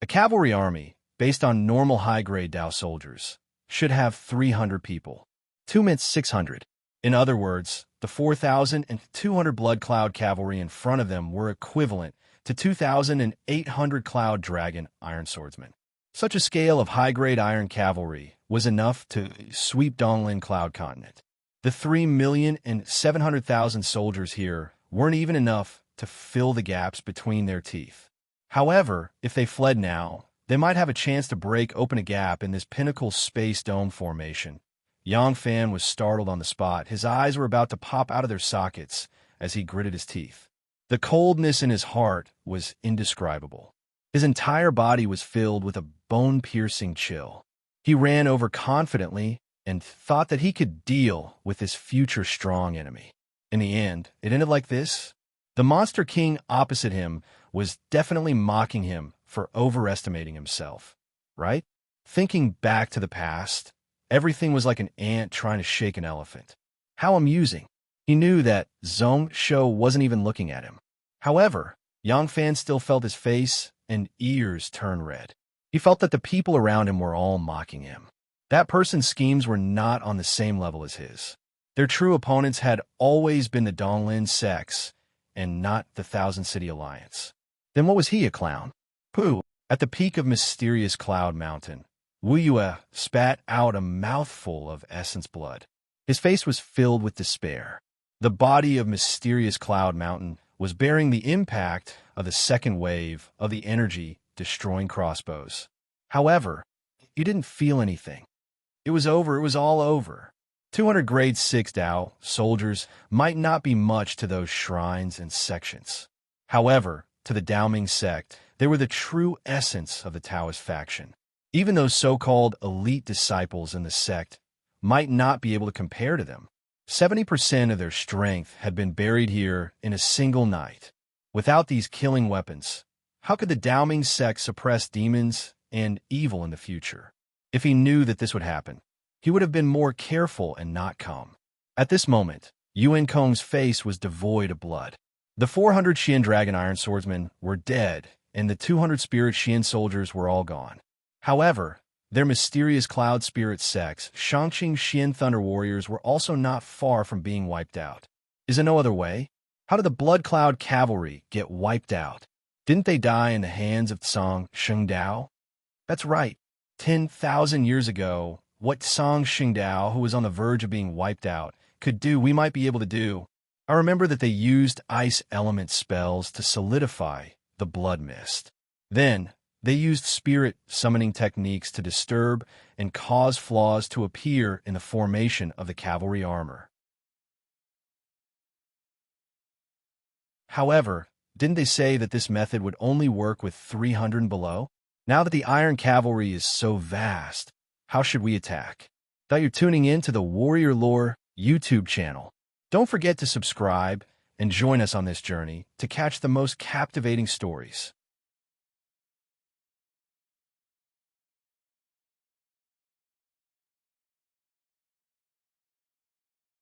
A cavalry army, based on normal high-grade Dao soldiers, should have 300 people. 2 meant 600. In other words, the 4,200 Blood Cloud Cavalry in front of them were equivalent to 2,800 Cloud Dragon Iron Swordsmen. Such a scale of high-grade Iron Cavalry was enough to sweep Donglin Cloud Continent. The 3,700,000 soldiers here weren't even enough to fill the gaps between their teeth. However, if they fled now, they might have a chance to break open a gap in this Pinnacle Space Dome formation. Yang Fan was startled on the spot. His eyes were about to pop out of their sockets as he gritted his teeth. The coldness in his heart was indescribable. His entire body was filled with a bone-piercing chill. He ran over confidently and thought that he could deal with this future strong enemy. In the end, it ended like this. The Monster King opposite him was definitely mocking him for overestimating himself, right? Thinking back to the past, everything was like an ant trying to shake an elephant. How amusing. He knew that Zhong Shou wasn't even looking at him. However, Yang Fan still felt his face and ears turn red. He felt that the people around him were all mocking him. That person's schemes were not on the same level as his. Their true opponents had always been the Donglin sects, and not the Thousand City Alliance. Then what was he, a clown? Pooh! At the peak of mysterious Cloud Mountain, Wu Yue spat out a mouthful of essence blood. His face was filled with despair. The body of mysterious Cloud Mountain was bearing the impact of the second wave of the energy destroying crossbows. However, he didn't feel anything. It was over. It was all over. 200 grade 6 Dao soldiers might not be much to those shrines and sections. However, to the Daoming sect, they were the true essence of the Taoist faction. Even those so-called elite disciples in the sect might not be able to compare to them. 70% of their strength had been buried here in a single night. Without these killing weapons, how could the Daoming sect suppress demons and evil in the future? If he knew that this would happen, he would have been more careful and not calm. At this moment, Yuan Kong's face was devoid of blood. The 400 Xian Dragon Iron Swordsmen were dead, and the 200 Spirit Xian soldiers were all gone. However, Their mysterious cloud spirit sects, Shangqing Xian Thunder Warriors, were also not far from being wiped out. Is there no other way? How did the Blood Cloud Cavalry get wiped out? Didn't they die in the hands of Tsang Shengdao? That's right. 10,000 years ago, what Tsang Shengdao, who was on the verge of being wiped out, could do, we might be able to do. I remember that they used ice element spells to solidify the blood mist. Then, they used spirit summoning techniques to disturb and cause flaws to appear in the formation of the cavalry armor. However, didn't they say that this method would only work with 300 and below? Now that the Iron Cavalry is so vast, how should we attack? That you're tuning in to the Warrior Lore YouTube channel. Don't forget to subscribe and join us on this journey to catch the most captivating stories.